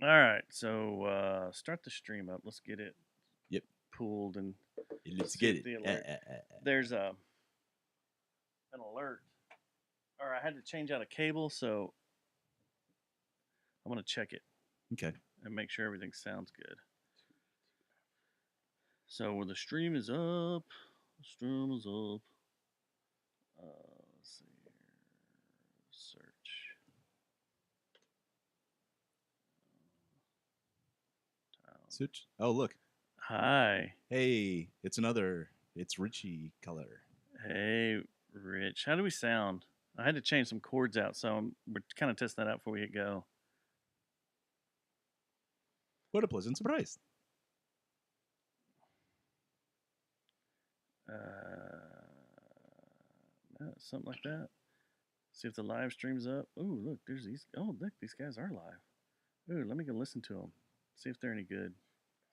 All right, so start the stream up. Let's get it Yep. pulled and Let's see get if it. the alert. There's an alert, or I had to change out a cable, so I'm gonna check it Okay. and make sure everything sounds good. So the stream is up. The stream is up. Let's see here. Search. Such. Oh, look. Hi. Hey, it's another. It's Richie color. Hey, Rich. How do we sound? I had to change some chords out, so we're kind of testing that out before we hit go. What a pleasant surprise. Something like that. See if the live stream's up. Ooh, look, there's these. Oh, look, these guys are live. Ooh, let me go listen to them. See if they're any good.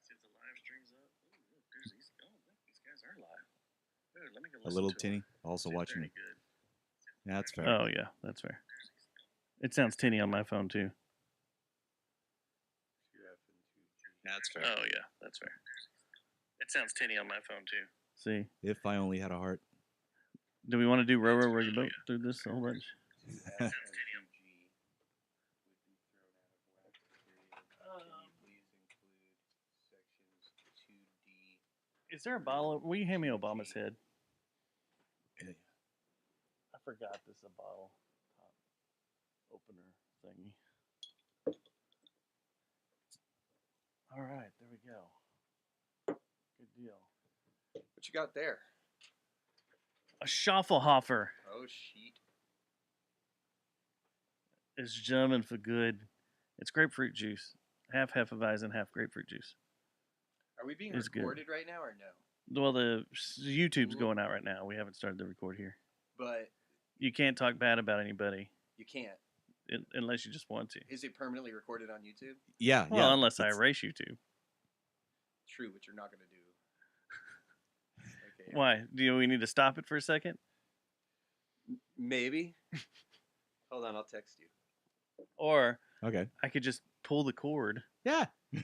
See if the live stream's up. Ooh, look, there's these. Oh, look, these guys are live. Ooh, let me go A listen little to tinny. them. Also See if they're watching. any good. Yeah, that's fair. Oh yeah, that's fair. It sounds tinny on my phone too. That's fair. Oh yeah, that's fair. It sounds tinny on my phone too. See, If I only had a heart. do we want to do row row row your boat through this a whole bunch? Is there a bottle? Will you hand me Obama's head? I forgot this is a bottle top opener thingy. All right, there we go. Good deal. What you got there? A Schaffelhofer Oh, sheet. is German for good. It's grapefruit juice. Half Hefeweizen, half grapefruit juice. Are we being It's good. recorded right now or no? Well, the YouTube's going out right now. We haven't started the record here. But You can't talk bad about anybody you can't. unless you just want to. Is it permanently recorded on YouTube? Yeah, Well, yeah. unless I erase YouTube. True, which you're not going to do. Okay. Why? Do we need to stop it for a second? Maybe. Hold on, I'll text you. Or Okay. I could just pull the cord. Yeah. Yeah,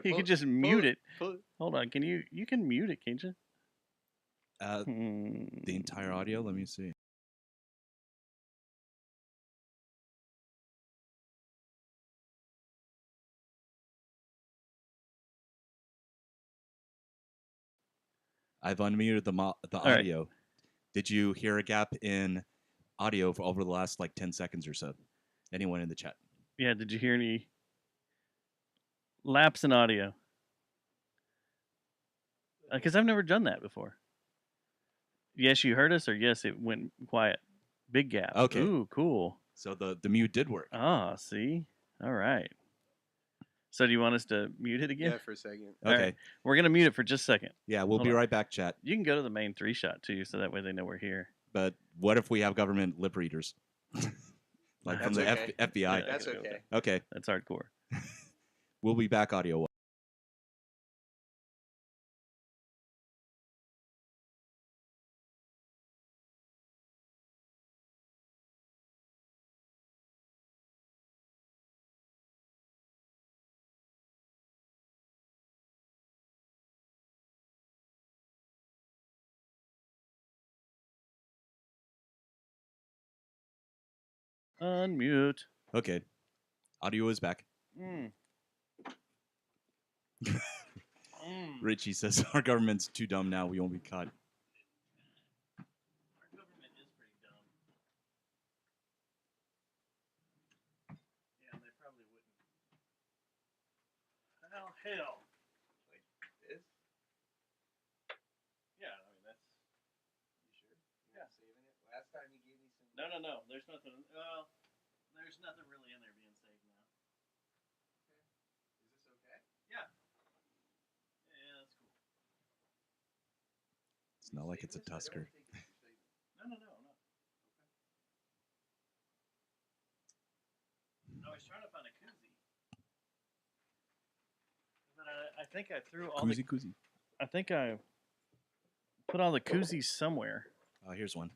You pull- could just pull mute it. pull- Hold on. Can you can mute it, can't you? The entire audio. Let me see. I've unmuted the right. audio. Did you hear a gap in audio for over the last like 10 seconds or so? Anyone in the chat? Yeah, did you hear any lapse in audio? Because I've never done that before. Yes, you heard us, or yes, it went quiet. Big gap. Okay. Ooh, cool. So the mute did work. Ah, see? All right. So do you want us to mute it again? Yeah, for a second. All Okay. right. We're going to mute it for just a second. Yeah, we'll Hold be on. right back, chat. You can go to the main 3-shot, too, so that way they know we're here. But what if we have government lip readers? Like from That's the okay. FBI. Yeah. That's Okay, okay. Okay. That's hardcore. We'll be back audio. Unmute. Okay. Audio is back. Mm. Richie says our government's too dumb now. We won't be caught. Our government is pretty dumb. Yeah, they probably wouldn't. Well, hell. Like this? Yeah, I mean, that's. You sure? You're Yeah. not saving it? Last time you gave me some. No. There's nothing. There's nothing really in there being saved now. Is this okay? Yeah. Yeah, that's cool. It's not like it's a Tusker. No. I was trying to find a koozie. But I think I threw all the. Koozie. I think I put all the koozies somewhere. Here's one.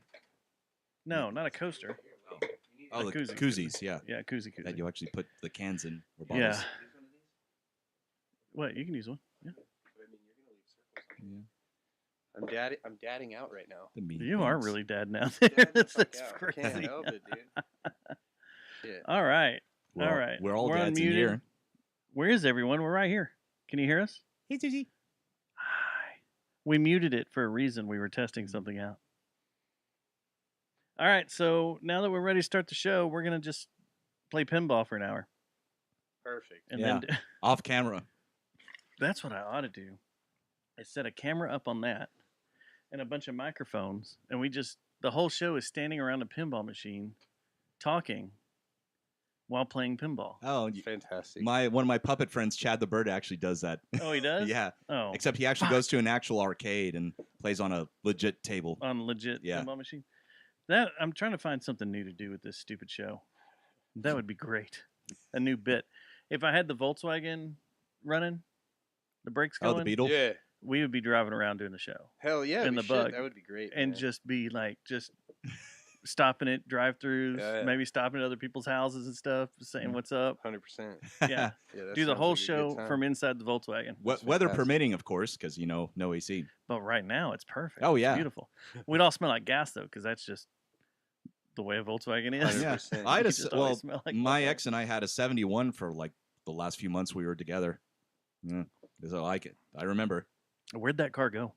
No, not a coaster. You need Oh, the koozie, koozies, yeah. Yeah, koozie. That you actually put the cans in or bottles. Yeah. What? You can use one. Yeah. Yeah. I'm dadding out right now. The meat You are things. really dad now. Dadding the that's fuck that's out. I crazy. can't help it, dude. Shit. All right. We're All all- right. We're all We're dads in unmuted. here. Where is everyone? We're right here. Can you hear us? Hey, Susie. Hi. We muted it for a reason. We were testing something out. All right. So now that we're ready to start the show, we're going to just play pinball for an hour. Perfect. And Yeah. then Off camera. that's what I ought to do. I set a camera up on that and a bunch of microphones. And the whole show is standing around a pinball machine talking while playing pinball. Oh, Fantastic. one of my puppet friends, Chad the Bird, actually does that. Oh, he does? Yeah. Oh. Except he actually goes to an actual arcade and plays on a legit table. On legit Yeah. pinball machine. That I'm trying to find something new to do with this stupid show. That would be great. A new bit. If I had the Volkswagen running, the brakes Oh, going, the Beetle? Yeah. we would be driving around doing the show Hell yeah. And we the should. bug. That would be great. and man. just be like stopping at drive-throughs, Yeah. maybe stopping at other people's houses and stuff, saying what's up. 100%. Yeah, Yeah, that do the sounds whole like a good show time. from inside the Volkswagen. That's Weather fantastic. permitting, of course, because, no AC. But right now it's perfect. Oh, It's yeah. beautiful. We'd all smell like gas though, because that's just the way a Volkswagen is. 100%. I had You a, just well, always smell like my Volkswagen. ex and I had a 71 for like the last few months we were together. Yeah, because I like it. I remember. Where'd that car go?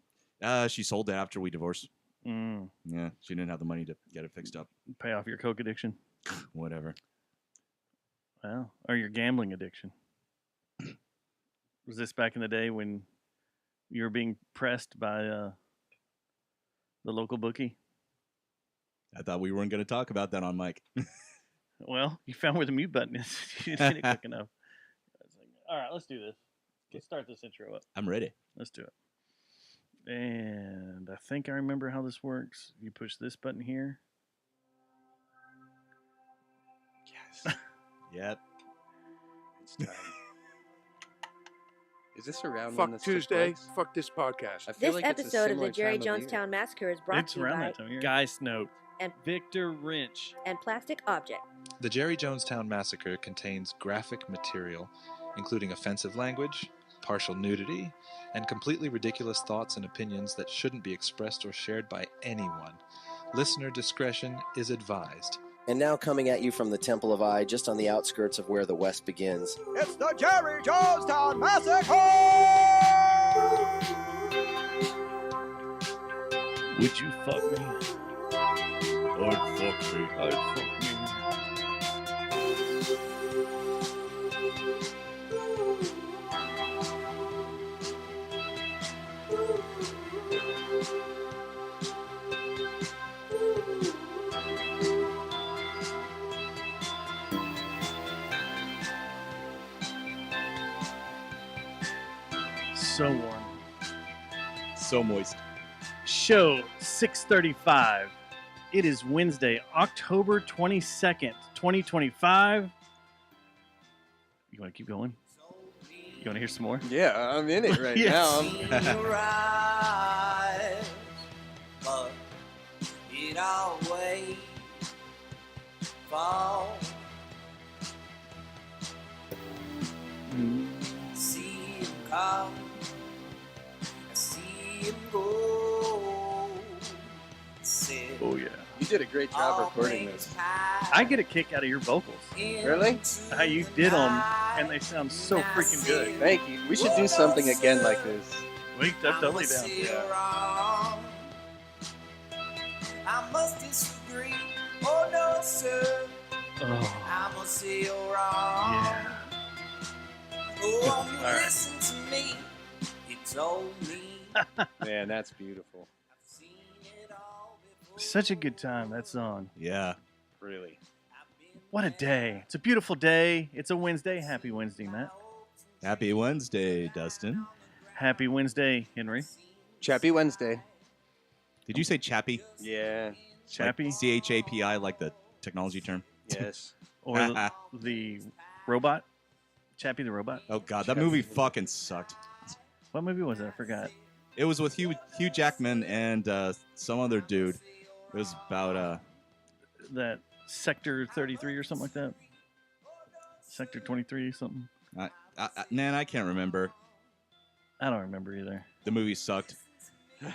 She sold it after we divorced. Mm, Yeah, she didn't have the money to get it fixed up. pay off your coke addiction. Whatever. Well, or your gambling addiction. Was this back in the day when you were being pressed by the local bookie? I thought we weren't going to talk about that on mic. Well, you found where the mute button is. You didn't hit it quick enough. All right, let's do this. Let's start this intro up. I'm ready. Let's do it. And I think I remember how this works. You push this button here. Yes. Yep. It's time. Is this around when Fuck this Tuesday. took place? Fuck this podcast. I feel This like it's a episode of similar the Jerry time of year. Jonestown Massacre is brought It's to you around by that time of year. Geist Note, And- Victor Wrench. and Plastic Object. The Jerry Jonestown Massacre contains graphic material, including offensive language, partial nudity, and completely ridiculous thoughts and opinions that shouldn't be expressed or shared by anyone. Listener discretion is advised. And now coming at you from the Temple of I, just on the outskirts of where the West begins. It's the Jerry Jonestown Massacre! Would you fuck me? I'd fuck me. I'd fuck me. So warm. So moist. Show 635. It is Wednesday, October 22nd, 2025. You want to keep going? You want to hear some more? Yeah, I'm in it right Yes. now. But it always falls. See him come, I see him go. Said, Oh, yeah. You did a great job recording this. I get a kick out of your vocals. Really? How you did them, and they sound so freaking good. Thank you. We should do something again like this. Wait, that's totally down. I must disagree. Oh no, sir. Oh, I must say you're wrong. yeah. Oh, you All right. listen to me. You told me. Man, that's beautiful. I've seen it all before. Such a good time, that song. Yeah. Really. I've been What a day. It's a beautiful day. It's a Wednesday. Happy Wednesday, Matt. Happy Wednesday, Dustin. Happy Wednesday, Henry. Chappy Wednesday. Did you say chappy? Yeah. Chappy. Like CHAPI, like the technology term? Yes. Or the robot. Chappie the robot. Oh, God. That movie fucking sucked. What movie was it? I forgot. It was with Hugh Jackman and some other dude. It was about That Sector 33 or something like that. Sector 23 something. Man, I can't remember. I don't remember either. The movie sucked.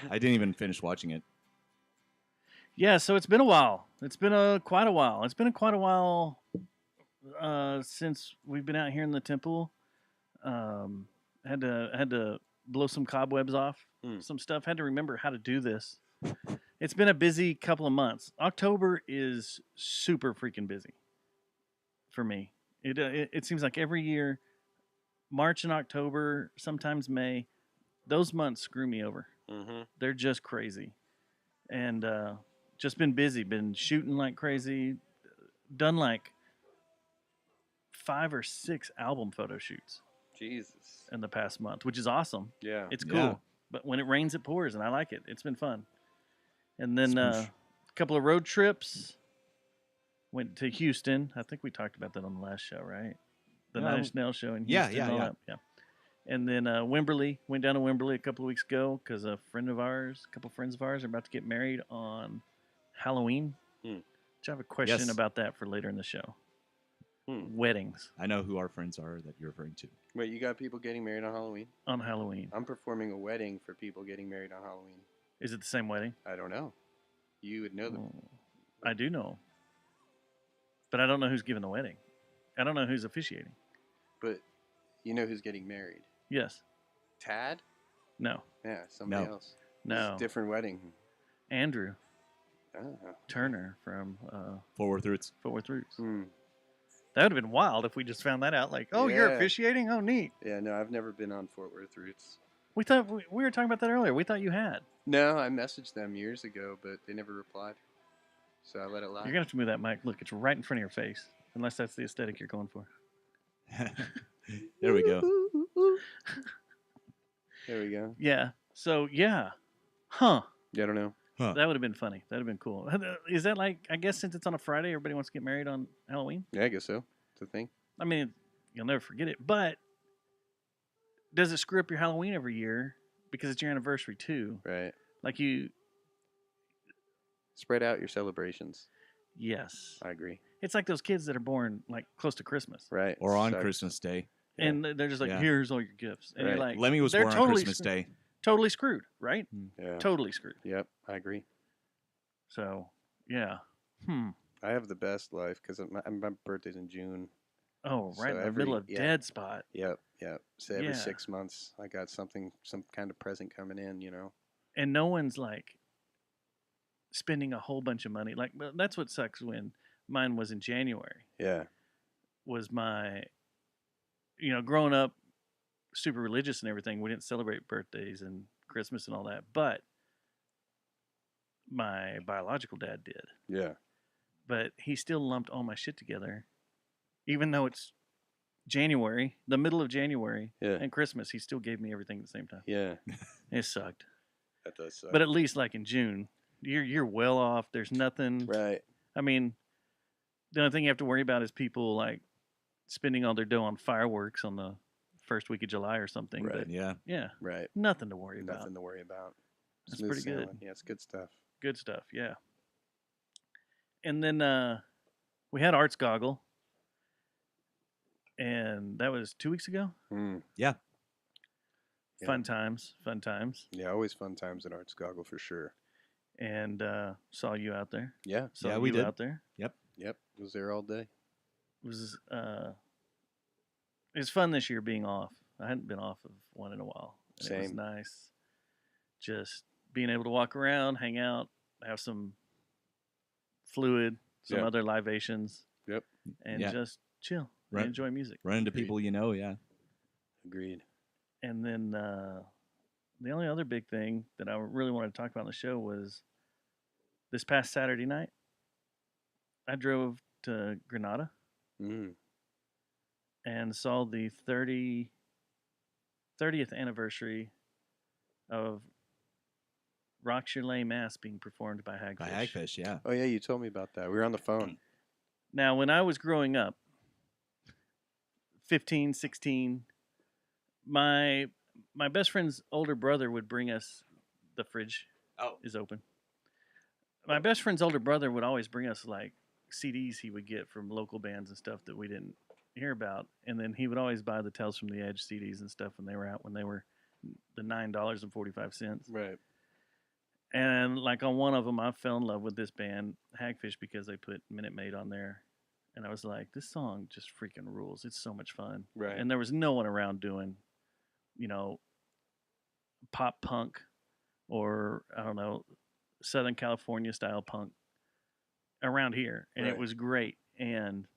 I didn't even finish watching it. Yeah, so it's been a while. It's been quite a while. It's been quite a while since we've been out here in the temple. Had to blow some cobwebs off, some stuff. Had to remember how to do this. It's been a busy couple of months. October is super freaking busy for me. It seems like every year, March and October, sometimes May, those months screw me over. Mm-hmm. They're just crazy, and just been busy. Been shooting like crazy. Done like 5 or 6 album photo shoots Jesus. in the past month, which is awesome. Yeah. It's cool. Yeah. But when it rains, it pours, and I like it. It's been fun. And then Smoosh. a couple of road trips. Went to Houston. I think we talked about that on the last show, right? The Yeah, Nine Inch Nails show in yeah, Houston. yeah, and all yeah. that. Yeah. And then Wimberley. Went down to Wimberley a couple of weeks ago because a couple of friends of ours are about to get married on Halloween. Hmm. Which I have a question Yes. about that for later in the show. Weddings I know who our friends are that you're referring to. Wait, you got people getting married on Halloween? on Halloween. I'm performing a wedding for people getting married on Halloween. Is it the same wedding? I don't know. You would know them. Oh, I do know. But I don't know who's giving the wedding. I don't know who's officiating. But you know who's getting married? Yes. Tad? No. Yeah, somebody No. else. No. It's a different wedding. Andrew Oh. Turner from Fort Worth Roots. Fort Worth Roots. Hmm. That would have been wild if we just found that out. Like, oh, you're Yeah. officiating? Oh, neat. Yeah, no, I've never been on Fort Worth Roots. We thought we were talking about that earlier. We thought you had. No, I messaged them years ago, but they never replied. So I let it lie. You're gonna have to move that mic. Look, it's right in front of your face. Unless that's the aesthetic you're going for. There we go. There we go. Yeah. So yeah. Huh. Yeah, I don't know. That would have been funny. That'd have been cool. Is that like? I guess since it's on a Friday, everybody wants to get married on Halloween. Yeah, I guess so. It's a thing. I mean, you'll never forget it. But does it screw up your Halloween every year because it's your anniversary too? Right. Like you. Spread out your celebrations. Yes. I agree. It's like those kids that are born like close to Christmas, Right. Or on Sucks. Christmas Day. Yeah. and they're just like, Yeah. "Here's all your gifts," and you're Right. like, Lemmy was they're born on totally Christmas screwed. Day. Totally screwed, right? Yeah. Totally screwed. Yep, I agree. So, yeah. I have the best life because my birthday's in June. Oh, So right in the every- middle of yeah. dead spot. Yep, yep. So every Yeah. 6 months, I got some kind of present coming in, you know. And no one's like spending a whole bunch of money. Like, well, that's what sucks when mine was in January. Yeah. Was my, growing up super religious and everything, we didn't celebrate birthdays and Christmas and all that. But my biological dad did. Yeah. But he still lumped all my shit together, even though it's January, the middle of January, Yeah. and Christmas. He still gave me everything at the same time. Yeah. It sucked. That does suck. But at least like in June, you're well off. There's nothing. right. I mean, the only thing you have to worry about is people like spending all their dough on fireworks on the first week of July or something. Right. But Yeah. yeah, Right. nothing to worry about. Nothing to worry about. That's Smooth pretty good. sailing. Yeah, it's good stuff. Good stuff. Yeah. And then we had Arts Goggle, and that was 2 weeks ago. Mm. Yeah. Fun times. Fun times. Yeah, always fun times at Arts Goggle for sure. And saw you out there. Yeah. Saw Yeah, we you did. out there. Yep. Was there all day. It was fun this year being off. I hadn't been off of one in a while. And It was Same. nice. Just being able to walk around, hang out, have some fluid, some Yeah. other libations. Yep. And Yeah. just chill Right. and enjoy music. Run into Agreed. people you know, yeah. Agreed. And then the only other big thing that I really wanted to talk about on the show was this past Saturday night. I drove to Granada Mm. and saw the 30th anniversary of Rock Your Lame Ass being performed by Hagfish. By Hagfish, yeah. Oh yeah, you told me about that. We were on the phone. Now, when I was growing up, 15, 16, my best friend's older brother would bring us, the fridge Oh. is open. My best friend's older brother would always bring us like CDs he would get from local bands and stuff that we didn't hear about, and then he would always buy the Tales from the Edge CDs and stuff when they were out, when they were the $9.45. Right. And like on one of them, I fell in love with this band Hagfish because they put Minute Maid on there, and I was like, this song just freaking rules. It's so much fun. Right. And there was no one around doing, you know, pop punk or I don't know, Southern California style punk around here, and it Right. was great. And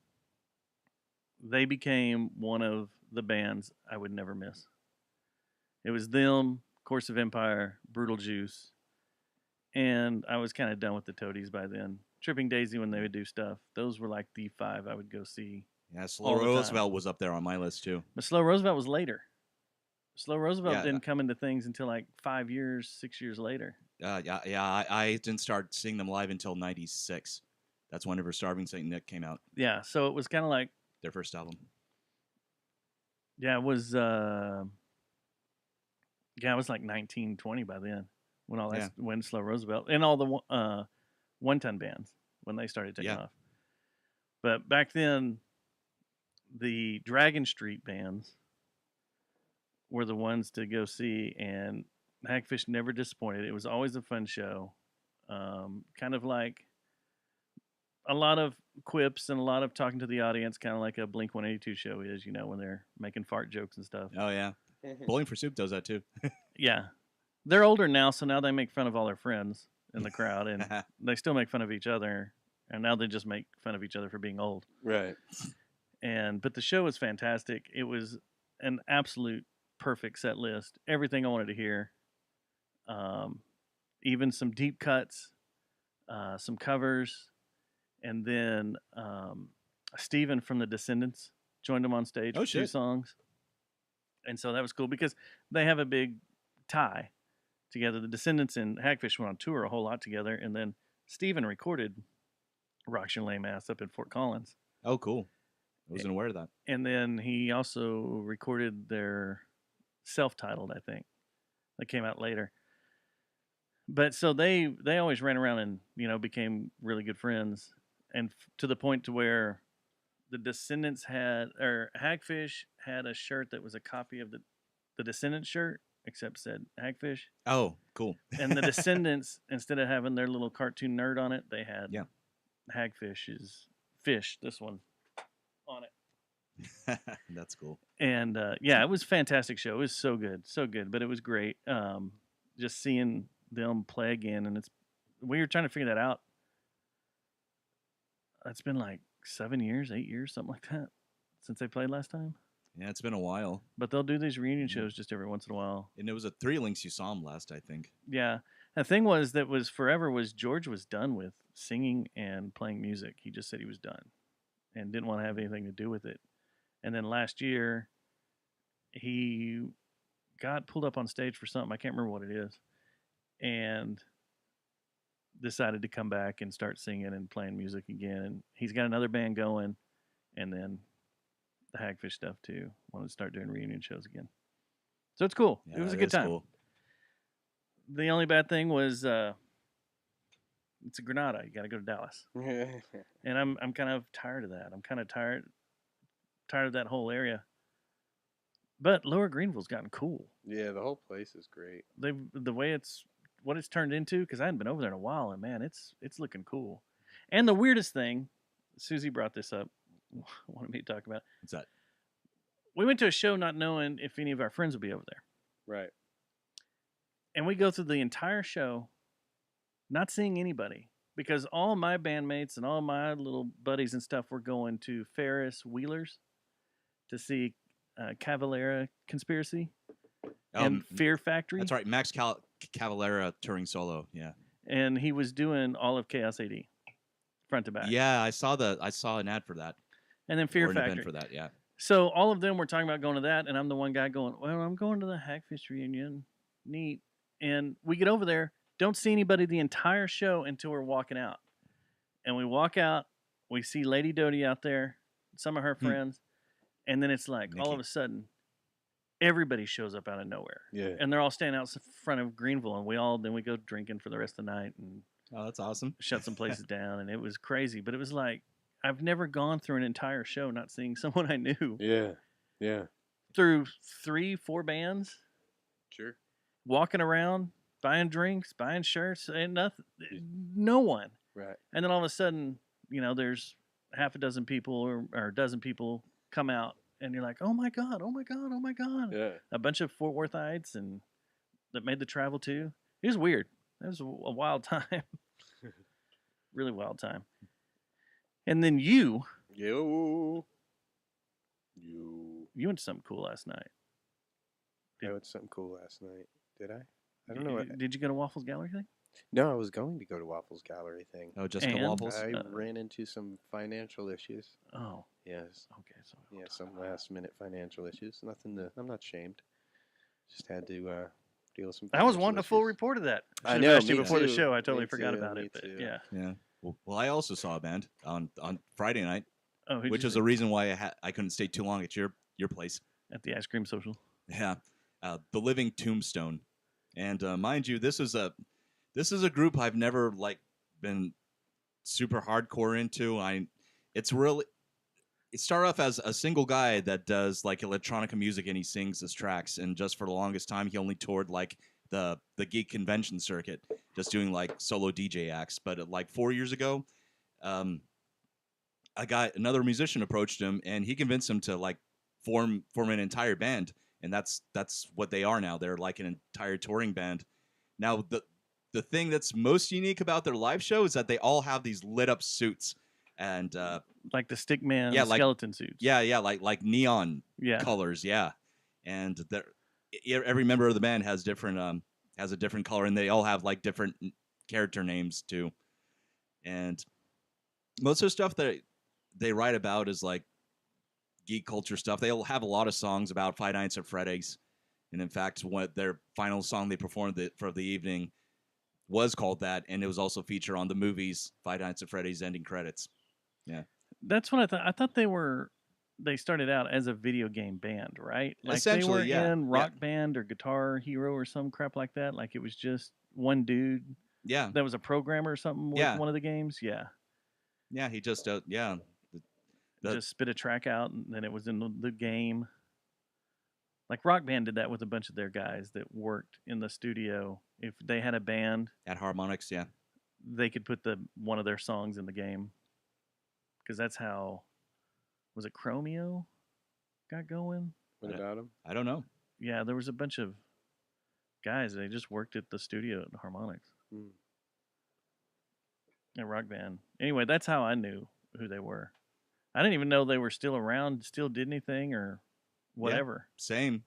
they became one of the bands I would never miss. It was them, Course of Empire, Brutal Juice, and I was kind of done with the Toadies by then. Tripping Daisy, when they would do stuff, those were like the 5 I would go see. Yeah, all Slow the time. Roosevelt was up there on my list too. But Slow Roosevelt was later. Slow Roosevelt Yeah. didn't come into things until like 5 years, 6 years later. I didn't start seeing them live until '96. That's whenever Starving Saint Nick came out, Yeah, so it was kind of like, their first album. yeah, it was like 19, 20 by then when all that Yeah. when Slow Roosevelt and all the one-ton bands when they started taking Yeah. off. But back then, the Dragon Street bands were the ones to go see, and Hagfish never disappointed. It was always a fun show, kind of like a lot of quips and a lot of talking to the audience, kind of like a Blink 182 show is, you know, when they're making fart jokes and stuff. Oh yeah, Bowling for Soup does that too. Yeah. They're older now, so now they make fun of all their friends in the crowd, and they still make fun of each other, and now they just make fun of each other for being old. Right. But the show was fantastic. It was an absolute perfect set list. Everything I wanted to hear. Even some deep cuts, some covers, and then Steven from the Descendants joined them on stage Oh, for 2 shit. songs. And so that was cool because they have a big tie together. The Descendants and Hagfish went on tour a whole lot together, and then Steven recorded Rock Your Lame Ass up in Fort Collins. Oh, cool. I wasn't aware of that. And then he also recorded their self-titled, I think, that came out later. But so they always ran around and, you know, became really good friends, and to the point to where the Descendants Hagfish had a shirt that was a copy of the Descendants shirt, except said Hagfish. Oh, cool. And the Descendants, instead of having their little cartoon nerd on it, they had Yeah. Hagfish's fish, this one, on it. That's cool. And yeah, it was a fantastic show. It was so good, but it was great. Just seeing them play again, and we were trying to figure that out. It's been like 7 years, 8 years, something like that, since they played last time. Yeah, it's been a while. But they'll do these reunion shows just every once in a while. And it was at Three Links you saw him last, I think. Yeah. The thing was that was forever was George was done with singing and playing music. He just said he was done and didn't want to have anything to do with it. And then last year, he got pulled up on stage for something. I can't remember what it is. And decided to come back and start singing and playing music again. And he's got another band going. And then the Hagfish stuff too. Wanted to start doing reunion shows again. So it's cool. Yeah, it was a that good is time. cool. The only bad thing was it's a Granada. You got to go to Dallas, and I'm kind of tired of that. I'm kind of tired of that whole area. But Lower Greenville's gotten cool. Yeah, the whole place is great. The way what it's turned into, because I hadn't been over there in a while, and man, it's looking cool. And the weirdest thing, Susie brought this up, wanted me to talk about. What's that? We went to a show not knowing if any of our friends would be over there. Right. And we go through the entire show not seeing anybody because all my bandmates and all my little buddies and stuff were going to Ferris Wheelers to see Cavalera Conspiracy and Fear Factory. That's right. Max Cavalera touring solo. Yeah. And he was doing all of Chaos AD, front to back. Yeah, I saw an ad for that. And then Or Fear an event Factory. for that, yeah. So all of them were talking about going to that, and I'm the one guy going, well, I'm going to the Hagfish reunion. Neat. And we get over there, don't see anybody the entire show until we're walking out. And we walk out, we see Lady Dodie out there, some of her friends, and then it's like all Nikki. of a sudden, everybody shows up out of nowhere. Yeah. And they're all standing out in front of Greenville, and we go drinking for the rest of the night. And Oh, that's awesome. shut some places down, and it was crazy. But it was like I've never gone through an entire show not seeing someone I knew Yeah. Yeah. through 3-4 bands, Sure. walking around, buying drinks, buying shirts, and nothing, no one. Right. And then all of a sudden, there's half a dozen people or a dozen people come out, and you're like, oh my god, oh my god, oh my god. Yeah. A bunch of Fort Worthites and that made the travel too. It was weird. It was a wild time. Really wild time. And then you You. went to something cool last night. I went to something cool last night. Did I? I don't know. What, Did you go to Waffles Gallery thing? no, I was going to go to Waffles Gallery thing. Oh, Jessica And- Waffles. I Uh, ran into some financial issues. Oh, Yes. okay. So Yeah, some last minute financial issues. Nothing to. I'm not ashamed. Just had to deal with some. I was financial wanting a full issues. report of that. I Should've know, asked you me before the too. show. I totally Me forgot too, about me it. But too. yeah. Yeah. Well, I also saw a band on Friday night, Oh, who'd which you is see? the reason why I couldn't stay too long at your place. At the ice cream social. Yeah, the Living Tombstone, and mind you, this is a group I've never been super hardcore into. It started off as a single guy that does electronica music and he sings his tracks, and just for the longest time he only toured the geek convention circuit, just doing solo DJ acts. But 4 years ago, another musician approached him and he convinced him to form an entire band, and that's what they are now. They're like an entire touring band. Now the thing that's most unique about their live show is that they all have these lit up suits, and Like the Stickman Yeah, skeleton suits. yeah, like neon Yeah. colors, yeah. And every member of the band has a different color, and they all have different character names too. And most of the stuff that they write about is geek culture stuff. They'll have a lot of songs about Five Nights at Freddy's, and in fact, their final song they performed for the evening was called that, and it was also featured on the movie's Five Nights at Freddy's ending credits. Yeah. That's what I thought. I thought they started out as a video game band, right? Like Essentially, they were yeah. in Yeah. Rock Band or Guitar Hero or some crap like that. Like it was just one dude Yeah, that was a programmer or something with Yeah. one of the games. Yeah. yeah. He just The- Just spit a track out and then it was in the game. Like Rock Band did that with a bunch of their guys that worked in the studio. If they had a band, at Harmonix, yeah. they could put one of their songs in the game. Because that's how, was it Chromeo got going? What about him? I don't know. Yeah, there was a bunch of guys. They just worked at the studio at Harmonix Hmm. at Rock Band. Anyway, that's how I knew who they were. I didn't even know they were still around, still did anything or whatever. Same.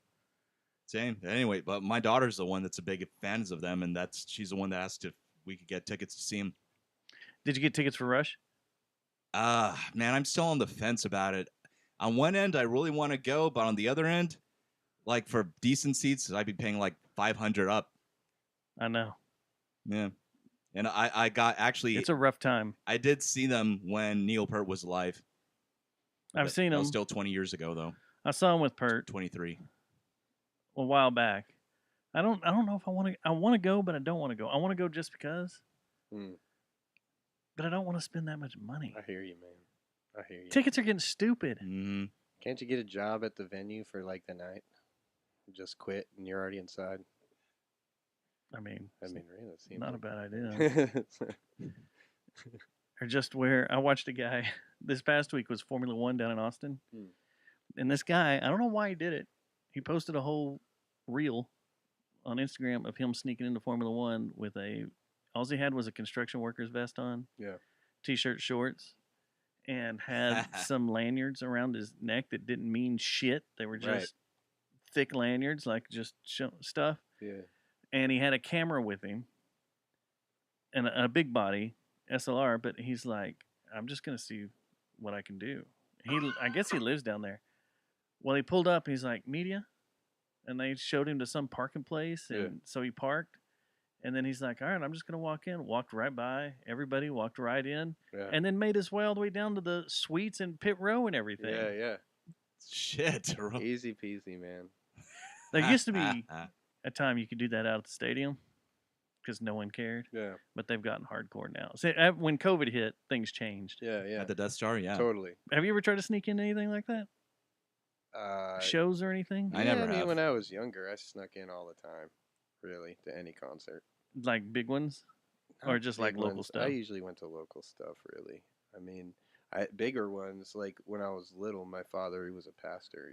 Anyway, but my daughter's the one that's a big fan of them, and she's the one that asked if we could get tickets to see them. Did you get tickets for Rush? Man, I'm still on the fence about it. On one end, I really want to go, but on the other end, for decent seats, I'd be paying $500 up. I know. Yeah. And I got actually, It's a rough time. I did see them when Neil Peart was alive. I've But seen that them. was still 20 years ago, though. I saw him with Pert 23. a while back. I don't know if I want to. I want to go, but I don't want to go. I want to go just because, Hmm. but I don't want to spend that much money. I hear you, man. I hear you. Tickets are getting stupid. Mm-hmm. Can't you get a job at the venue for the night? Just quit and you're already inside. I mean, Really, that seems not a bad idea. Or just where I watched a guy this past week was Formula One down in Austin, Hmm. and this guy, I don't know why he did it. He posted a whole reel on Instagram of him sneaking into Formula One with all he had was a construction worker's vest on, Yeah. t-shirt, shorts, and had some lanyards around his neck that didn't mean shit. They were Right. just thick lanyards, like just stuff. Yeah. And he had a camera with him and a big body SLR, but he's like, I'm just gonna see what I can do. I guess he lives down there. Well, he pulled up. He's like, media, and they showed him to some parking place, and Yeah. so he parked. And then he's like, all right, I'm just gonna walk in. Walked right by everybody, walked right in, Yeah. and then made his way all the way down to the suites and pit row and everything. Yeah. Shit. Easy peasy, man. There used to be a time you could do that out at the stadium. because no one cared. Yeah. But they've gotten hardcore now. See, when COVID hit, things changed. Yeah. Yeah. At the Death Star, yeah. Totally. Have you ever tried to sneak into anything like that? Shows or anything? I never I mean, have. when I was younger, I snuck in all the time, really, to any concert. Like big ones? Or Not just like big local ones. stuff? I usually went to local stuff, really. I mean, bigger ones, like when I was little, my father, he was a pastor,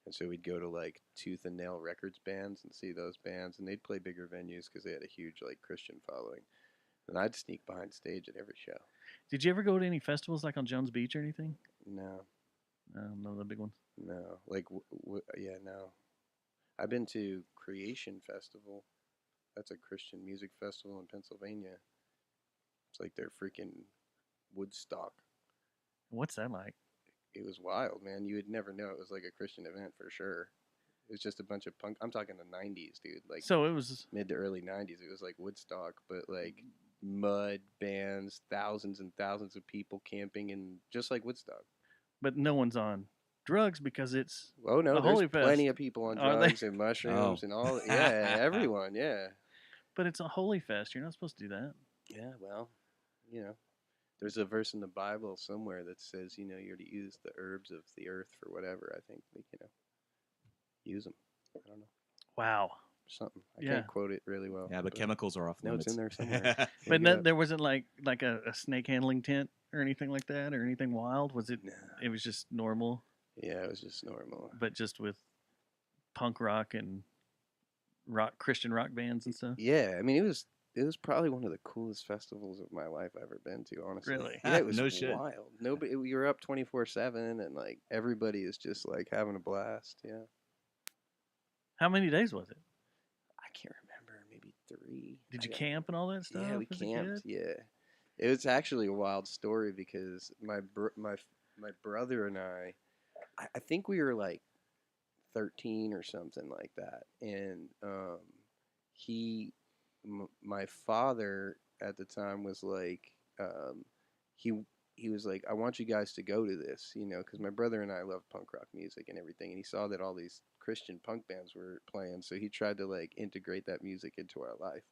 and so we'd go to like Tooth and Nail Records bands and see those bands, and they'd play bigger venues because they had a huge like Christian following. And I'd sneak behind stage at every show. Did you ever go to any festivals like on Jones Beach or anything? No, No, the big ones. no, like yeah, no. I've been to Creation Festival. That's a Christian music festival in Pennsylvania. It's like their freaking Woodstock. What's that like? It was wild, man. You would never know it was like a Christian event for sure. It was just a bunch of punk. I'm talking the 90s, dude. Like So it was. mid to early 90s. It was like Woodstock, but like mud bands, thousands and thousands of people camping, and just like Woodstock. But no one's on drugs because it's. Oh no, A there's Holy Fest. plenty of people on Are they? drugs and mushrooms and all. Yeah, everyone. Yeah. But it's a holy fest. You're not supposed to do that. Yeah, well, there's a verse in the Bible somewhere that says, you're to use the herbs of the earth for whatever. I think, use them. I don't know. Wow. Something. I Yeah. can't quote it really well. Yeah, but chemicals are off No, limits. it's in there somewhere. But Look it up. there wasn't like a snake handling tent or anything like that or anything wild. Was it? Nah. It was just normal, Yeah, it was just normal. but just with punk rock and Christian rock bands and stuff. Yeah, I mean, it was probably one of the coolest festivals of my life I've ever been to. Honestly, Really? Yeah, it was No shit. wild. Nobody, you were up 24/7, and like everybody is just like having a blast. Yeah, How many days was it? I can't remember, maybe 3. Did you I got- camp and all that stuff? Yeah, we as a camped. kid? Yeah, it was actually a wild story because my brother and I think we were like 13 or something like that, and my father at the time was like, he was like, I want you guys to go to this, because my brother and I love punk rock music and everything, and he saw that all these Christian punk bands were playing, so he tried to like integrate that music into our life.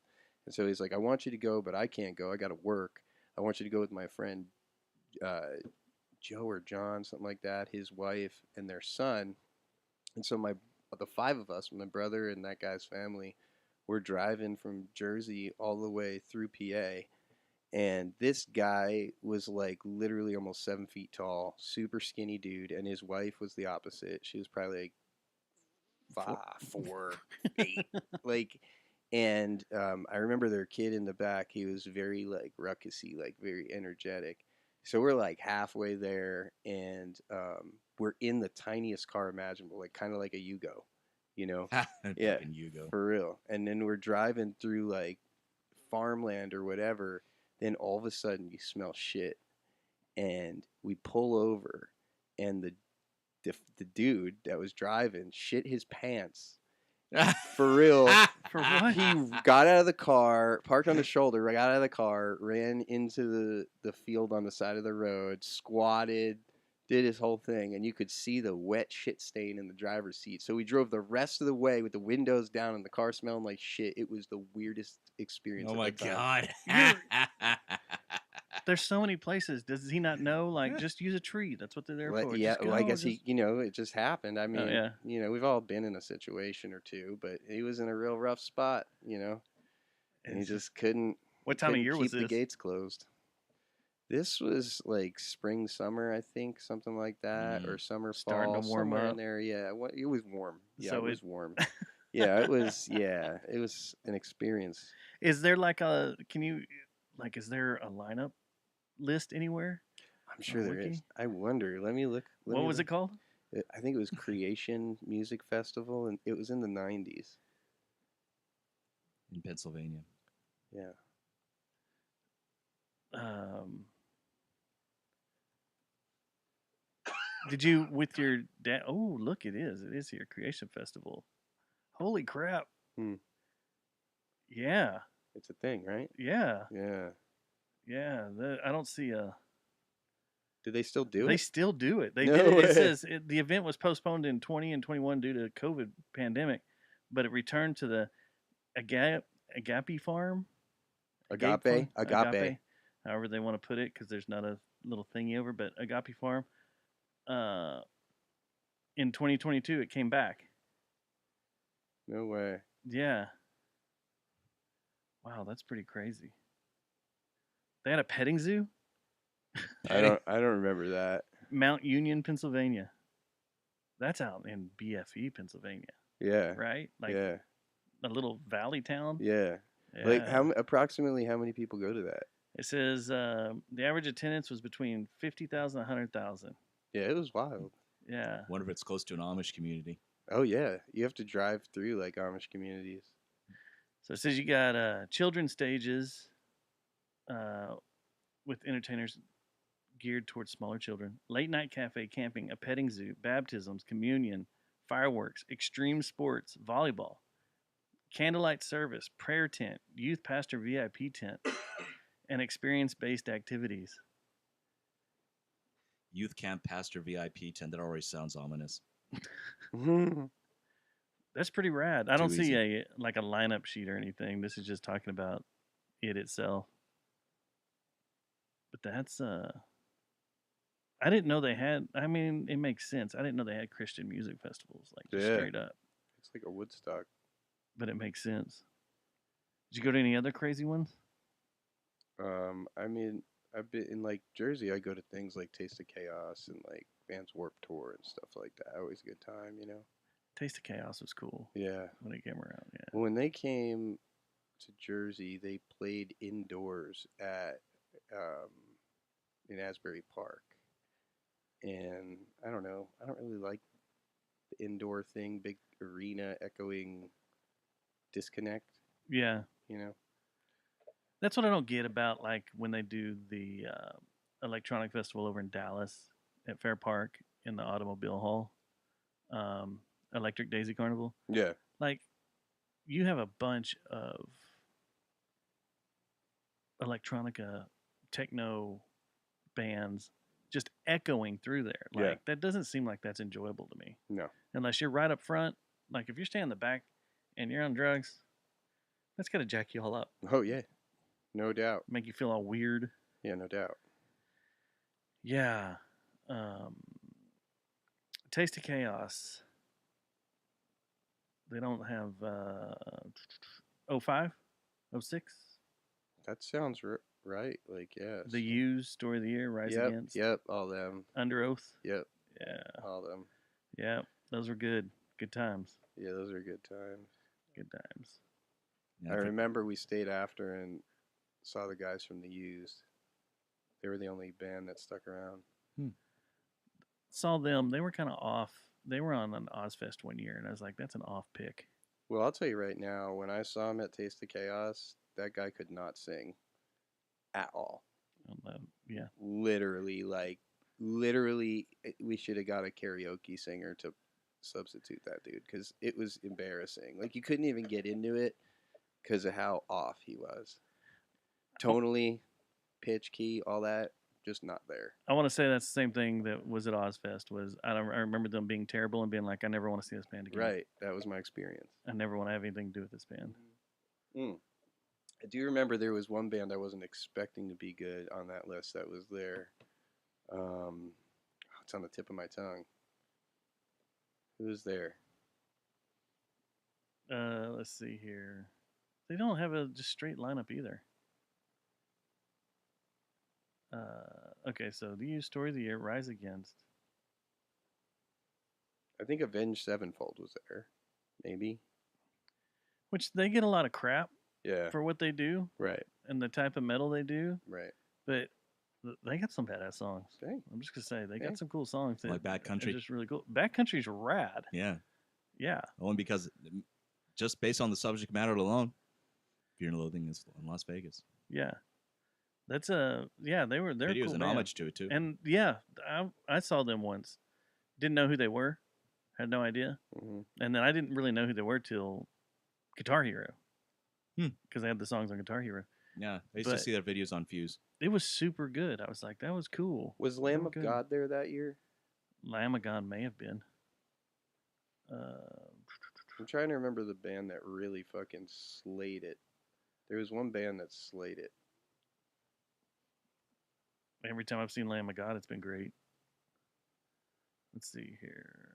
And so he's like, I want you to go, but I can't go. I got to work. I want you to go with my friend Joe or John, something like that, his wife and their son. And so the 5 of us, my brother and that guy's family, we're driving from Jersey all the way through PA. And this guy was like literally almost 7 feet tall, super skinny dude. And his wife was the opposite. She was probably like 4, 8. Like, and I remember their kid in the back. He was very like ruckusy, like very energetic. So we're like halfway there, and we're in the tiniest car imaginable, like kind of like a Yugo, Yeah. Fucking Yugo. For real. And then we're driving through like farmland or whatever. Then all of a sudden you smell shit, and we pull over, and the dude that was driving shit his pants. For real. For what? He got out of the car, parked on the shoulder, got out of the car, ran into the field on the side of the road, squatted, did his whole thing, and you could see the wet shit stain in the driver's seat. So we drove the rest of the way with the windows down and the car smelling like shit. It was the weirdest experience. Oh of my the time. god. There's so many places. Does he not know? Like, just use a tree. That's what they're there Well, for. yeah, Just well, I go, guess just- it just happened. I mean, yeah. we've all been in a situation or two, but he was in a real rough spot, and he It's- just couldn't. What he time of couldn't year keep was the this? gates closed? This was like spring, summer, I think, something like that, or summer, Starting fall, to warm somewhere up. in there. Yeah, it was warm. Yeah, So it was it- warm. Yeah, it was. Yeah, it was an experience. Is there like is there a lineup list anywhere? I'm sure there is. wiki? I wonder. Let me look. What was it called? I think it was Creation Music Festival, and it was in the 90s. In Pennsylvania. Yeah. Did you with your dad? Oh, look, it is here. Creation Festival. Holy crap. Hmm. Yeah. It's a thing, right? Yeah. Yeah. Yeah. I don't see a. Do they still do They it? still do it. They No did it. way. It says the event was postponed in 20 and 21 due to COVID pandemic, but it returned to the Agape Farm. Agape. However they want to put it, because there's not a little thingy over, but Agape Farm. In 2022, it came back. No way. Yeah. Wow, that's pretty crazy. They had a petting zoo, I don't remember that. Mount Union, Pennsylvania. That's out in BFE, Pennsylvania, Yeah. right? Like Yeah. a little valley town. Yeah. Yeah. Like approximately how many people go to that? It says the average attendance was between 50,000 and 100,000. Yeah, it was wild. Yeah. Wonder if it's close to an Amish community. Oh yeah, you have to drive through like Amish communities. So it says you got children's stages with entertainers geared towards smaller children, late night cafe, camping, a petting zoo, baptisms, communion, fireworks, extreme sports, volleyball, candlelight service, prayer tent, youth pastor VIP tent, and experience-based activities. Youth camp pastor VIP tent. That already sounds ominous. That's pretty rad. I don't Too see easy. a lineup sheet or anything. This is just talking about it itself. But that's I didn't know they had. I mean, it makes sense. I didn't know they had Christian music festivals, like just Yeah. straight up. It's like a Woodstock. But it makes sense. Did you go to any other crazy ones? I mean, I've been in like Jersey. I go to things like Taste of Chaos and like Vans Warped Tour and stuff like that. Always a good time, you know. Taste of Chaos was cool Yeah. when it came around. Yeah. When they came to Jersey, they played indoors at in Asbury Park, and I don't know. I don't really like the indoor thing, big arena, echoing disconnect. Yeah. You know. That's what I don't get about like when they do the electronic festival over in Dallas at Fair Park in the Automobile Hall, Electric Daisy Carnival. Yeah. Like, you have a bunch of electronica, techno bands just echoing through there. Like, Yeah. that doesn't seem like that's enjoyable to me. No. Unless you're right up front. Like, if you're staying in the back and you're on drugs, that's got to jack you all up. Oh yeah. No doubt. Make you feel all weird. Yeah, no doubt. Yeah. Taste of Chaos. They don't have 05? 06? That sounds right. Like, yeah. The Used, Story of the Year, Rise Yep. Against, Yep. All them. Under Oath. Yep. Yeah. All them. Yeah. Those were good. Good times. Yeah, those are good times. Good times. Yeah, I remember we stayed after and saw the guys from the Used. They were the only band that stuck around. Saw them. They were kind of off. They were on an Ozfest one year, and I was like, that's an off pick. Well, I'll tell you right now, when I saw him at Taste of Chaos, that guy could not sing at all. Yeah. Literally, we should have got a karaoke singer to substitute that dude because it was embarrassing. Like, you couldn't even get into it because of how off he was. Tonally, pitch, key, all that, just not there. I want to say that's the same thing that was at Ozfest. I remember them being terrible and being like, I never want to see this band again. Right, that was my experience. I never want to have anything to do with this band. I do remember there was one band I wasn't expecting to be good on that list that was there. It's on the tip of my tongue. Who was there? Let's see here. They don't have a just straight lineup either. Okay, so the Used, Story of the Year, Rise Against. I think Avenged Sevenfold was there. Maybe. Which they get a lot of crap Yeah. for what they do Right. and the type of metal they do, Right. but they got some badass songs. Dang. I'm just gonna say they Okay. got some cool songs. That Like Bad are Country. just really cool. Bad Country's rad. Yeah. Yeah. Only because just based on the subject matter alone, Fear and Loathing is in Las Vegas. Yeah. That's they're Video's cool an band. homage to it too. And yeah, I saw them once. Didn't know who they were. Had no idea. hmm And then I didn't really know who they were till Guitar Hero. Hmm. Because they had the songs on Guitar Hero. Yeah, I used to But- see their videos on Fuse. It was super good. I was like, that was cool. Was They Lamb were of good. God there that year? Lamb of God may have been. I'm trying to remember the band that really fucking slayed it There was one band that slayed it. Every time I've seen Lamb of God, it's been great. Let's see here.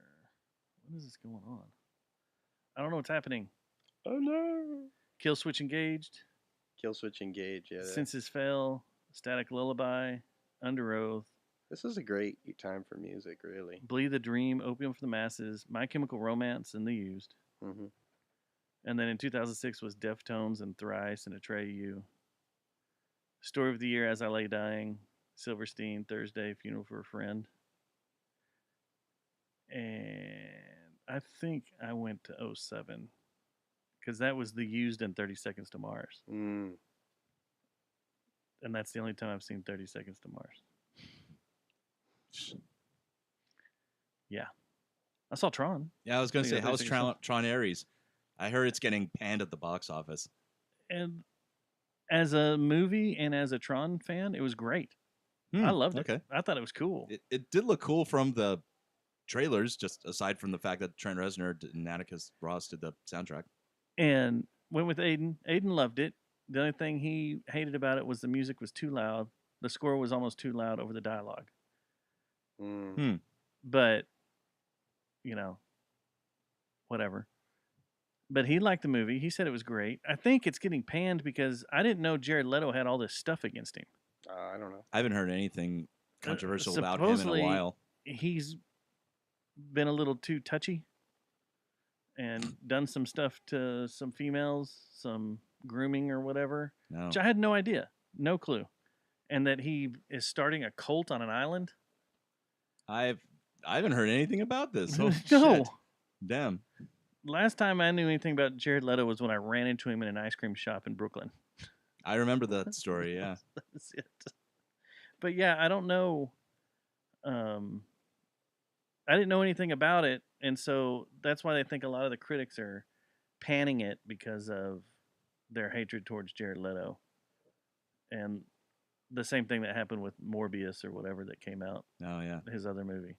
What is this going on? I don't know what's happening. Oh no! Kill Switch Engaged, Killswitch Engage. Yeah. Senses Fail, Static Lullaby, Under Oath, This is a great time for music, really. Bleed the Dream, Opium for the Masses, My Chemical Romance, and The Used. Hmm. And then in 2006 was Deftones and Thrice and Atreyu. Story of the Year, As I Lay Dying, Silverstein, Thursday, Funeral for a Friend. And I think I went to 07 because that was The Used and 30 Seconds to Mars. Mm. And that's the only time I've seen 30 Seconds to Mars. Yeah. I saw Tron. Yeah, I was going to Think say, I how's think so. Tron Ares? I heard it's getting panned at the box office. And as a movie and as a Tron fan, it was great. I loved it. Okay. I thought it was cool. It did look cool from the trailers, just aside from the fact that Trent Reznor and Atticus Ross did the soundtrack. And went with Aiden. Aiden loved it. The only thing he hated about it was the music was too loud. The score was almost too loud over the dialogue. Mm. But, you know, whatever. But he liked the movie. He said it was great. I think it's getting panned because I didn't know Jared Leto had all this stuff against him. I don't know. I haven't heard anything controversial about him in supposedly- a while. He's been a little too touchy and done some stuff to some females, some grooming or whatever, No. which I had no idea, no clue. And that he is starting a cult on an island. I haven't heard anything about this. Oh, No. shit. Damn. Last time I knew anything about Jared Leto was when I ran into him in an ice cream shop in Brooklyn. I remember that story, yeah. That's it. But yeah, I don't know. I didn't know anything about it, and so that's why I think a lot of the critics are panning it because of their hatred towards Jared Leto. And the same thing that happened with Morbius or whatever that came out, Oh, yeah. his other movie.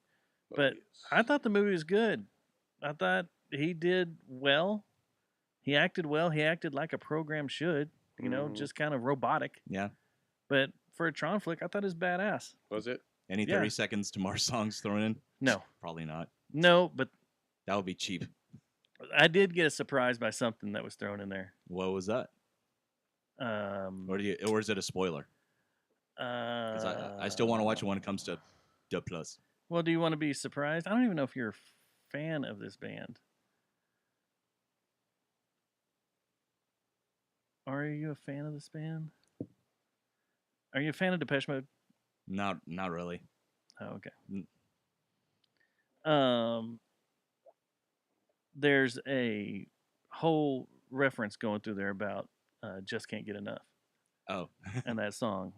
But I thought the movie was good. I thought he did well. He acted well. He acted like a program should, you know, Mhm. just kind of robotic. Yeah. But for a Tron flick, I thought it was badass. Was it? Any Yeah. 30 seconds to Mars songs thrown in? No, Probably not. no, but That would be cheap. I did get a surprise by something that was thrown in there. What was that? Or is it a spoiler? Because I still want to watch it when it comes to Dub Plus. Well, do you want to be surprised? I don't even know if you're a fan of this band. Are you a fan of this band? Are you a fan of Depeche Mode? Not really. Oh, okay. Mm. There's a whole reference going through there about Just Can't Get Enough Oh. and that song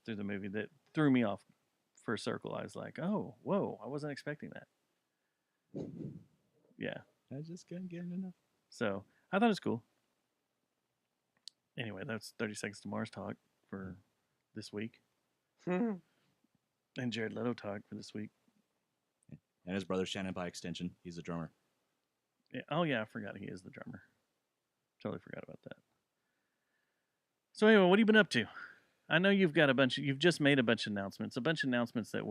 through the movie that threw me off for a circle. I was like, oh, whoa, I wasn't expecting that. Yeah. I just can't get enough. So I thought it was cool. Anyway, that's 30 Seconds to Mars talk for this week. Mhm. And Jared Leto talk for this week. And his brother Shannon by extension. He's a drummer. Yeah. Oh, yeah, I forgot he is the drummer. Totally forgot about that. So anyway, what have you been up to? I know you've just made a bunch of announcements that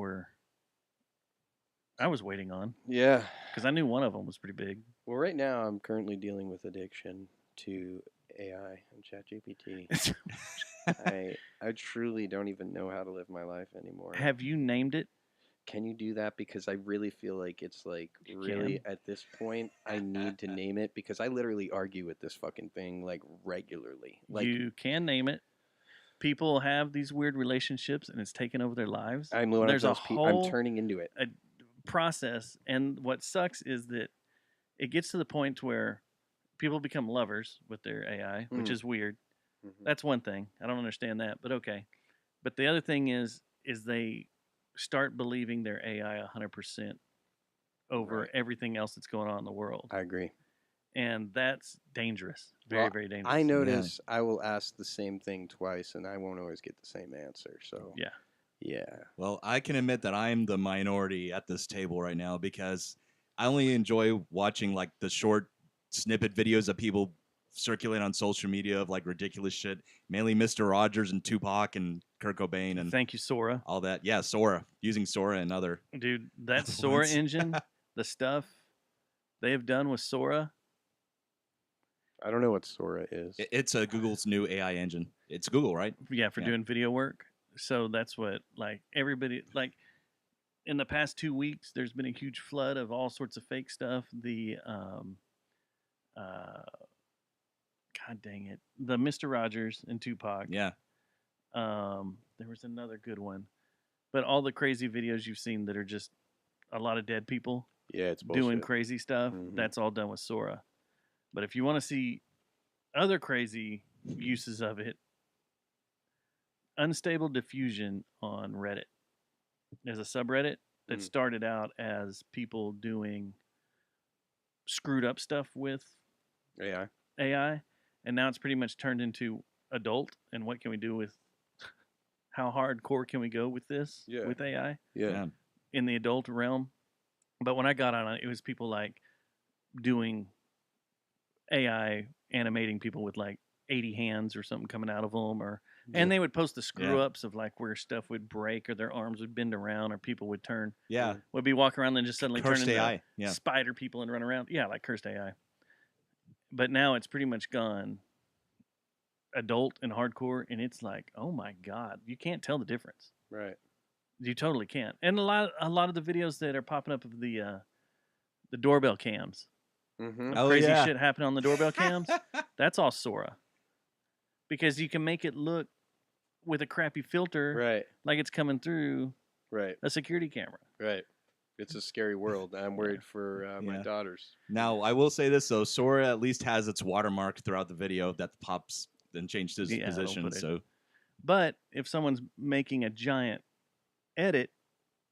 I was waiting on Yeah. because I knew one of them was pretty big. Well, right now I'm currently dealing with addiction to AI and ChatGPT. I truly don't even know how to live my life anymore. Have you named it? Can you do that? Because I really feel like it's like really at this point I need to name it because I literally argue with this fucking thing like regularly. Like You can name it. People have these weird relationships and it's taken over their lives. I'm one There's of a those people. whole I'm turning into it. process, and what sucks is that it gets to the point where people become lovers with their AI, which is weird. Mhm. That's one thing. I don't understand that, but okay. But the other thing is they start believing their AI 100% over Right. everything else that's going on in the world. I agree. And that's dangerous. Very, Well, very dangerous. I notice I will ask the same thing twice and I won't always get the same answer. So Yeah. yeah. Well, I can admit that I'm the minority at this table right now because I only enjoy watching like the short snippet videos of people circulate on social media of like ridiculous shit. Mainly Mr. Rogers and Tupac and Kurt Cobain and Thank you, Sora. all that. Yeah, Sora, using Sora and other. Dude, that Other Sora ones. engine, the stuff they have done with Sora. I don't know what Sora is. It's Google's new AI engine. It's Google, right? Yeah, for Yeah. doing video work. So that's what like everybody like in the past 2 weeks there's been a huge flood of all sorts of fake stuff. The God dang it. The Mr. Rogers and Tupac. Yeah. There was another good one. But all the crazy videos you've seen that are just a lot of dead people Yeah, it's doing bullshit. crazy stuff, Mhm. that's all done with Sora. But if you want to see other crazy uses of it, Unstable Diffusion on Reddit. There's a subreddit that Mm. started out as people doing screwed up stuff with AI. AI, and now it's pretty much turned into adult and what can we do with how hardcore can we go with this Yeah. with AI Yeah. Yeah. in the adult realm. But when I got on it, it was people like doing AI animating people with like 80 hands or something coming out of them, or and they would post the screw ups of like where stuff would break or their arms would bend around or people would turn Yeah. would be walking around and just suddenly turn Cursed into AI. Yeah. spider people and run around. Yeah, like cursed AI. But now it's pretty much gone adult and hardcore, and it's like, oh my god, you can't tell the difference. Right. You totally can't. And a lot of the videos that are popping up of the doorbell cams, Mm-hmm. Oh, crazy yeah. shit happening on the doorbell cams, that's all Sora. Because you can make it look with a crappy filter Right. like it's coming through Right. a security camera. Right. It's a scary world. I'm worried for my Yeah. daughters. Now, I will say this, though. Sora at least has its watermark throughout the video that pops and changed his Yeah, it'll position. put it. So, But if someone's making a giant edit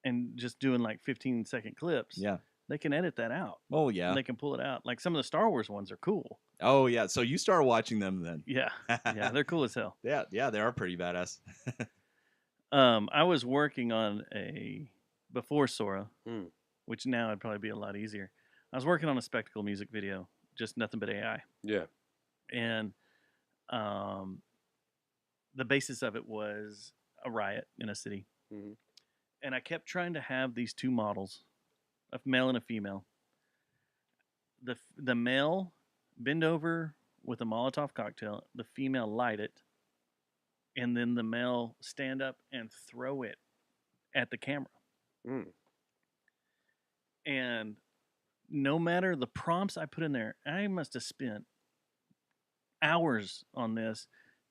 and just doing like 15-second clips, yeah. they can edit that out. Oh, yeah. They can pull it out. Like some of the Star Wars ones are cool. Oh, yeah. So you start watching them then. Yeah. Yeah, they're cool as hell. Yeah, they are pretty badass. I was working on before Sora, Hmm. which now would probably be a lot easier. I was working on a spectacle music video, just nothing but AI. Yeah. And the basis of it was a riot in a city. Mhm. And I kept trying to have these two models, a male and a female. The male bend over with a Molotov cocktail, the female light it, and then the male stand up and throw it at the camera. Mm. And no matter the prompts I put in there, I must have spent hours on this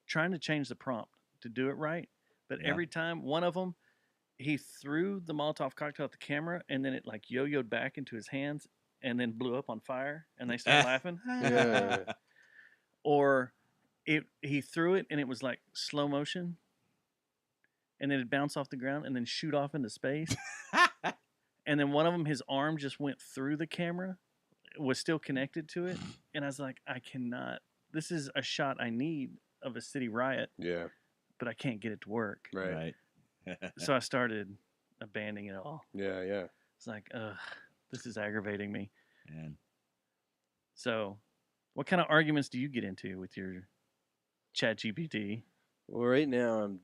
trying to change the prompt to do it right. But Yeah. every time, one of them, he threw the Molotov cocktail at the camera and then it like yo-yoed back into his hands and then blew up on fire and they started laughing. Yeah. Or he threw it and it was like slow motion and then it bounced off the ground and then shoot off into space. And then one of them, his arm just went through the camera, was still connected to it. And I was like, I cannot, this is a shot I need of a city riot, Yeah. but I can't get it to work. Right. Right. So I started abandoning it all. Yeah. Yeah. It's like, ugh, this is aggravating me. Man. So what kind of arguments do you get into with your chat GPT? Well, right now I'm,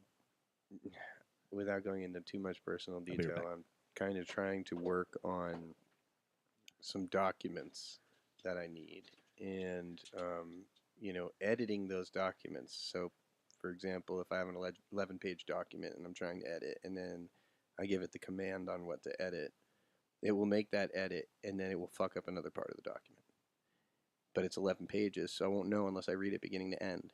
without going into too much personal be right detail, back. I'm kind of trying to work on some documents that I need, and editing those documents. So, for example, if I have an 11-page document and I'm trying to edit, and then I give it the command on what to edit, it will make that edit, and then it will fuck up another part of the document. But it's 11 pages, so I won't know unless I read it beginning to end.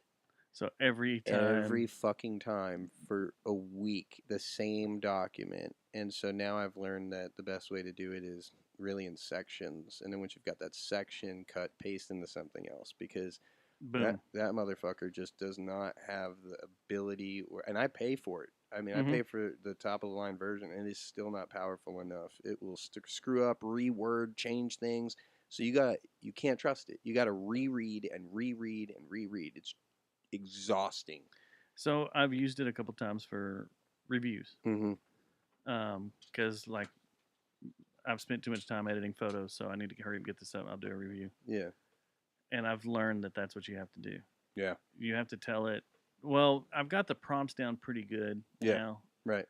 So every time, Every fucking time for a week, the same document. And so now I've learned that the best way to do it is really in sections. And then once you've got that section, cut, paste into something else. Because boom. that motherfucker just does not have the ability, and I pay for it. I mean, Mhm. I pay for the top of the line version, and it's still not powerful enough. It will screw up, reword, change things. So you can't trust it. You got to reread and reread and reread. It's exhausting. So I've used it a couple times for reviews. Mm-hmm. Because like I've spent too much time editing photos, so I need to hurry and get this up. I'll do a review. Yeah. and I've learned that that's what you have to do. Yeah. You have to tell it. Well, I've got the prompts down pretty good Yeah. now. Right.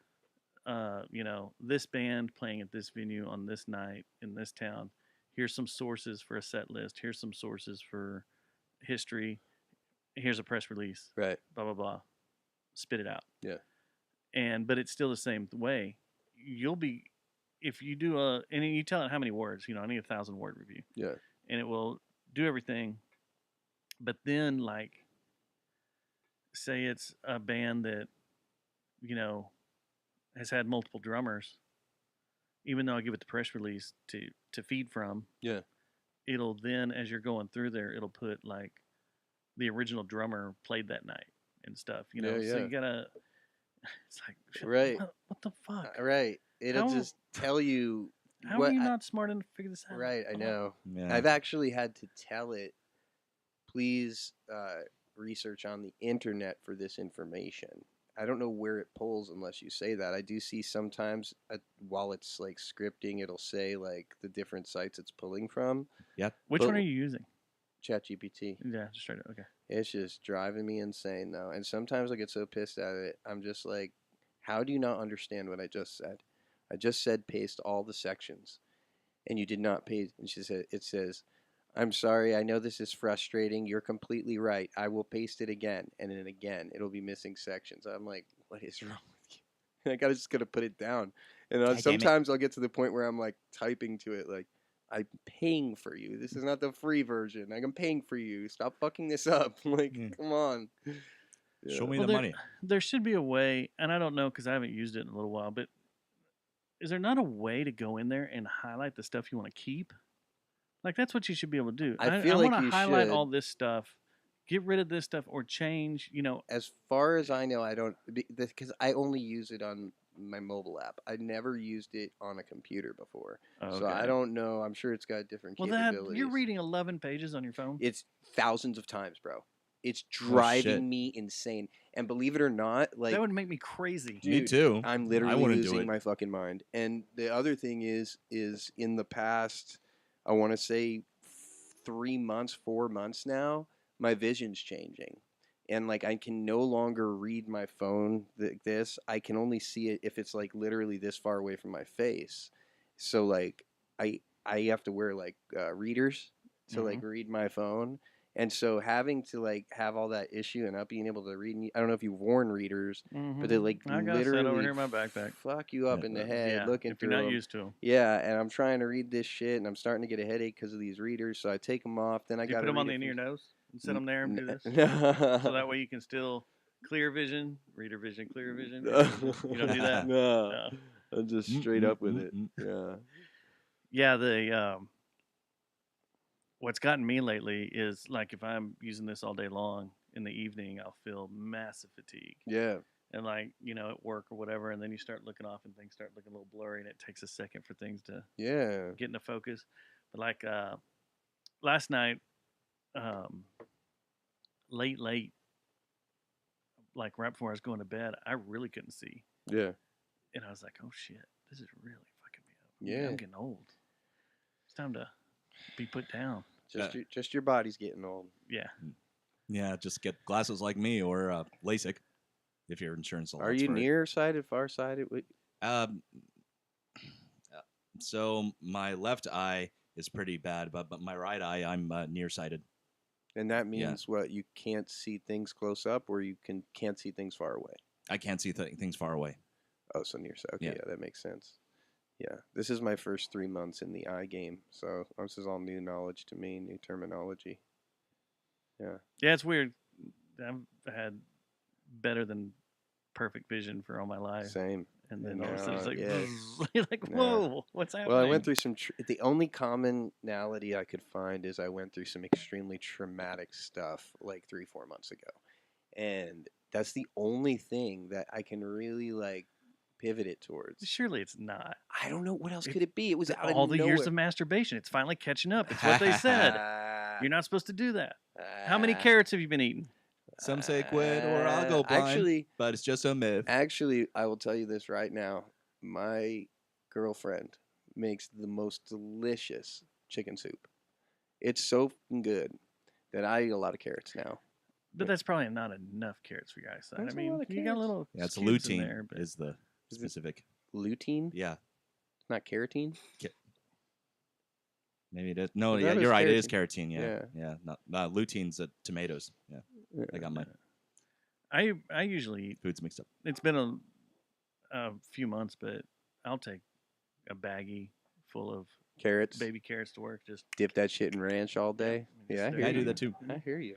You know, this band playing at this venue on this night in this town. Here's some sources for a set list. Here's some sources for history. Here's a press release. Right. Blah blah blah. Spit it out. Yeah. But it's still the same way. You'll be if you do and you tell it how many words. You know, I need 1,000-word review. Yeah. And it will do everything. But then, like, say it's a band that, you know, has had multiple drummers. Even though I give it the press release to feed from, Yeah. it'll then, as you're going through there, it'll put like the original drummer played that night and stuff. You know, Yeah, so yeah. you gotta. It's like, Right. What the fuck? Right. It'll How- just tell you How what are you I- not smart enough to figure this out? Right, I I'm like, know. Yeah. I've actually had to tell it, please research on the internet for this information. I don't know where it pulls unless you say that. I do see sometimes while it's like scripting, it'll say like the different sites it's pulling from. Which But- one are you using? ChatGPT. Yeah, just straight up. Okay. It's just driving me insane though. And sometimes I get so pissed at it, I'm just like, how do you not understand what I just said? I just said paste all the sections. And you did not paste. And she said, it says, I'm sorry, I know this is frustrating. You're completely right. I will paste it again. And then again, it'll be missing sections. I'm like, what is wrong with you? I gotta just gotta put it down. And God damn it. sometimes I'll get to the point where I'm like typing to it like, I'm paying for you. This is not the free version. Like, I'm paying for you. Stop fucking this up. Like, Yeah. come on. Show me Well, the money. There should be a way, and I don't know because I haven't used it in a little while, but is there not a way to go in there and highlight the stuff you want to keep? Like, that's what you should be able to do. I feel want like to you highlight should. all this stuff, get rid of this stuff, or change, you know. As far as I know, I don't, because I only use it on my mobile app. I never used it on a computer before. So I Okay. don't know. I'm sure it's got different Well, capabilities. you're reading 11 pages on your phone? It's thousands of times, bro. It's shit. driving me insane. And believe it or not, like, that would make me crazy. Dude, Me too. I'm I literally wouldn't do losing it. my fucking mind. And the other thing is in the past, I want to say 3 months, 4 months now, my vision's changing. And like I can no longer read my phone like this. I can only see it if it's like literally this far away from my face. So like I have to wear like readers to like read my phone. And so having to like have all that issue and not being able to read, I don't know if you've worn readers, but they like I got literally set over here in my backpack. fuck you up Yeah. in the head Yeah, looking if through you're not 'em. used to them. Yeah, and I'm trying to read this shit, and I'm starting to get a headache because of these readers. So I take them off. Then I Do you got put them on the end of your nose and set them there and do this? No. So that way you can still clear vision, reader vision, clear vision. reader vision. You don't do that? No, No. I'm just straight up with it. Yeah. Yeah, the what's gotten me lately is like if I'm using this all day long in the evening, I'll feel massive fatigue. Yeah. And like, you know, at work or whatever, and then you start looking off and things start looking a little blurry and it takes a second for things to Yeah. get into focus. But like last night, late, like right before I was going to bed, I really couldn't see. Yeah. And I was like, oh shit, this is really fucking me up. Yeah. I'm getting old. It's time to be put down. Just your body's getting old. Yeah. Yeah, just get glasses like me or LASIK if your insurance allows Are you for it. nearsighted, farsighted? So my left eye is pretty bad, but my right eye, I'm nearsighted. And that Yeah. means what? You can't see things close up, or you can't see things far away. I can't see things far away. Oh, so nearsighted. Okay, Yeah. yeah, that makes sense. Yeah, this is my first 3 months in the eye game, so this is all new knowledge to me, new terminology. Yeah. Yeah, it's weird. I've had better than perfect vision for all my life. Same. And then all of a sudden it's No, like, yeah. you're like, No. whoa, what's happening? Well, I went through some. The only commonality I could find is I went through some extremely traumatic stuff like 3-4 months ago, and that's the only thing that I can really like pivot it towards. Surely it's not. I don't know what else It- could it be. It was out of All the years nowhere. of masturbation. It's finally catching up. It's what they said. You're not supposed to do that. How many carrots have you been eating? Some say quit or I'll go blind, but it's just a myth. Actually, I will tell you this right now. My girlfriend makes the most delicious chicken soup. It's so fucking good. that I eat a lot of carrots now. But that's probably not enough carrots for your eyesight. There's I a mean, lot of you got carrots. little Yeah, it's cubes in lutein there, but is the Is it- specific. Lutein, Yeah, not carotene. maybe it is. No, I thought yeah, it was you're right. It is carotene. Yeah. Yeah. Not lutein's tomatoes. Yeah, Yeah. I got my I usually eat. foods mixed up. It's been a few months, but I'll take a baggie full of Carrots. baby carrots to work. Just Dip that shit in ranch all day. Yeah, I Just hear I you. do that too. I hear you.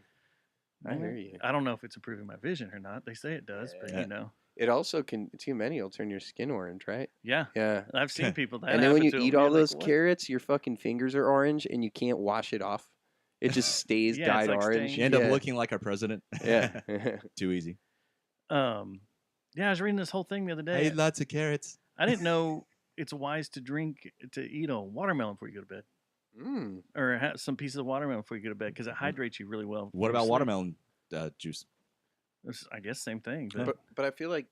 I hear you. I don't know if it's improving my vision or not. They say it does, but Yeah. you know, It also can too many will turn your skin orange, right? yeah. Yeah. I've seen people that. And then when you happen to eat them, all you're like, those "What?" carrots, your fucking fingers are orange and you can't wash it off. It just stays Yeah, it's dyed like orange. stained. You end up Yeah. looking like our president. Yeah. Too easy. Yeah, I was reading this whole thing the other I day. eat lots of carrots. I didn't know it's wise to eat a watermelon before you go to bed, Mm. or have some pieces of watermelon before you go to bed because it hydrates you really well. What before you about sleep. watermelon juice? I guess same thing. But But I feel like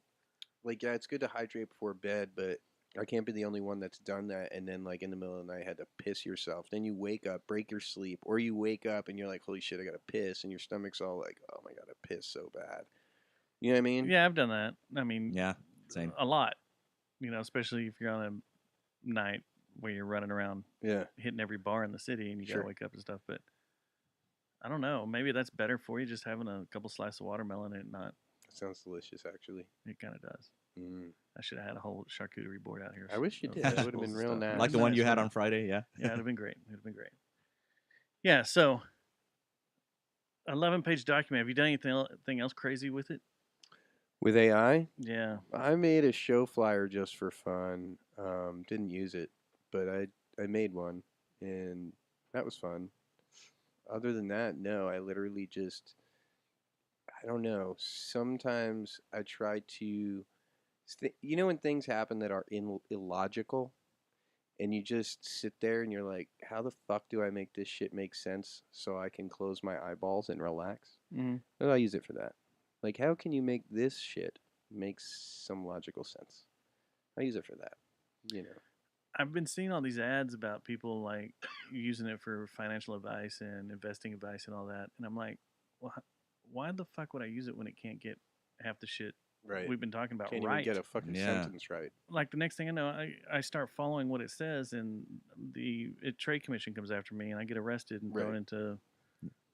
yeah, it's good to hydrate before bed, but I can't be the only one that's done that and then like in the middle of the night had to piss yourself. Then you wake up, break your sleep, or you wake up and you're like, holy shit, I gotta piss, and your stomach's all like, oh my god, I piss so bad. You know what I mean? yeah, I've done that. I mean, Yeah, same. a lot. You know, especially if you're on a night where you're running around Yeah. hitting every bar in the city and you Sure. gotta wake up and stuff. But I don't know. Maybe that's better for you, just having a couple slices of watermelon and not. Sounds delicious, actually. It kind of does. Mm. I should have had a whole charcuterie board out here. I wish you of did. That vegetables would've been and real stuff. nice. Like the one Nice, you had right? on Friday. Yeah. Yeah, it'd have been great. It'd have been great. Yeah, so 11-page document. Have you done anything else crazy with it? With AI, Yeah. I made a show flyer just for fun. Didn't use it, but I made one, and that was fun. Other than that, no. I literally just, I don't know. Sometimes I try to, you know, when things happen that are illogical, and you just sit there and you're like, how the fuck do I make this shit make sense so I can close my eyeballs and relax? Mm-hmm. Well, I use it for that. Like, how can you make this shit make some logical sense? I use it for that. You know. I've been seeing all these ads about people like using it for financial advice and investing advice and all that, and I'm like, well, why the fuck would I use it when it can't get half the shit Right. we've been talking about Can't right? even get a fucking Yeah. sentence right. Like the next thing I know, I start following what it says, and the trade commission comes after me, and I get arrested and thrown Right. into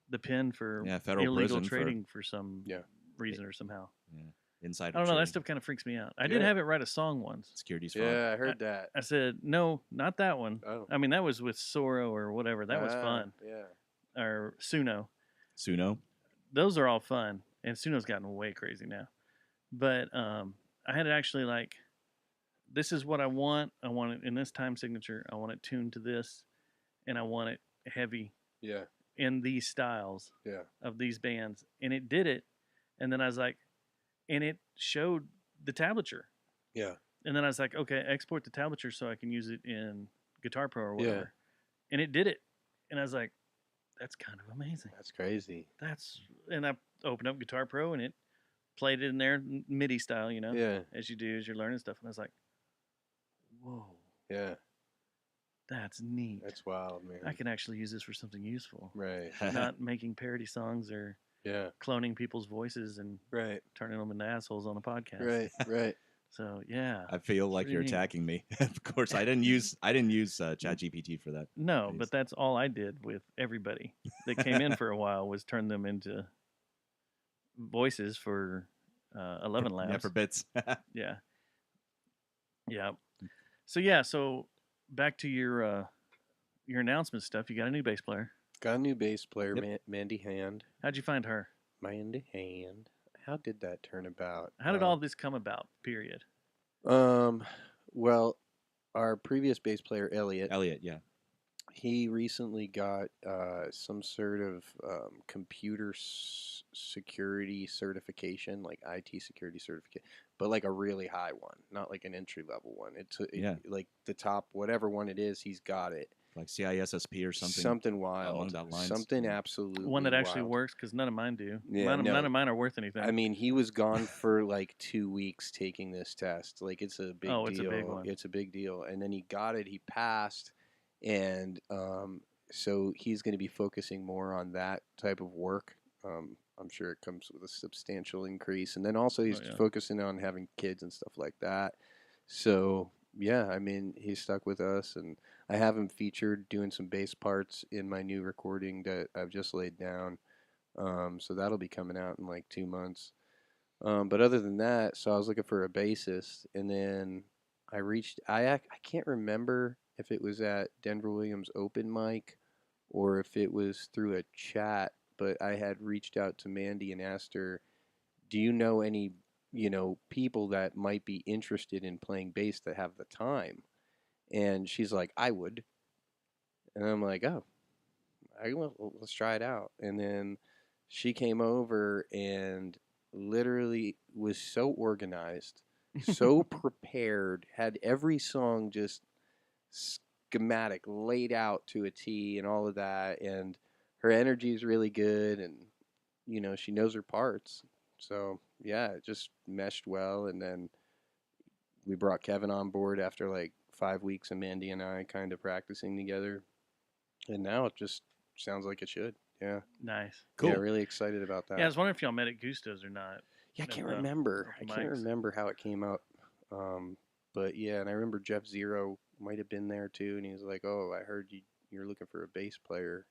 the pen for Yeah, federal illegal prison for- trading for some Yeah. reason or somehow. Insider I don't know. That trading. stuff kind of freaks me out. I did Yeah. have it write a song once. Securities fraud. Yeah, I heard that. I said, no, not that one. Oh. I mean, that was with Soro or whatever. That was Ah, fun. Yeah. Or Suno. Suno. Those are all fun. And Suno's gotten way crazy now. But I had it actually like, this is what I want. I want it in this time signature. I want it tuned to this. And I want it heavy Yeah. in these styles Yeah. of these bands. And it did it. And then I was like, and it showed the tablature. Yeah. And then I was like, okay, export the tablature so I can use it in Guitar Pro or Yeah. whatever. And it did it. And I was like, that's kind of amazing. That's crazy. And I opened up Guitar Pro and it played it in there MIDI style, you know, Yeah. as you do as you're learning stuff. And I was like, whoa, Yeah. that's neat. That's wild, man. I can actually use this for something useful, Right. not making parody songs or Yeah. cloning people's voices and Right. turning them into assholes on a podcast. Right. Right. So yeah, I feel like pretty you're neat. attacking me. Of course, I didn't use ChatGPT for that. no, Nice. but that's all I did with everybody that came in for a while was turn them into voices for 11 Labs. Yeah, for bits. Yeah. Yeah. So yeah, so back to your announcement stuff. You got a new bass player. Got a new bass player, Yep. Mandy Hand. How'd you find her? Mandy Hand. How did that turn about? How did all this come about? Period. Well, our previous bass player, Elliot, Elliot, yeah. he recently got some sort of computer security certification, like IT security certificate, but like a really high one, not like an entry level one. Yeah. Like the top, whatever one it is, he's got it. Like CISSP or something. Something wild. along that lines. Something absolutely One that actually wild. works because none of mine do. Yeah, no. None of mine are worth anything. I mean, he was gone for like 2 weeks taking this test. Like, it's a big deal. Oh, it's a big one. It's a big deal. And then he got it. He passed, and so he's going to be focusing more on that type of work. I'm sure it comes with a substantial increase, and then also he's yeah. focusing on having kids and stuff like that. So yeah, I mean, he's stuck with us, and I have him featured doing some bass parts in my new recording that I've just laid down. So that'll be coming out in like 2 months. But other than that, so I was looking for a bassist, and then I can't remember if it was at Denver Williams open mic or if it was through a chat, but I had reached out to Mandy and asked her, "Do you know any, people that might be interested in playing bass that have the time?" And she's like, "I would." And I'm like, "Oh, let's try it out." And then she came over and literally was so organized, so prepared, had every song just schematic laid out to a T and all of that. And her energy is really good, and she knows her parts. So yeah, it just meshed well. And then we brought Kevin on board after like 5 weeks of Mandy and I kind of practicing together, and now it just sounds like it should. Yeah. Nice. Yeah, Cool. really excited about that. Yeah, I was wondering if y'all met at Gusto's or not. Yeah, I at can't the remember. I open can't mics. remember how it came up. But yeah, and I remember Jeff Zero might have been there too, and he was like, "Oh, I heard you're looking for a bass player."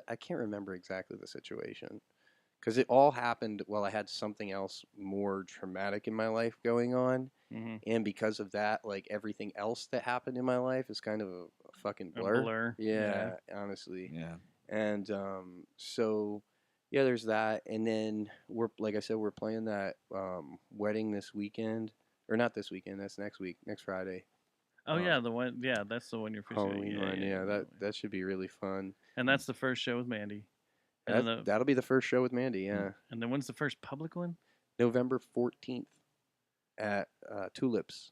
I can't remember exactly the situation because it all happened while I had something else more traumatic in my life going on, Mm-hmm. and because of that, like everything else that happened in my life is kind of a fucking A blur. blur. Yeah, honestly. Yeah. And so yeah, there's that, and then like I said, we're playing that wedding this weekend, or not this weekend. That's next week, next Friday. Oh yeah, the one. Yeah, that's the one you're fishing. Halloween one. Yeah, that should be really fun. And that's the first show with Mandy. And then That'll be the first show with Mandy. Yeah, and then when's the first public one? November 14th at Tulips,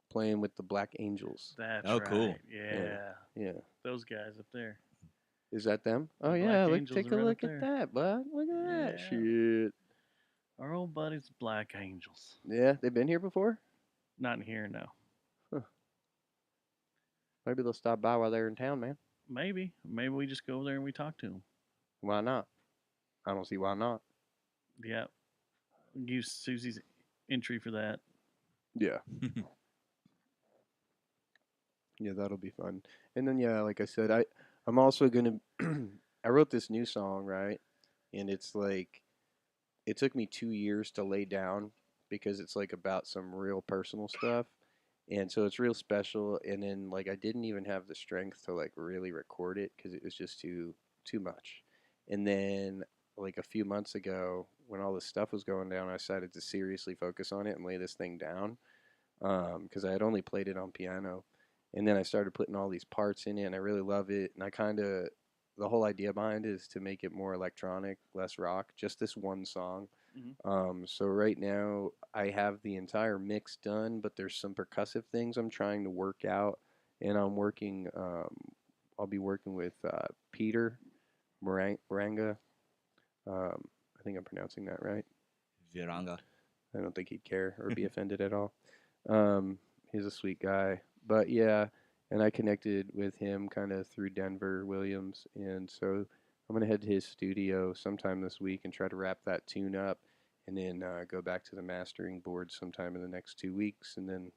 playing with the Black Angels. That's Oh, right. cool. Yeah. Yeah, those guys up there. is that them? Oh The yeah, Black look, Angels take are a right look up at there. that, bud. Look at that Yeah. shit. Our old buddies, Black Angels. Yeah, they've been here before. Not in here, no. Maybe they'll stop by while they're in town, man. Maybe we just go over there and we talk to them. Why not? I don't see why not. Yeah. Use Susie's entry for that. Yeah. Yeah, that'll be fun. And then yeah, like I said, I'm also gonna I wrote this new song, right? And it's like it took me 2 years to lay down because it's like about some real personal stuff. And so it's real special. And then like I didn't even have the strength to like really record it because it was just too much. And then like a few months ago, when all this stuff was going down, I decided to seriously focus on it and lay this thing down because I had only played it on piano. And then I started putting all these parts in it, and I really love it. And the whole idea behind it is to make it more electronic, less rock, just this one song. So right now I have the entire mix done, but there's some percussive things I'm trying to work out, and I'll be working with Peter Moranga. I think I'm pronouncing that right. Viranga. I don't think he'd care or be offended at all. He's a sweet guy. But yeah, and I connected with him kind of through Denver Williams, and so I'm gonna head to his studio sometime this week and try to wrap that tune up, and then go back to the mastering board sometime in the next 2 weeks, and then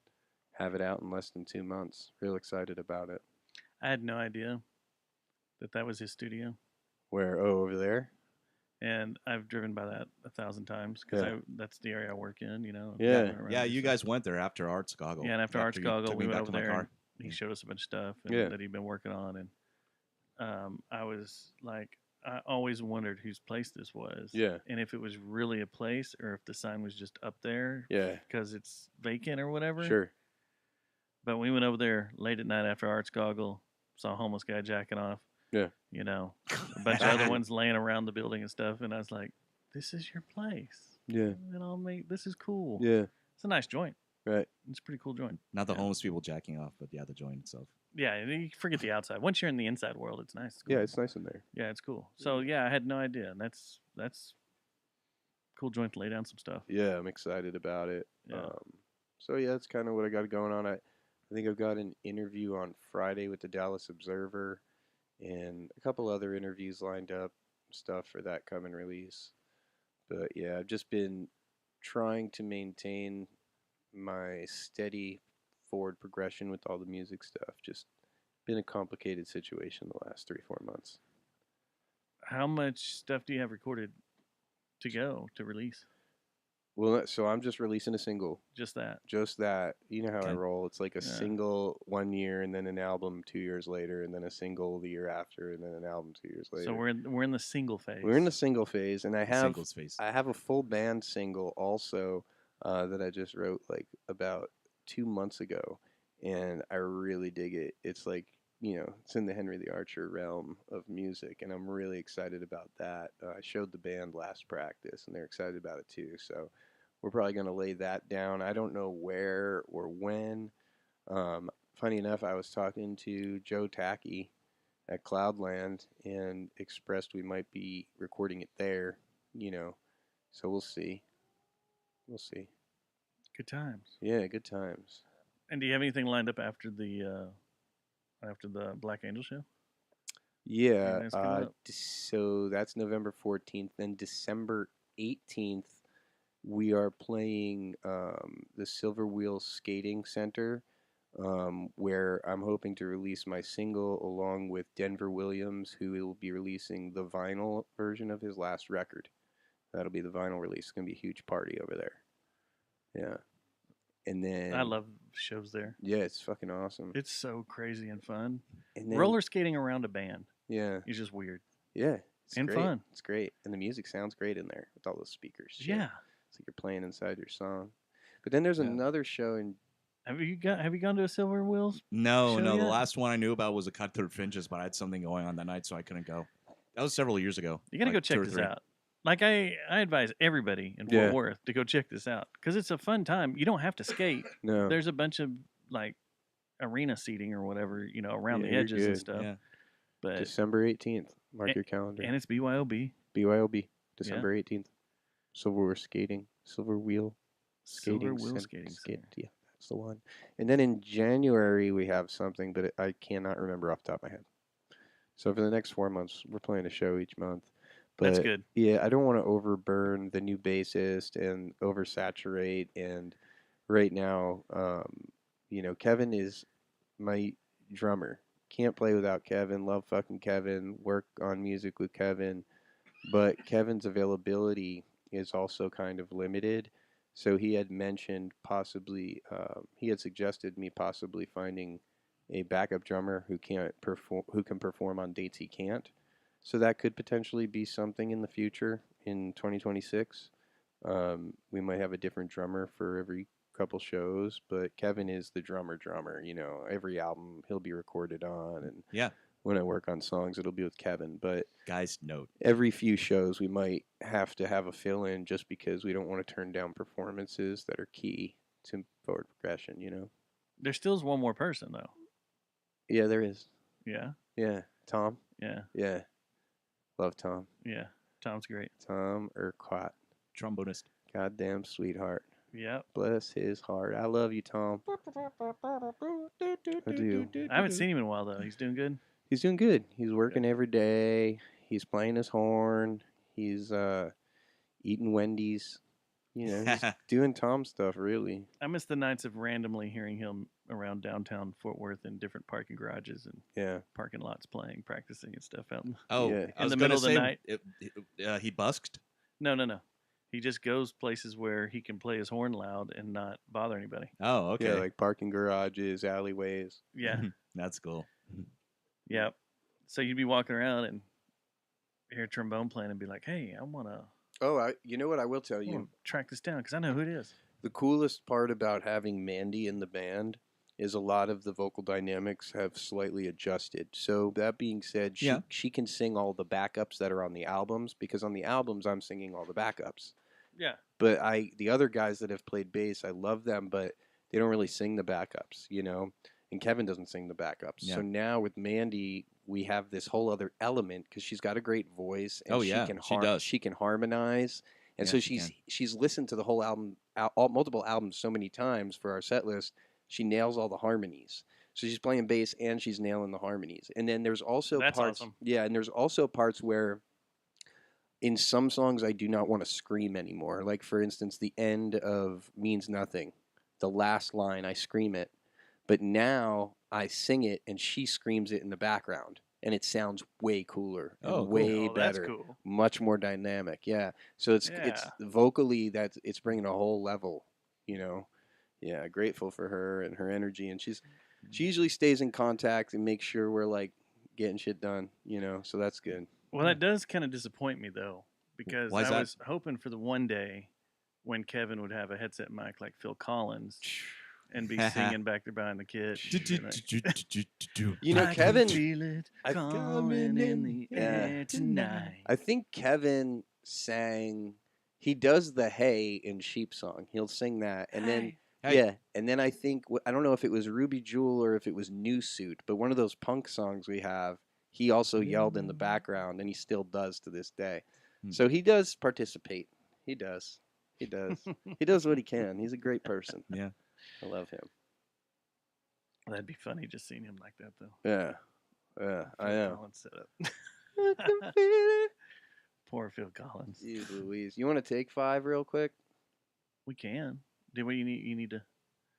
have it out in less than 2 months. Real excited about it. I had no idea that was his studio. Where? Oh, over there. And I've driven by that 1,000 times because Yeah. that's the area I work in, Yeah. driving around Yeah, and you stuff. guys went there after Arts Goggle. Yeah, and after Arts you Goggle, took we me went back over to my there car. and he showed us a bunch of stuff Yeah. that he'd been working on. And I was like, I always wondered whose place this was. Yeah. And if it was really a place or if the sign was just up there Yeah. because it's vacant or whatever. Sure. But we went over there late at night after Arts Goggle, saw a homeless guy jacking off. Yeah. A bunch of other ones laying around the building and stuff. And I was like, this is your place. Yeah. This is cool. Yeah. It's a nice joint. Right. It's a pretty cool joint. Not the Yeah. homeless people jacking off, but yeah, the joint itself. Yeah, and you forget the outside. Once you're in the inside world, it's nice. It's cool. Yeah, it's nice in there. Yeah, it's cool. So yeah, I had no idea. And that's cool joint to lay down some stuff. Yeah, I'm excited about it. Yeah. So yeah, that's kind of what I got going on. I think I've got an interview on Friday with the Dallas Observer, and a couple other interviews lined up, stuff for that coming release. But yeah, I've just been trying to maintain my steady forward progression with all the music stuff. Just been a complicated situation the last 3-4 months. How much stuff do you have recorded to go to release? Well, so I'm just releasing a single. Just that. Just that. You know how I Okay. roll. It's like a Yeah. single 1 year, and then an album 2 years later, and then a single the year after, and then an album 2 years later. So we're in the single phase. We're in the single phase, and I have Singles phase. I have a full band single also that I just wrote like about 2 months ago, and I really dig it. It's like, it's in the Henry the Archer realm of music, and I'm really excited about that. I showed the band last practice, and they're excited about it too. So we're probably going to lay that down. I don't know where or when. Funny enough, I was talking to Joe Tacky at Cloudland and expressed we might be recording it there, so we'll see. We'll see. Good times. Yeah, good times. And do you have anything lined up after the Black Angel show? Yeah, Anything's coming up? so that's November 14th. Then December 18th, we are playing the Silver Wheel Skating Center, where I'm hoping to release my single along with Denver Williams, who will be releasing the vinyl version of his last record. That'll be the vinyl release. It's going to be a huge party over there. Yeah. And then I love shows there. Yeah, it's fucking awesome. It's so crazy and fun. And then, Roller skating around a band Yeah. is just weird. Yeah. It's And great. fun. It's great. And the music sounds great in there with all those speakers. Shit. Yeah. It's like you're playing inside your song. But then there's Yeah. another show in Have you gone to a Silver Wheels? No, show no. The yet? last one I knew about was a Cutthroat Finches, but I had something going on that night, so I couldn't go. That was several years ago. You got to like go 2 check or this 3. out. Like I advise everybody in Fort Yeah. Worth to go check this out because it's a fun time. You don't have to skate. No. There's a bunch of like arena seating or whatever, around Yeah, the you're edges and good. stuff. Yeah. But December 18th. Mark And- your calendar. and it's BYOB, BYOB. December 18th. Silver Wheel Skating. Silver Wheel Skating. Silver Wheel Cen- Skating Skate. Center. Yeah, that's the one. And then in January we have something, but I cannot remember off the top of my head. So for the next 4 months, we're playing a show each month. But That's good. yeah, I don't want to overburn the new bassist and oversaturate. And right now, Kevin is my drummer. Can't play without Kevin. Love fucking Kevin. Work on music with Kevin. But Kevin's availability is also kind of limited. So he had mentioned possibly, he had suggested me possibly finding a backup drummer who can perform on dates he can't. So that could potentially be something in the future in 2026. We might have a different drummer for every couple shows, but Kevin is the drummer. Every album he'll be recorded on, and Yeah. when I work on songs, it'll be with Kevin. But Guys, note. every few shows, we might have to have a fill-in just because we don't want to turn down performances that are key to forward progression. There still is one more person though. Yeah, there is. Yeah. Yeah, Tom. Yeah. Yeah, love Tom. Yeah. Tom's great. Tom Urquhart. Trombonist. Goddamn sweetheart. Yep. Bless his heart. I love you, Tom. I do. I haven't seen him in a while though. He's doing good. He's doing good. He's working every day. He's playing his horn. He's eating Wendy's. He's doing Tom stuff, really. I miss the nights of randomly hearing him around downtown Fort Worth in different parking garages and Yeah. parking lots playing, practicing and stuff out. Oh, Yeah. I In was the gonna middle of the say, night. he busked. No. He just goes places where he can play his horn loud and not bother anybody. Oh, okay. Yeah, like parking garages, alleyways. Yeah. That's cool. Yeah. So you'd be walking around and hear a trombone playing and be like, "Hey, I want to Oh, you know what I will tell you? track this down because I know who it is." The coolest part about having Mandy in the band is a lot of the vocal dynamics have slightly adjusted. So that being said, Yeah. she can sing all the backups that are on the albums, because on the albums I'm singing all the backups. Yeah. But the other guys that have played bass, I love them, but they don't really sing the backups, and Kevin doesn't sing the backups. Yeah. So now with Mandy, we have this whole other element because she's got a great voice, and Oh, yeah, she does. she can harmonize, and Yeah, so she she's listened to the whole album, multiple albums so many times for our set list. She nails all the harmonies. So she's playing bass and she's nailing the harmonies. And then there's also That's parts. awesome. Yeah, and there's also parts where in some songs I do not want to scream anymore. Like for instance, the end of Means Nothing, the last line I scream it, but now I sing it and she screams it in the background, and it sounds way cooler and Oh, cool. way Oh, that's better, cool. much more dynamic. Yeah, so it's Yeah. vocally it's bringing a whole level, you know. Yeah, grateful for her and her energy, and she usually stays in contact and makes sure we're like getting shit done, you know. So that's good. Well, that does kind of disappoint me though, because Why is I that? was hoping for the one day when Kevin would have a headset mic like Phil Collins and be singing back there behind the kid. You know, I can Kevin. feel it I- calling in the Yeah. air tonight. I think Kevin sang. He does the "Hey" in Sheep Song. He'll sing that, and then Hey. yeah, and then I think I don't know if it was Ruby Jewel or if it was New Suit, but one of those punk songs we have, he also yelled in the background, and he still does to this day. Hmm. So he does participate. He does. He does. He does what he can. He's a great person. Yeah. I love him. That'd be funny just seeing him like that though. Yeah. Yeah. I Phil know. Collins setup. Poor Phil Collins. Jeez Louise. You want to take 5 real quick? We can. Do what you need. You need to.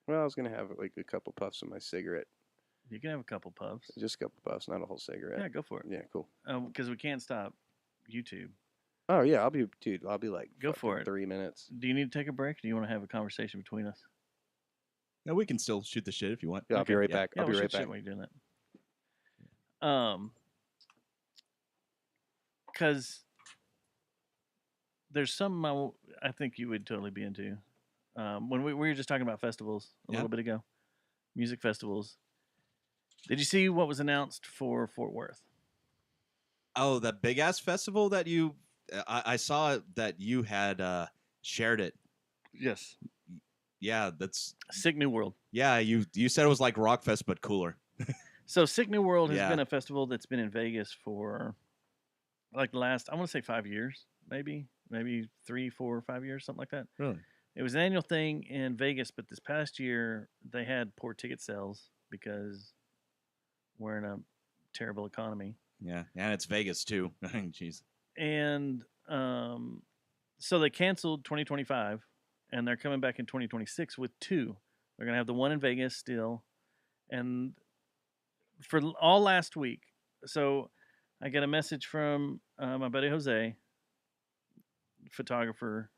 Well, I was gonna have like a couple puffs of my cigarette. You can have a couple puffs. Just a couple puffs, not a whole Yeah, cigarette. go for it. Yeah, cool. Because we can't stop YouTube. Oh yeah, I'll be like Go for fucking it. 3 minutes. Do you need to take a break? Or do you want to have a conversation between us? No, we can still shoot the shit if you want. Yeah, I'll be Okay, right yeah. back. Yeah, I'll be we'll right shoot shit back. while you're doing that. Because there's something I think you would totally be into. When we were just talking about festivals a Yeah. little bit ago, music festivals. Did you see what was announced for Fort Worth? Oh, that big ass festival that you, I saw that you had shared it. Yes. Yeah, that's Sick New World. yeah. You said it was like Rockfest but cooler. So Sick New World has Yeah. been a festival that's been in Vegas for like the last, I want to say 5 years, maybe 3, 4, 5 years, something like that. Really? It was an annual thing in Vegas, but this past year they had poor ticket sales because we're in a terrible economy. Yeah, and it's Vegas too. Jeez. And so they canceled 2025, and they're coming back in 2026 with 2. They're gonna have the one in Vegas still, and for all last week. So I got a message from my buddy Jose, photographer,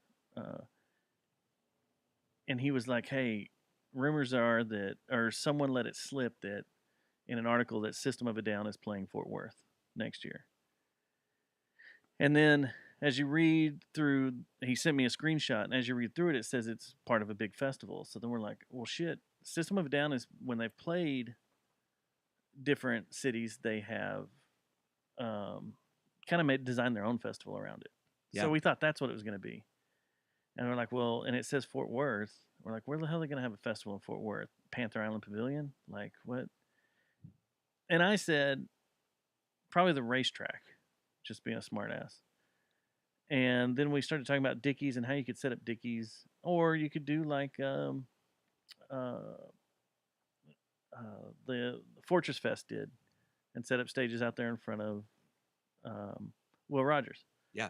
and he was like, "Hey, rumors are that, or someone let it slip that in an article that System of a Down is playing Fort Worth next year." And then as you read through, he sent me a screenshot, and as you read through it, it says it's part of a big festival. So then we're like, well, shit. System of a Down is when they've played different cities, they have kind of designed their own festival around it. Yeah. So we thought that's what it was going to be. And we're like, well, and it says Fort Worth. We're like, where the hell are they going to have a festival in Fort Worth? Panther Island Pavilion? Like, what? And I said, probably the racetrack, just being a smart ass. And then we started talking about Dickies and how you could set up Dickies, or you could do like the Fortress Fest did, and set up stages out there in front of Will Rogers. Yeah.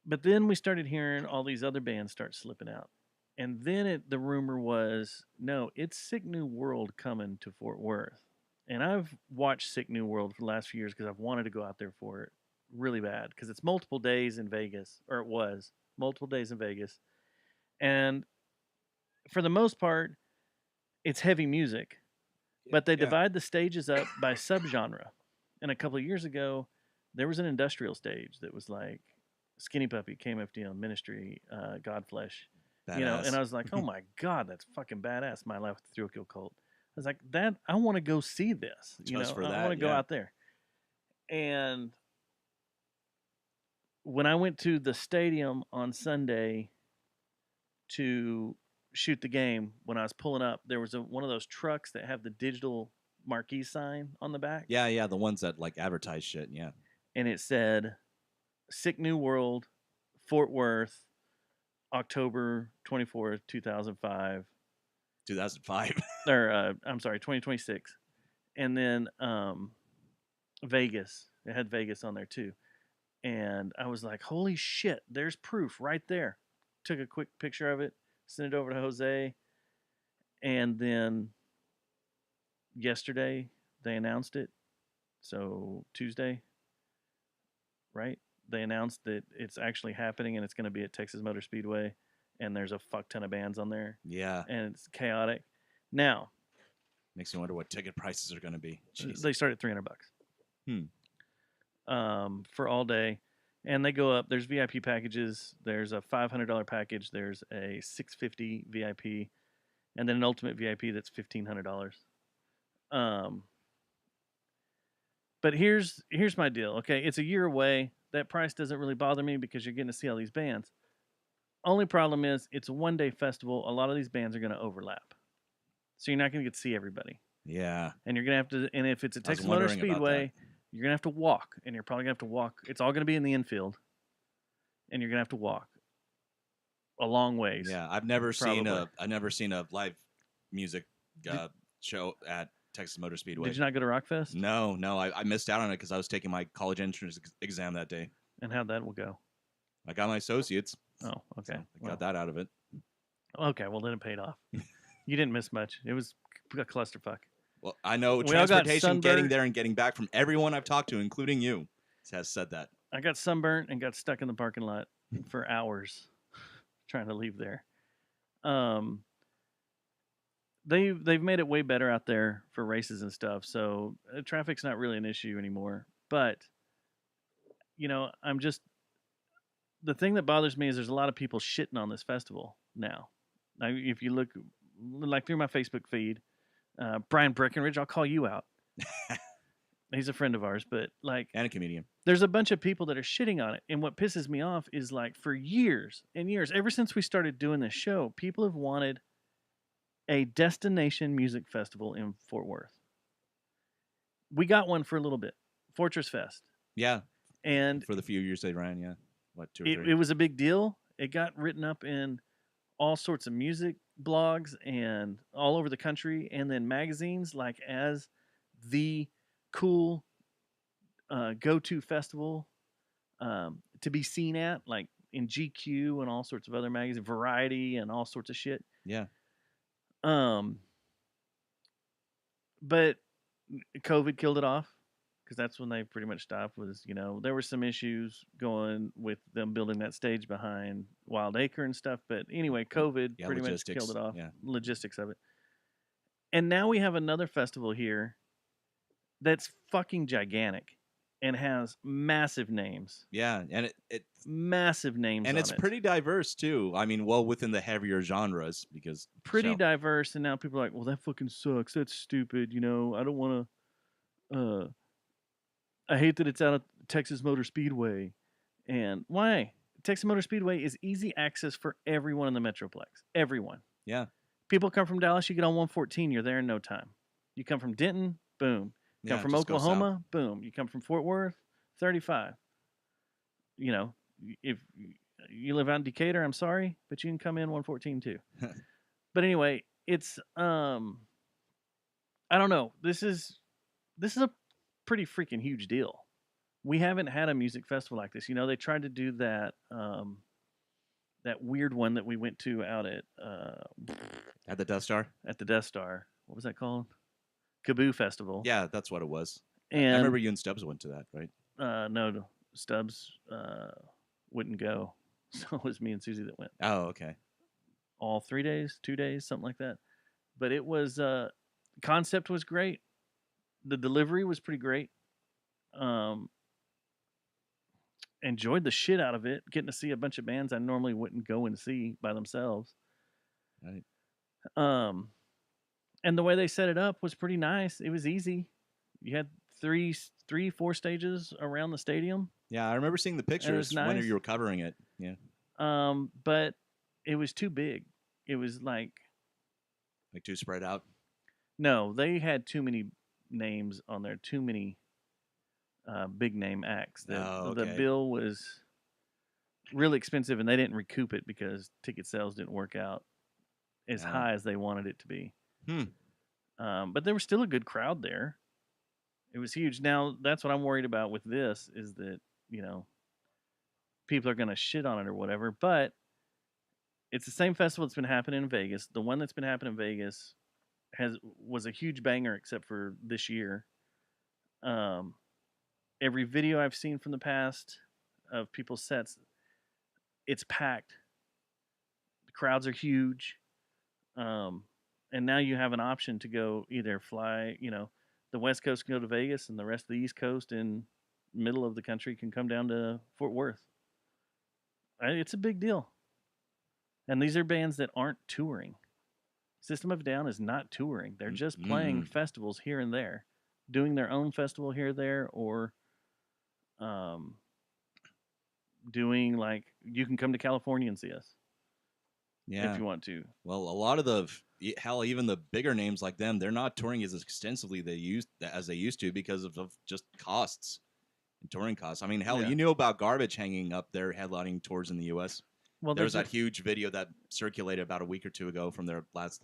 But then we started hearing all these other bands start slipping out. And then the rumor was, no, it's Sick New World coming to Fort Worth. And I've watched Sick New World for the last few years because I've wanted to go out there for it really bad. Because it's multiple days in Vegas, or it was multiple days in Vegas. And for the most part, it's heavy music. But they divide the stages up by subgenre. And a couple of years ago, there was an industrial stage that was like Skinny Puppy, KMFDM, Ministry, Godflesh. Badass. You know, and I was like, oh my God, that's fucking badass. My Life with the Thrill Kill Cult. I was like, that, I want to go see this. You Just know, for I that, want to go yeah. out there. And when I went to the stadium on Sunday to shoot the game, when I was pulling up, there was one of those trucks that have the digital marquee sign on the back. Yeah, the ones that like advertise shit. Yeah. And it said, Sick New World, Fort Worth, October 24th, 2005. 2005. or I'm sorry, 2026, and then Vegas. It had Vegas on there too, and I was like, "Holy shit! There's proof right there." Took a quick picture of it, sent it over to Jose, and then yesterday they announced it. So Tuesday, right? They announced that it's actually happening and it's going to be at Texas Motor Speedway, and there's a fuck ton of bands on there, Yeah. and it's chaotic. Now Makes me wonder what ticket prices are going to be. Jeez. they start at $300 Hmm. for all day, and they go up. There's VIP packages. There's a $500 package. There's a $650 VIP, and then an ultimate VIP that's $1,500. But here's my deal. Okay, it's a year away. That price doesn't really bother me because you're getting to see all these bands. Only problem is it's a one-day festival. A lot of these bands are going to overlap, so you're not going to get to see everybody. Yeah. And you're going to have to. And if it's a I was Texas Motor wondering about Speedway, you're going to have to walk, and you're probably going to have to walk. It's all going to be in the infield, and you're going to have to walk a long ways. Yeah. I've never seen Probably. a live music show at Texas Motor Speedway. Did you not go to Rockfest? No, I missed out on it because I was taking my college entrance exam that day. And how'd that will go? I got my associates. Oh, okay. So I got that out of it. Okay, well then it paid off. You didn't miss much. It was a clusterfuck. Well, I know We all got transportation, getting sunburned. there and getting back from everyone I've talked to, including you, has said that. I got sunburnt and got stuck in the parking lot for hours trying to leave there. They've made it way better out there for races and stuff, so traffic's not really an issue anymore. But the thing that bothers me is there's a lot of people shitting on this festival now. Now, if you look like through my Facebook feed, Brian Breckenridge, I'll call you out. He's a friend of ours, but like, And a comedian. there's a bunch of people that are shitting on it. And what pisses me off is like for years and years, ever since we started doing this show, people have wanted a destination music festival in Fort Worth. We got one for a little bit, Fortress Fest. Yeah. And For the few years they ran, yeah. What, 2 or 3? it was a big deal. It got written up in all sorts of music blogs and all over the country, and then magazines like as the cool go-to festival to be seen at, like in GQ and all sorts of other magazines, Variety and all sorts of shit. Yeah. But COVID killed it off because that's when they pretty much stopped. There were some issues going with them building that stage behind Wild Acre and stuff. But anyway, COVID Yeah, pretty logistics, much killed it off. yeah. Logistics of it. And now we have another festival here that's fucking gigantic and has massive names. Yeah, and it Massive names and on it's it. pretty diverse too. I mean, well within the heavier genres because Pretty so- diverse, and now people are like, well, that fucking sucks. That's stupid. I don't want to. I hate that it's out of Texas Motor Speedway. And why? Texas Motor Speedway is easy access for everyone in the Metroplex. Everyone. Yeah. People come from Dallas, you get on 114, you're there in no time. You come from Denton, boom. You come Yeah, from just go south. Oklahoma, boom. You come from Fort Worth, 35. If you live out in Decatur, I'm sorry, but you can come in 114 too. But anyway, it's I don't know. This is a pretty freaking huge deal. We haven't had a music festival like this. They tried to do that that weird one that we went to out at At the Death Star? the Death Star. What was that called? Kaboo Festival. Yeah, that's what it was. And I remember you and Stubbs went to that, right? no, Stubbs wouldn't go. So it was me and Susie that went. Oh, okay. All 3 days, 2 days, something like that. But it was concept was great. The delivery was pretty great. Enjoyed the shit out of it, getting to see a bunch of bands I normally wouldn't go and see by themselves. Right. And the way they set it up was pretty nice. It was easy. You had 4 stages around the stadium. Yeah, I remember seeing the pictures when nice. you were covering it. Yeah. But it was too big. It was like, Too spread out. no, they had too many names on there, too many big name acts. The okay. bill was really expensive, and they didn't recoup it because ticket sales didn't work out as Oh. high as they wanted it to be. But there was still a good crowd there. It was huge. Now that's what I'm worried about with this is that people are going to shit on it or whatever. But it's the same festival that's been happening in Vegas. The one that's been happening in Vegas was a huge banger, except for this year. Every video I've seen from the past of people's sets, it's packed. The crowds are huge. And now you have an option to go either fly, the West Coast can go to Vegas and the rest of the East Coast and middle of the country can come down to Fort Worth. It's a big deal. And these are bands that aren't touring. System of a Down is not touring. They're just playing festivals here and there, doing their own festival here or there, or doing like you can come to California and see us if you want to. Well, a lot of even the bigger names like them, they're not touring as extensively as they used to because of just costs and touring costs. I mean, you knew about Garbage hanging up their headlining tours in the U.S. Well, there was that huge video that circulated about a week or two ago from their last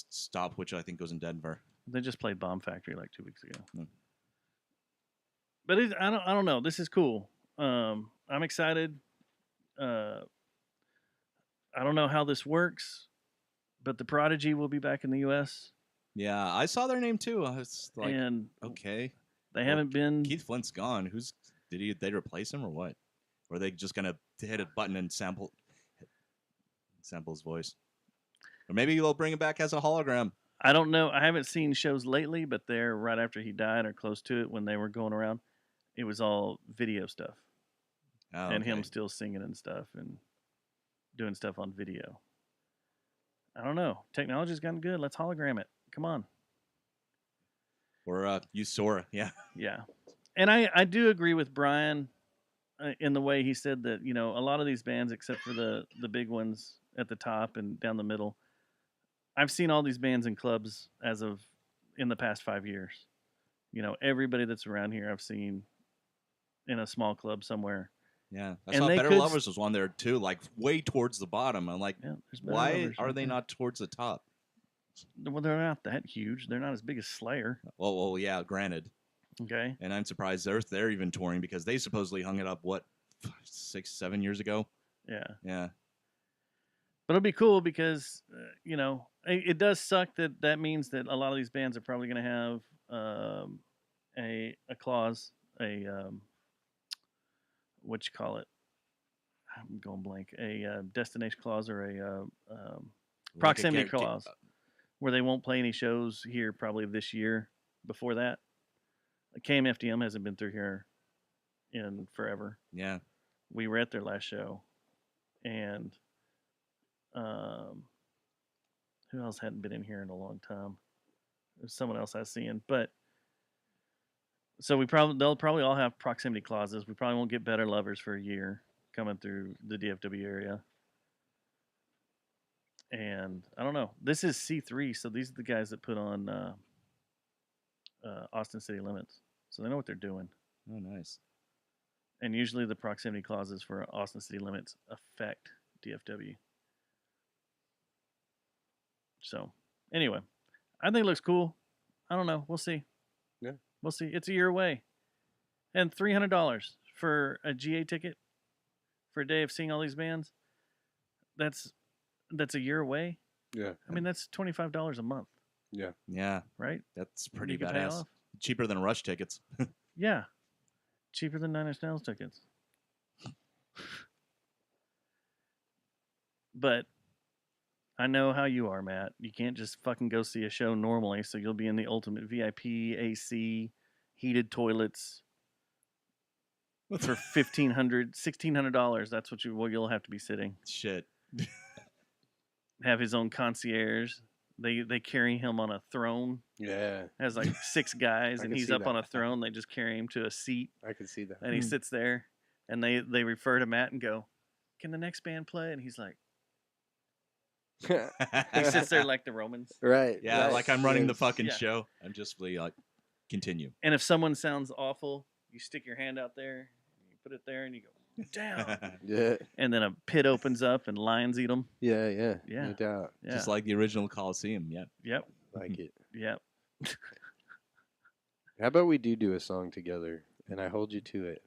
stop, which I think was in Denver. They just played Bomb Factory like 2 weeks ago. But I don't know. This is cool. I'm excited. I don't know how this works, but the Prodigy will be back in the U.S. Yeah, I saw their name too. I was like, and okay, they haven't been. Keith Flint's gone. Did they replace him or what? Or are they just gonna hit a button and sample his voice? Or maybe they'll bring him back as a hologram. I don't know. I haven't seen shows lately, but they're right after he died or close to it when they were going around. It was all video stuff. Oh, and okay. him still singing and stuff and doing stuff on video. I don't know. Technology's gotten good. Let's hologram it. Come on. Or use Sora. Yeah. Yeah. And I do agree with Brian in the way he said that, a lot of these bands, except for the big ones at the top and down the middle, I've seen all these bands in clubs in the past 5 years. Everybody that's around here I've seen in a small club somewhere. Yeah. I saw Better Lovers was one there too, like way towards the bottom. I'm like, why are they not towards the top? Well, they're not that huge. They're not as big as Slayer. Well, yeah, granted. Okay. And I'm surprised they're even touring because they supposedly hung it up, 6-7 years ago? Yeah. Yeah. But it'll be cool because, it does suck that means that a lot of these bands are probably going to have a clause, what you call it? I'm going blank. A destination clause or a proximity clause where they won't play any shows here probably this year before that. KMFDM hasn't been through here in forever. Yeah. We were at their last show. And who else hadn't been in here in a long time? There's someone else I've seen. But so they'll probably all have proximity clauses. We probably won't get Better Lovers for a year coming through the DFW area. And I don't know. This is C3, so these are the guys that put on Austin City Limits. So they know what they're doing. Oh, nice. And usually the proximity clauses for Austin City Limits affect DFW. So, anyway, I think it looks cool. I don't know. We'll see. Yeah. We'll see. It's a year away. And $300 for a GA ticket for a day of seeing all these bands. That's a year away. Yeah. I mean, that's $25 a month. Yeah. Yeah. Right? That's pretty You can pay badass. off. Cheaper than Rush tickets. Yeah. Cheaper than Nine Inch Nails tickets. But I know how you are, Matt. You can't just fucking go see a show normally, so you'll be in the ultimate VIP, AC, heated toilets for $1,600. That's what you'll have to be sitting. Shit. Have his own concierge. They carry him on a throne. Yeah. Has like 6 guys, I and can he's see up that. on a throne. They just carry him to a seat, I can see that. and he sits there, and they refer to Matt and go, "Can the next band play?" And he's like, he sits there like the Romans. Right. Yeah, right. like I'm running the Yes. fucking Yeah. show. I'm just like, continue. And if someone sounds awful, you stick your hand out there, you put it there, and you go down. Yeah. And then a pit opens up, and lions eat them. Yeah. Yeah. Yeah. No doubt. Yeah. Just like the original Coliseum. Yeah. Yep. Like it. Yep. How about we do a song together, and I hold you to it.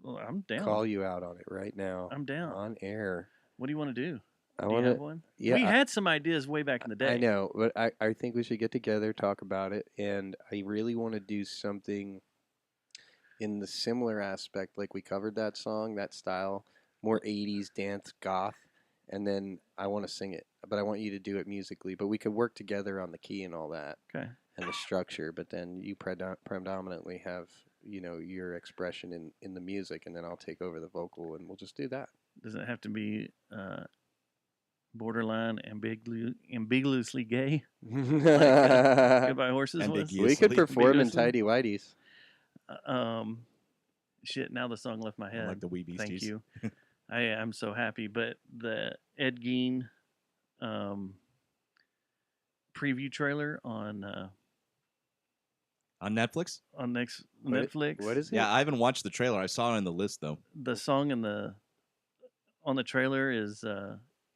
Well, I'm down. Call you out on it right now. I'm down. On air. What do you want to do? I Do you want have to. one? Yeah, we had some ideas way back in the day. I know, but I think we should get together, talk about it, and I really want to do something in the similar aspect, like we covered that song, that style, more 80s dance goth, and then I want to sing it, but I want you to do it musically, but we could work together on the key and all that Okay. and the structure, but then you predominantly have, your expression in the music, and then I'll take over the vocal, and we'll just do that. Does it have to be borderline ambiguously gay? Goodbye Horses was? Ambiguous. We could perform in Ambiguously? tidy whities. Shit, now the song left my head. Like the Wee Beasties. Thank you. I'm so happy. But the Ed Gein preview trailer on On Netflix? Netflix. What is it? Yeah, I haven't watched the trailer. I saw it on the list though. The song on the trailer is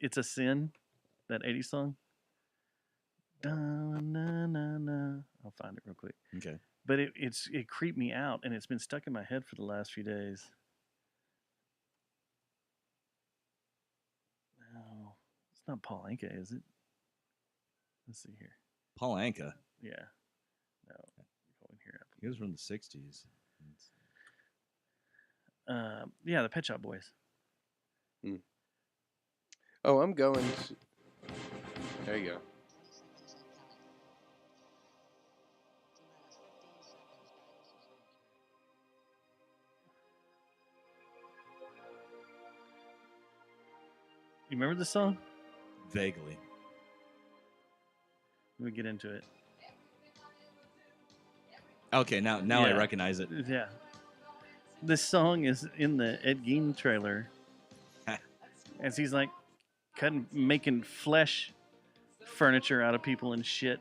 "It's a Sin," that 80s song. Da-na-na-na. I'll find it real quick. Okay. But it creeped me out, and it's been stuck in my head for the last few days. No, it's not Paul Anka, is it? Let's see here. Paul Anka. Yeah. No. Go in here. He was from the 60s. Yeah, the Pet Shop Boys. Oh, I'm going to... There you go. You remember this song? Vaguely. Let me get into it. Okay, now I Yeah. recognize it. Yeah. This song is in the Ed Gein trailer. As he's like making flesh furniture out of people and shit.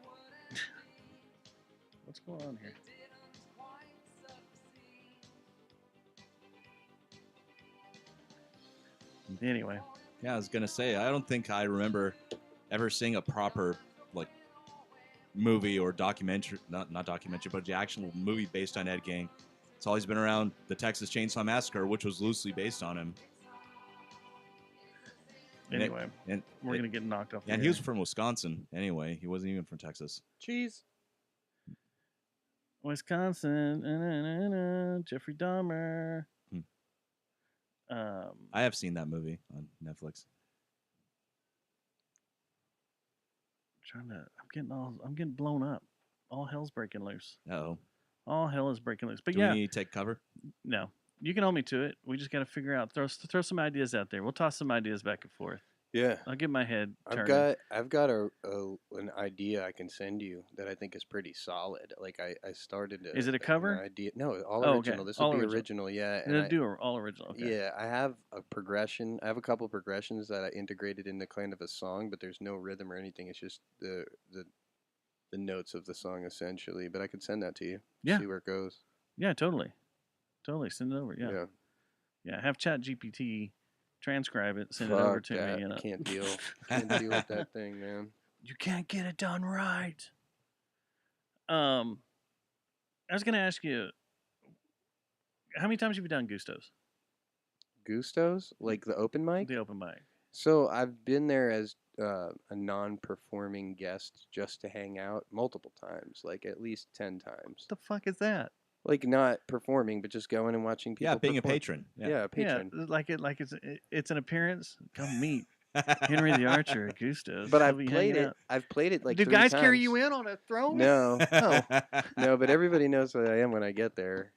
What's going on here? Anyway, Yeah, I was gonna say I don't think I remember ever seeing a proper like movie or documentary, not documentary, but the actual movie based on Ed Gein. It's always been around the Texas Chainsaw Massacre, which was loosely based on him. anyway, And we're gonna get knocked off. and the he was air. from Wisconsin anyway. He wasn't even from Texas. Cheese. Wisconsin. Jeffrey Dahmer. Hmm. I have seen that movie on Netflix. I'm getting blown up. All hell's breaking loose. Uh-oh. All hell is breaking loose. But Do yeah, we need to take cover? no, you can hold me to it. We just got to figure out, throw some ideas out there. We'll toss some ideas back and forth. Yeah. I'll get my head I've turning. got an idea I can send you that I think is pretty solid. Like I started to. Is it a cover? An idea? No, all Oh, okay. original. This All will be original. original. Yeah. And And do all original. Okay. Yeah, I have a progression. I have a couple progressions that I integrated into kind of a song, but there's no rhythm or anything. It's just the notes of the song essentially. But I could send that to you. Yeah. See where it goes. Yeah, totally. Send it over. Yeah. Yeah. Have ChatGPT transcribe it, send it over Fuck to that. me. I can't deal. Can't deal with that thing, man. You can't get it done right. I was gonna ask you, how many times have you done Gusto's? Gustos, like the open mic. The open mic. So I've been there as a non-performing guest just to hang out multiple times, like at least 10 times. What the fuck is that? Like not performing, but just going and watching people. Yeah, being perform. a patron. Yeah, a patron. Yeah, it's an appearance. Come meet Henry the Archer at Gusto's. But He'll I've be played hanging it. out. I've played it like Do 3 guys times. carry you in on a throne? No, no, but everybody knows what I am when I get there.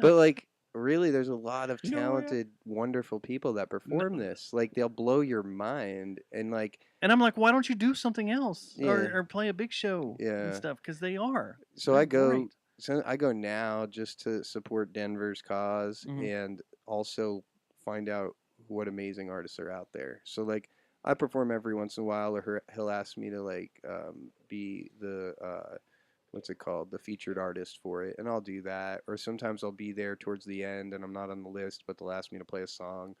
But like, really, there's a lot of You know, yeah. talented, wonderful people that perform this. Like, they'll blow your mind, and like, And I'm like, why don't you do something else Yeah. or play a big show Yeah. and stuff? Because they are. so They're I go. great. So I go now just to support Denver's cause Mhm. and also find out what amazing artists are out there. So like I perform every once in a while, or he'll ask me to like be the what's it called, the featured artist for it, and I'll do that. Or sometimes I'll be there towards the end and I'm not on the list, but they'll ask me to play a song.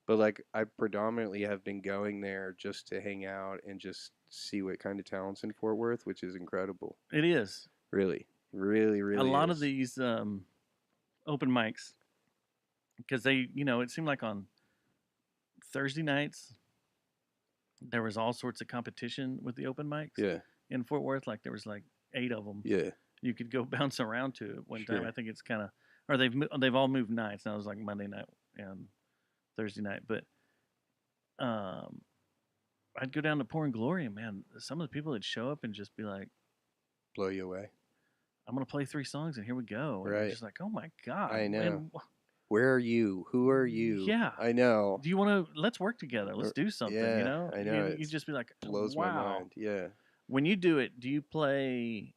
But like I predominantly have been going there just to hang out and just see what kind of talent's in Fort Worth, which is incredible. It is. Really, really, really. A lot of is. these open mics, because they, it seemed like on Thursday nights there was all sorts of competition with the open mics Yeah, in Fort Worth. Like there was like 8 of them. yeah, You could go bounce around to at one time. Sure. I think it's kind of, or they've all moved nights. Now it was like Monday night and Thursday night, but I'd go down to Pouring Glory, and man, some of the people would show up and just be like, blow you away. "I'm gonna play 3 songs, and here we go." And you're Right. just like, "Oh my god!" I know. And Where are you? Who are you? Yeah. I know. do you want to? Let's work together. Let's do something. yeah, You know, I know, You it's just be like, Blows "Wow!" my mind. Yeah. When you do it, do you play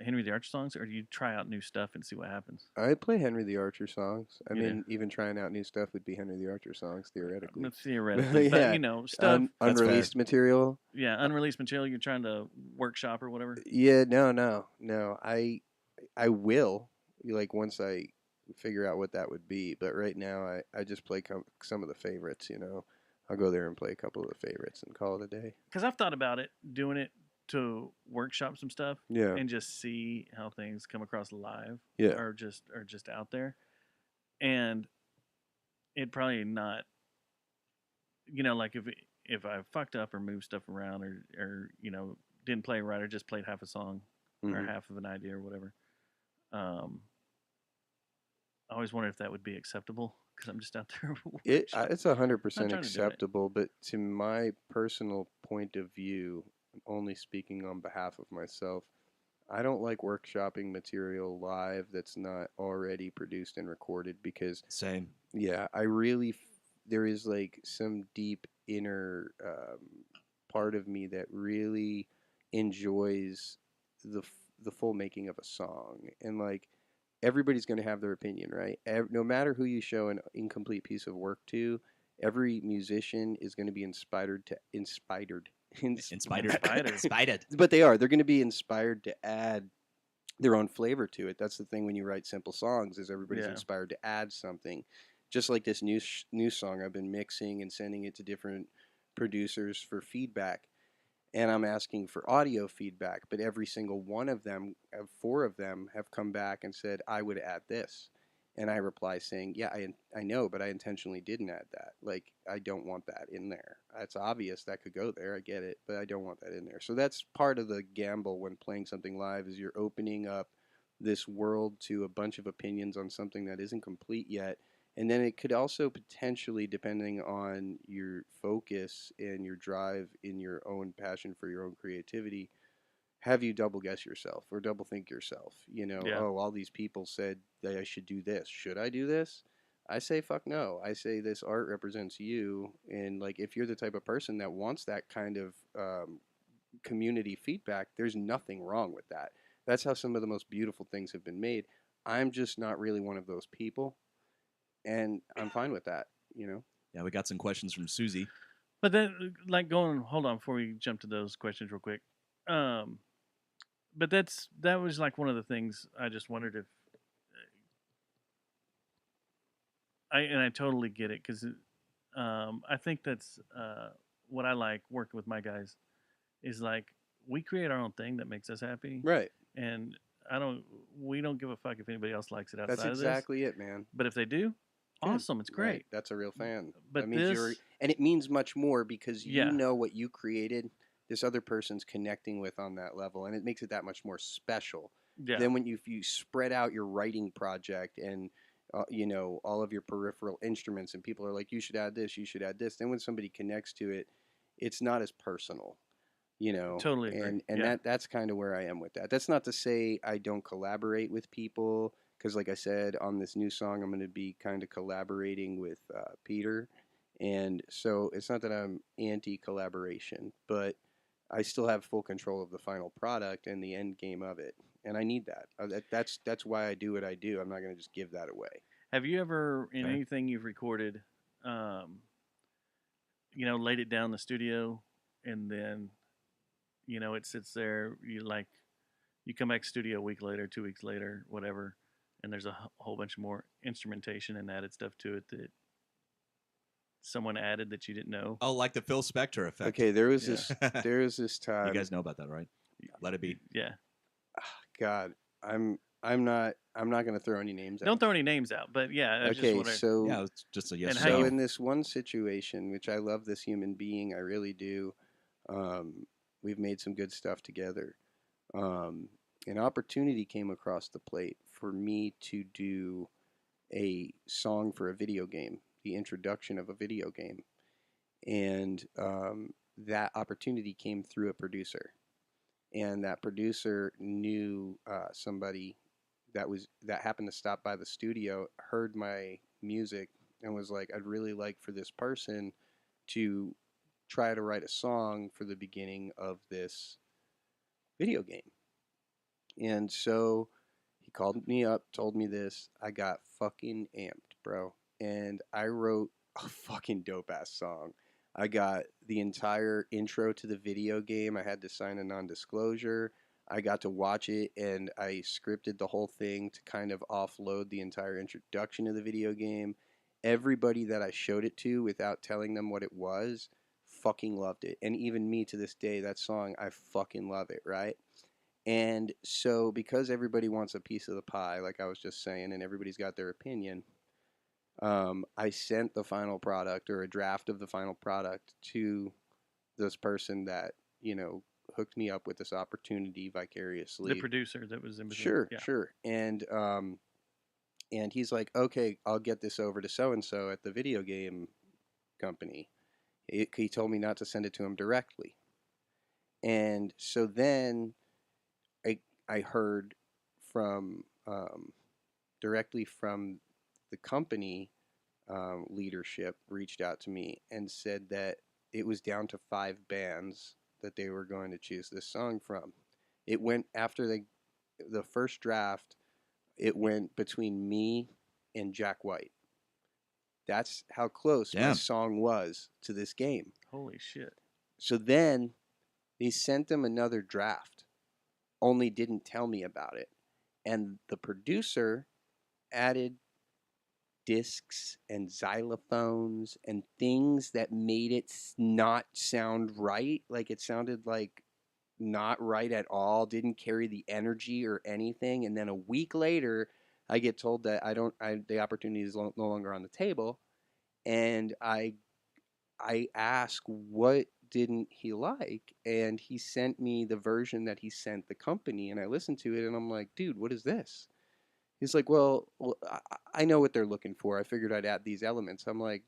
Henry the Archer songs, or do you try out new stuff and see what happens? I play Henry the Archer songs. I You mean, do? even trying out new stuff would be Henry the Archer songs theoretically. Theoretically, Yeah. but stuff. That's fair. Unreleased material. Yeah, unreleased material you're trying to workshop or whatever. Yeah, no. I will, like, once I figure out what that would be. But right now, I just play some of the favorites. I'll go there and play a couple of the favorites and call it a day. Because I've thought about it, doing it to workshop some stuff Yeah, and just see how things come across live yeah, or just out there. And it probably not, like if I fucked up or moved stuff around or didn't play right or just played half a song or mhm. half of an idea or whatever. I always wondered if that would be acceptable because I'm just out there. It's 100% Not trying to do it. acceptable. But to my personal point of view, only speaking on behalf of myself, I don't like workshopping material live that's not already produced and recorded because Same. yeah, there is like some deep inner part of me that really enjoys the full making of a song. And like everybody's going to have their opinion, right? No matter who you show an incomplete piece of work to, every musician is going to be inspired. Inspired. But they're going to be inspired to add their own flavor to it. That's the thing when you write simple songs is everybody's Yeah. inspired to add something. Just like this new song I've been mixing and sending it to different producers for feedback. And I'm asking for audio feedback, but every single one of them, 4 of them, have come back and said, I would add this. And I reply saying, yeah, I know, but I intentionally didn't add that. Like, I don't want that in there. It's obvious that could go there. I get it, but I don't want that in there. So that's part of the gamble when playing something live is you're opening up this world to a bunch of opinions on something that isn't complete yet. And then it could also potentially, depending on your focus and your drive in your own passion for your own creativity, have you double guess yourself or double think yourself. Yeah. Oh, all these people said that I should do this. Should I do this? I say fuck no. I say this art represents you. And like if you're the type of person that wants that kind of community feedback, there's nothing wrong with that. That's how some of the most beautiful things have been made. I'm just not really one of those people. And I'm fine with that, Yeah, we got some questions from Susie. But then, hold on before we jump to those questions real quick. But that was like one of the things I just wondered if I totally get it because I think that's what I like working with my guys is like we create our own thing that makes us happy, Right. and we don't give a fuck if anybody else likes it outside That's of this. exactly it, man. But if they do, Good. awesome, it's great. Right. That's a real fan. But that means this, and it means much more because Yeah. you know what you created. This other person's connecting with on that level, and it makes it that much more special. yeah, Then when you spread out your writing project and all of your peripheral instruments, and people are like, you should add this, you should add this. Then when somebody connects to it, it's not as personal. Totally agree. and Yeah. that's kind of where I am with that. That's not to say I don't collaborate with people, because like I said, on this new song, I'm going to be kind of collaborating with Peter, and so it's not that I'm anti-collaboration, but I still have full control of the final product and the end game of it, and I need that. That's why I do what I do. I'm not going to just give that away. Have you ever, in Okay. anything you've recorded, laid it down in the studio, and then, it sits there. You come back to studio a week later, 2 weeks later, whatever, and there's a whole bunch of more instrumentation and added stuff to it that someone added that you didn't know? Oh, like the Phil Spector effect. Okay, there was Yeah. this time. You guys know about that, right? Let it be. Yeah. God, I'm not going to throw any names out. Don't throw any names out, but yeah. I was just Okay, wondering. so Yeah, it's just a yes. And or how so no. you- in this one situation, which I love this human being, I really do. We've made some good stuff together. An opportunity came across the plate for me to do a song for a video game, the introduction of a video game, and that opportunity came through a producer, and that producer knew somebody that happened to stop by the studio, heard my music, and was like, I'd really like for this person to try to write a song for the beginning of this video game. And so he called me up, told me this. I got fucking amped, bro. And I wrote a fucking dope ass song. I got the entire intro to the video game. I had to sign a non-disclosure. I got to watch it, and I scripted the whole thing to kind of offload the entire introduction of the video game. Everybody that I showed it to without telling them what it was fucking loved it. And even me to this day, that song, I fucking love it, right? And so because everybody wants a piece of the pie, like I was just saying, and everybody's got their opinion, I sent the final product or a draft of the final product to this person that, hooked me up with this opportunity vicariously. The producer that was in between. Sure, Yeah. sure. And he's like, okay, I'll get this over to so-and-so at the video game company. He told me not to send it to him directly. And so then I heard from directly from the company leadership reached out to me and said that it was down to 5 bands that they were going to choose this song from. It went after the first draft. It went between me and Jack White. That's how close my Damn. song was to this game. Holy shit. So then they sent them another draft, only didn't tell me about it. And the producer added discs and xylophones and things that made it not sound right. Like it sounded like not right at all, didn't carry the energy or anything. And then a week later, I get told that the opportunity is no longer on the table. And I ask, what didn't he like? And he sent me the version that he sent the company, and I listened to it, and I'm like, dude, what is this? He's like, well, I know what they're looking for. I figured I'd add these elements. I'm like,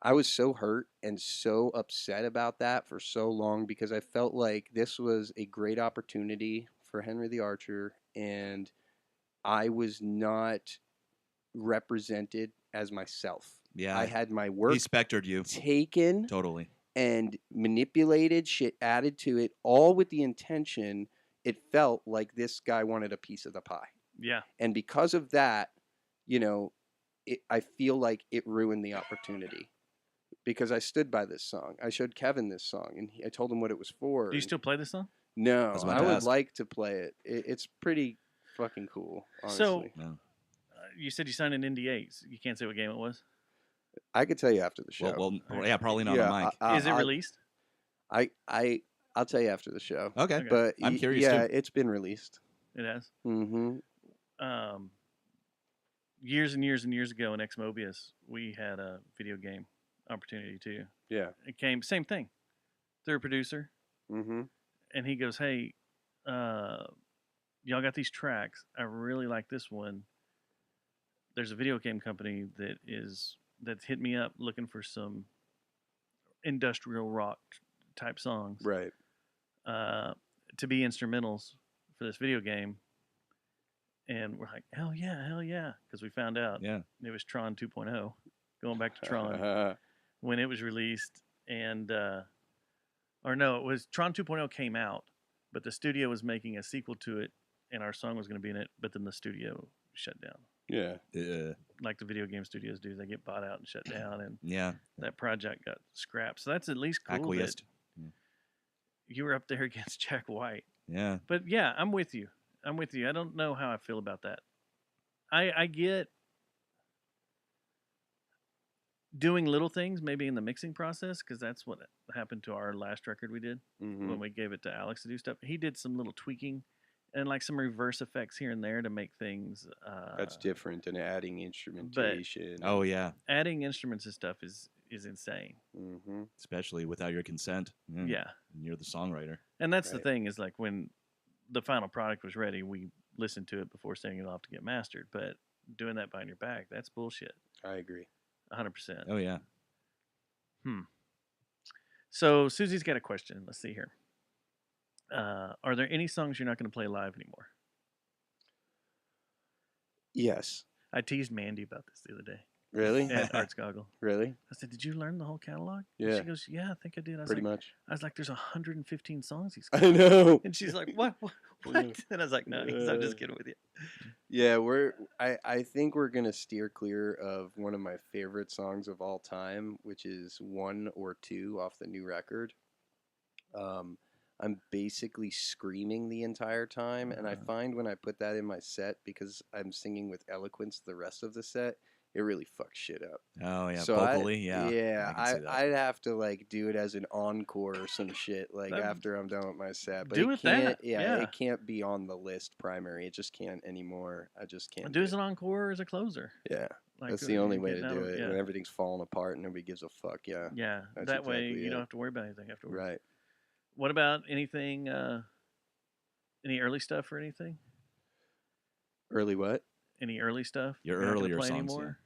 I was so hurt and so upset about that for so long because I felt like this was a great opportunity for Henry the Archer, and I was not represented as myself. Yeah. I had my work He spectered you. taken Totally. and manipulated, shit added to it, all with the intention it felt like this guy wanted a piece of the pie. Yeah. And because of that, I feel like it ruined the opportunity because I stood by this song. I showed Kevin this song, and I told him what it was for. Do you still play this song? No, was about I to would ask. like to play it. It's pretty fucking cool, honestly. So- No. You said you signed an NDA. You can't say what game it was. I could tell you after the show. Well, yeah, probably not Yeah, on mic. Is it released? I'll tell you after the show. Okay. Okay. But I'm curious, yeah, too. it's been released. It has. Mm-hmm. Years and years and years ago in Ex Mobius, we had a video game opportunity too. Yeah. It came, same thing, through a producer, Mm-hmm. and he goes, "Hey, y'all got these tracks. I really like this one. There's a video game company that's hit me up looking for some industrial rock type songs Right. to be instrumentals for this video game." And we're like, hell yeah, because we found out Yeah. it was Tron 2.0, going back to Tron when it was released, and or no, it was Tron 2.0 came out, but the studio was making a sequel to it, and our song was going to be in it, but then the studio shut down, Yeah. like the video game studios do. They get bought out and shut down, and Yeah. that project got scrapped. So that's at least cool that Acquiesced. you were up there against Jack White. Yeah. But yeah, I'm with you. I don't know how I feel about that. I get doing little things maybe in the mixing process, because that's what happened to our last record we did Mhm. when we gave it to Alex to do stuff. He did some little tweaking and like some reverse effects here and there to make things. That's different than adding instrumentation. Oh yeah, Adding instruments and stuff is insane. Mm-hmm. especially without your consent. Yeah. And you're the songwriter. And that's the Right. thing is like when the final product was ready, we listened to it before sending it off to get mastered. But doing that behind your back, that's bullshit. I agree. 100%. Oh yeah. So Susie's got a question. Let's see here. Are there any songs you're not going to play live anymore? Yes. I teased Mandy about this the other day Really? at Arts Goggle. Really? I said, "Did you learn the whole catalog?" And Yeah. she goes, "Yeah, I think I did." I was Pretty like, much. "There's 115 songs he's I got." know. And she's like, "What? What?" Yeah. And I was like, "No, I'm just kidding with you." Yeah, I think we're gonna steer clear of one of my favorite songs of all time, which is 1 or 2 off the new record. I'm basically screaming the entire time, and I find when I put that in my set, because I'm singing with eloquence the rest of the set, it really fucks shit up. Oh yeah. So Vocally, yeah. yeah, I can see that. I'd have to like do it as an encore or some shit like That- after I'm done with my set. But do it it can't. that, yeah. It can't be on the list primary. It just can't anymore. I just can't. Do as an encore or as a closer. Yeah, Like, that's the only way to getting out do of- it Yeah. when everything's falling apart and nobody gives a fuck. Yeah, Yeah, That's that way exactly you don't it. have to worry about anything afterwards. right. What about anything? Any early stuff or anything? Early what? Any early stuff? Your you're not gonna earlier play songs, anymore?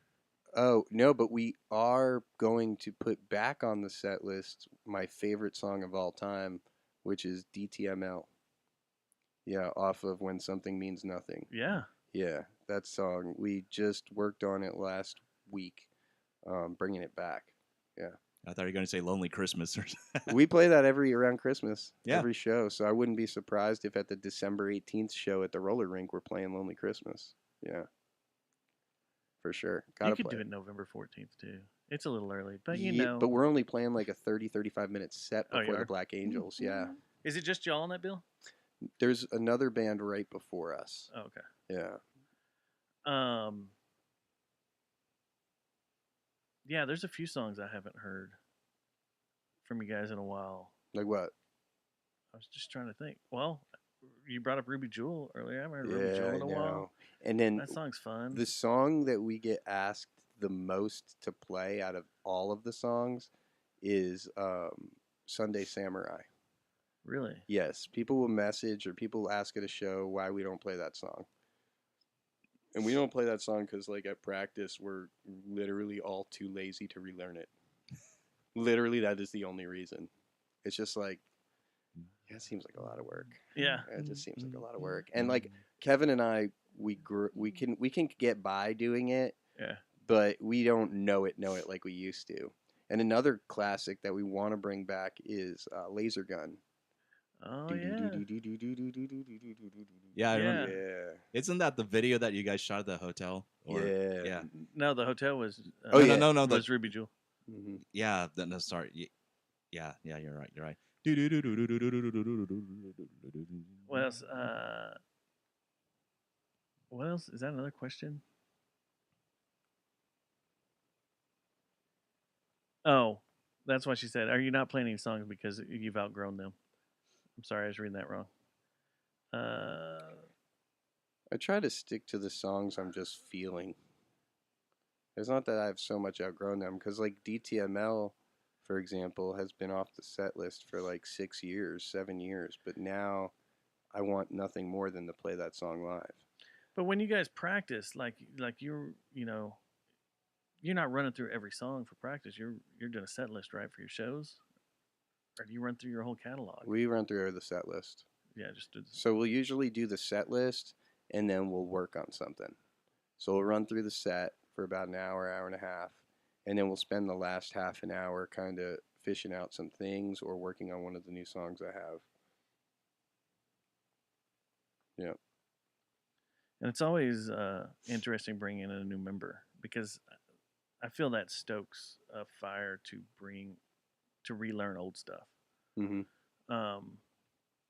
Oh no, but we are going to put back on the set list my favorite song of all time, which is DTML. Yeah, off of When Something Means Nothing. Yeah. Yeah, that song. We just worked on it last week, bringing it back. I thought you were going to say Lonely Christmas or something. We play that around Christmas, Yeah. every show. So I wouldn't be surprised if at the December 18th show at the roller rink we're playing Lonely Christmas. Yeah, for sure. Gotta You could play do it November 14th too. It's a little early, but But we're only playing like a 35 minute set Oh, you before the are? Black Angels. Yeah, Is it just y'all on that bill? there's another band right before us. Oh, okay. Yeah. Yeah, there's a few songs I haven't heard from you guys in a while. Like what? I was just trying to think. Well, you brought up Ruby Jewel earlier. I haven't heard Ruby Yeah, Jewel I in a while. know. And then That song's fun. the song that we get asked the most to play out of all of the songs is Sunday Samurai. Really? Yes, people will message or people ask at a show why we don't play that song. And we don't play that song because, like, at practice, we're literally all too lazy to relearn it. Literally, that is the only reason. It's just like, yeah, it seems like a lot of work. Yeah. It just seems like a lot of work. And like Kevin and I, we can get by doing it, Yeah. but we don't know it like we used to. And another classic that we want to bring back is Laser Gun. Oh yeah. Yeah, I Yeah. remember. Yeah. Isn't that the video that you guys shot at the hotel? Yeah. Yeah. No, the hotel was. Oh, yeah. No. Was Ruby Jewel. Mhm. Yeah. No, sorry. Yeah. You're right. You're right. What else? What else? Is that another question? Oh, that's why she said, "Are you not playing any songs because you've outgrown them?" I'm sorry, I was reading that wrong. I try to stick to the songs I'm just feeling. It's not that I've so much outgrown them, because like DTML, for example, has been off the set list for like 6 years, 7 years, but now I want nothing more than to play that song live. But when you guys practice, like you're not running through every song for practice. You're doing a set list, right, for your shows, or do you run through your whole catalog? We run through the set list. Yeah, just do this. So we'll usually do the set list and then we'll work on something. So we'll run through the set for about an hour, hour and a half, and then we'll spend the last half an hour kind of fishing out some things or working on one of the new songs I have. Yeah. And it's always interesting bringing in a new member because I feel that stokes a fire to relearn old stuff. Mm-hmm.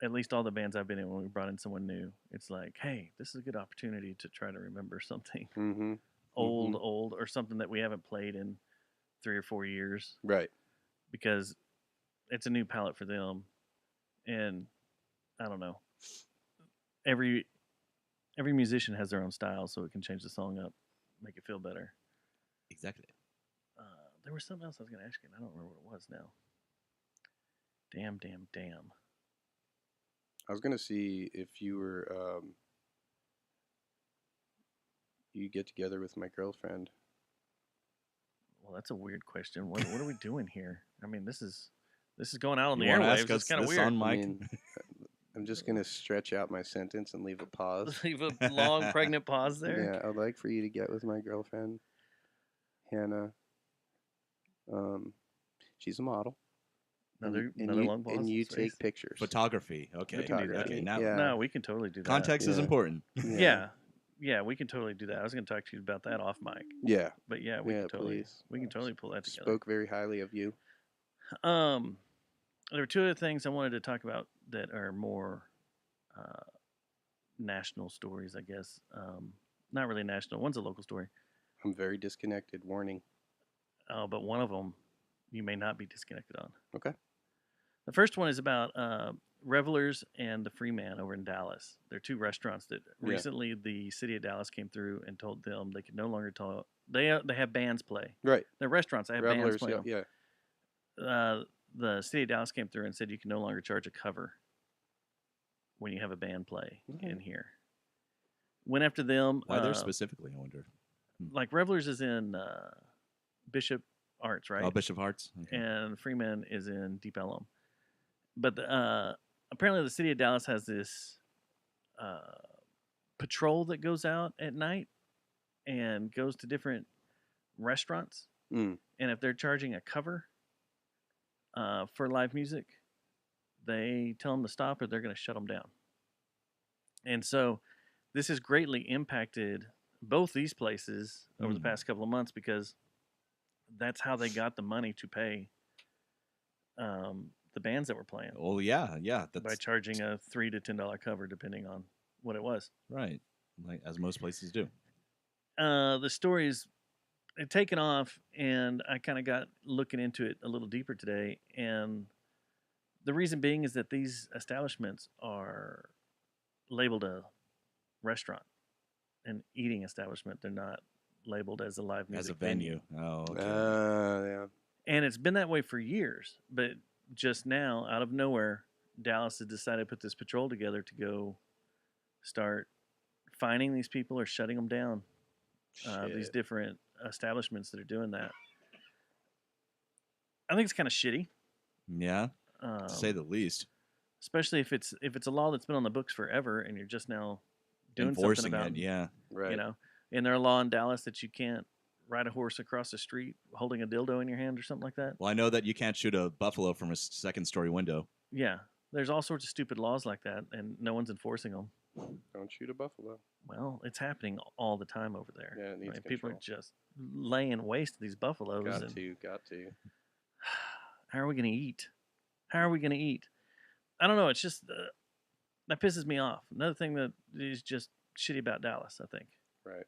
At least all the bands I've been in, when we brought in someone new, it's like, hey, this is a good opportunity to try to remember something Mm-hmm. old, or something that we haven't played in 3 or 4 years Right. because it's a new palette for them, and I don't know. Every musician has their own style, so it can change the song up, make it feel better. Exactly. There was something else I was going to ask you, and I don't remember what it was now. Damn. I was gonna see if you were you get together with my girlfriend. Well, that's a weird question. What are we doing here? I mean, this is going out on You the wanna airwaves. ask It's us kind of this weird. on I mic? mean, I'm just gonna stretch out my sentence and leave a pause. Leave a long pregnant pause there. Yeah, I'd like for you to get with my girlfriend, Hannah. She's a model. Another and long pause. And you space. take pictures. Photography. Okay. We can do that. Okay. Now Yeah. No, we can totally do that. context is Yeah. important. Yeah, we can totally do that. I was going to talk to you about that off mic, Yeah. but yeah, we Yeah, can totally please. we can totally pull that together. Spoke very highly of you. There were two other things I wanted to talk about that are more national stories, I guess. Not really national. One's a local story. I'm very disconnected. Warning. But one of them you may not be disconnected on. Okay. The first one is about Revelers and the Free Man over in Dallas. They're two restaurants that Yeah. recently the city of Dallas came through and told them they could no longer talk. They have bands play. Right. They're restaurants. They have bands Revelers. play. Yeah. them. Yeah. The city of Dallas came through and said you can no longer charge a cover when you have a band play in here. Went after them. Why there specifically? I wonder. Like Revelers is in Bishop Arts, right? Oh, Bishop Hearts. Okay. And Freeman is in Deep Ellum. But apparently the city of Dallas has this patrol that goes out at night and goes to different restaurants. Mm. And if they're charging a cover for live music, they tell them to stop or they're going to shut them down. And so this has greatly impacted both these places over the past couple of months because that's how they got the money to pay the bands that were playing Oh yeah. That's by charging a $3 to $10 cover depending on what it was. right. Like as most places do. The stories had taken off, and I kind of got looking into it a little deeper today. And the reason being is that these establishments are labeled a restaurant, an eating establishment. They're not labeled as a live music As a venue. Oh, okay. Yeah. And it's been that way for years, but just now, out of nowhere, Dallas has decided to put this patrol together to go start finding these people or shutting them down. These Shit. different establishments that are doing that. I think it's kind of shitty, Yeah, to say the least. especially if it's a law that's been on the books forever and you're just now doing Enforcing something about it, yeah. Right. you know. And there a law in Dallas that you can't ride a horse across the street holding a dildo in your hand or something like that. Well, I know that you can't shoot a buffalo from a second-story window. Yeah, there's all sorts of stupid laws like that, and no one's enforcing them. Don't shoot a buffalo. Well, it's happening all the time over there. Yeah, it needs People are control. just laying waste to these buffaloes. Got and to. How are we going to eat? How are we going to eat? I don't know. It's just that pisses me off. Another thing that is just shitty about Dallas, I think. Right.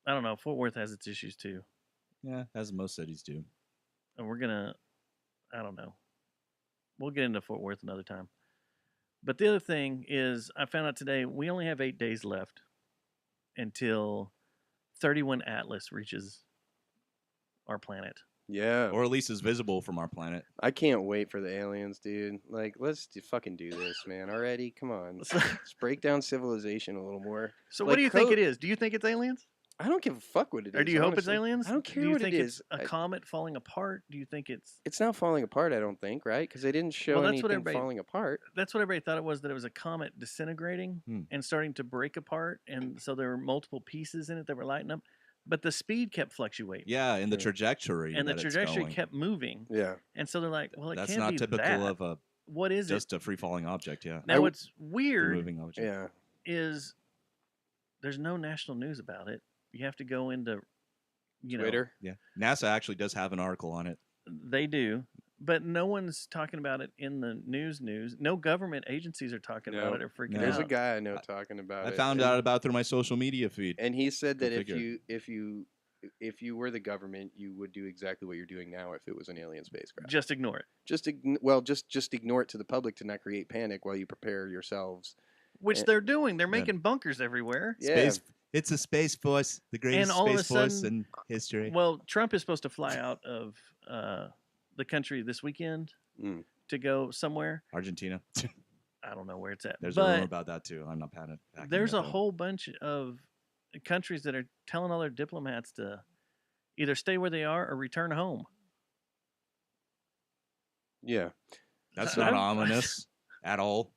I don't know. Fort Worth has its issues too, Yeah, as most cities do. and we're gonna. I don't know. We'll get into Fort Worth another time. But the other thing is, I found out today we only have 8 days left until 31 Atlas reaches our planet. Yeah. Or at least is visible from our planet. I can't wait for the aliens, dude. Like, let's fucking do this, man. Already? Come on. So, Let's break down civilization a little more. what Like do you think code- it is? Do you think it's aliens? I don't give a fuck what it is. Or do you hope it's honestly. aliens? I don't care Do you what think it it's is. a comet falling apart? Do you think it's... It's not falling apart, I don't think, right? Because they didn't show Well, that's what anything everybody- falling apart. That's what everybody thought it was, that it was a comet disintegrating and starting to break apart. And so there were multiple pieces in it that were lighting up. But the speed kept fluctuating. Yeah, in the Yeah. trajectory. And the that it's trajectory going. kept moving. Yeah. And so they're like, well, it That's can't not be typical that. of a What is just it? a free-falling object, yeah. Now, what's A weird moving object. Yeah. is there's no national news about it. You have to go into, Twitter. Yeah. NASA actually does have an article on it. They do, but no one's talking about it in the news. No government agencies are talking about it or freaking No. out. There's a guy I know talking about I it. found and- out about it through my social media feed. And he said Go that figure. if you if you were the government, you would do exactly what you're doing now if it was an alien spacecraft. Just ignore it. Just ignore it to the public to not create panic while you prepare yourselves. Which Eh, they're doing. They're Yeah. making bunkers everywhere. Yeah. Space. It's a space force, the greatest all of a space force sudden- in history. Well, Trump is supposed to fly out of the country this weekend Mm. to go somewhere. Argentina. I don't know where it's at. There's a rumor but about that too. I'm not panic. there's a whole bunch of countries that are telling all their diplomats to either stay where they are or return home. Yeah. That's So not I've- ominous at all.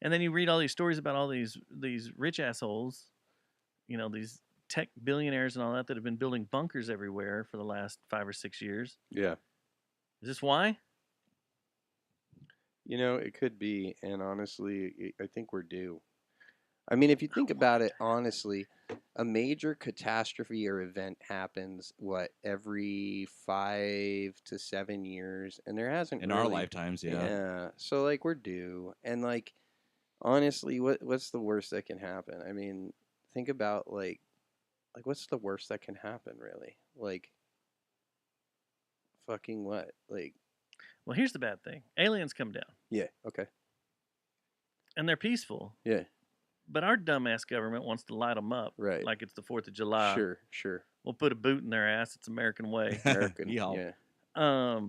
And then you read all these stories about all these rich assholes, these tech billionaires and all that have been building bunkers everywhere for the last 5 or 6 years. Yeah. Is this why? It could be, and honestly, I think we're due. I mean, if you think about it honestly, a major catastrophe or event happens every 5 to 7 years, and there hasn't In our really- lifetimes, yeah. Yeah. So we're due, and honestly, what's the worst that can happen? I mean, think about what's the worst that can happen really? Fucking what? Well, here's the bad thing. Aliens come down, Yeah. Okay. and they're peaceful. Yeah. But our dumbass government wants to light them up, Right. like it's the 4th of July. Sure. We'll put a boot in their ass. It's American way. American. Yeehaw. Yeah.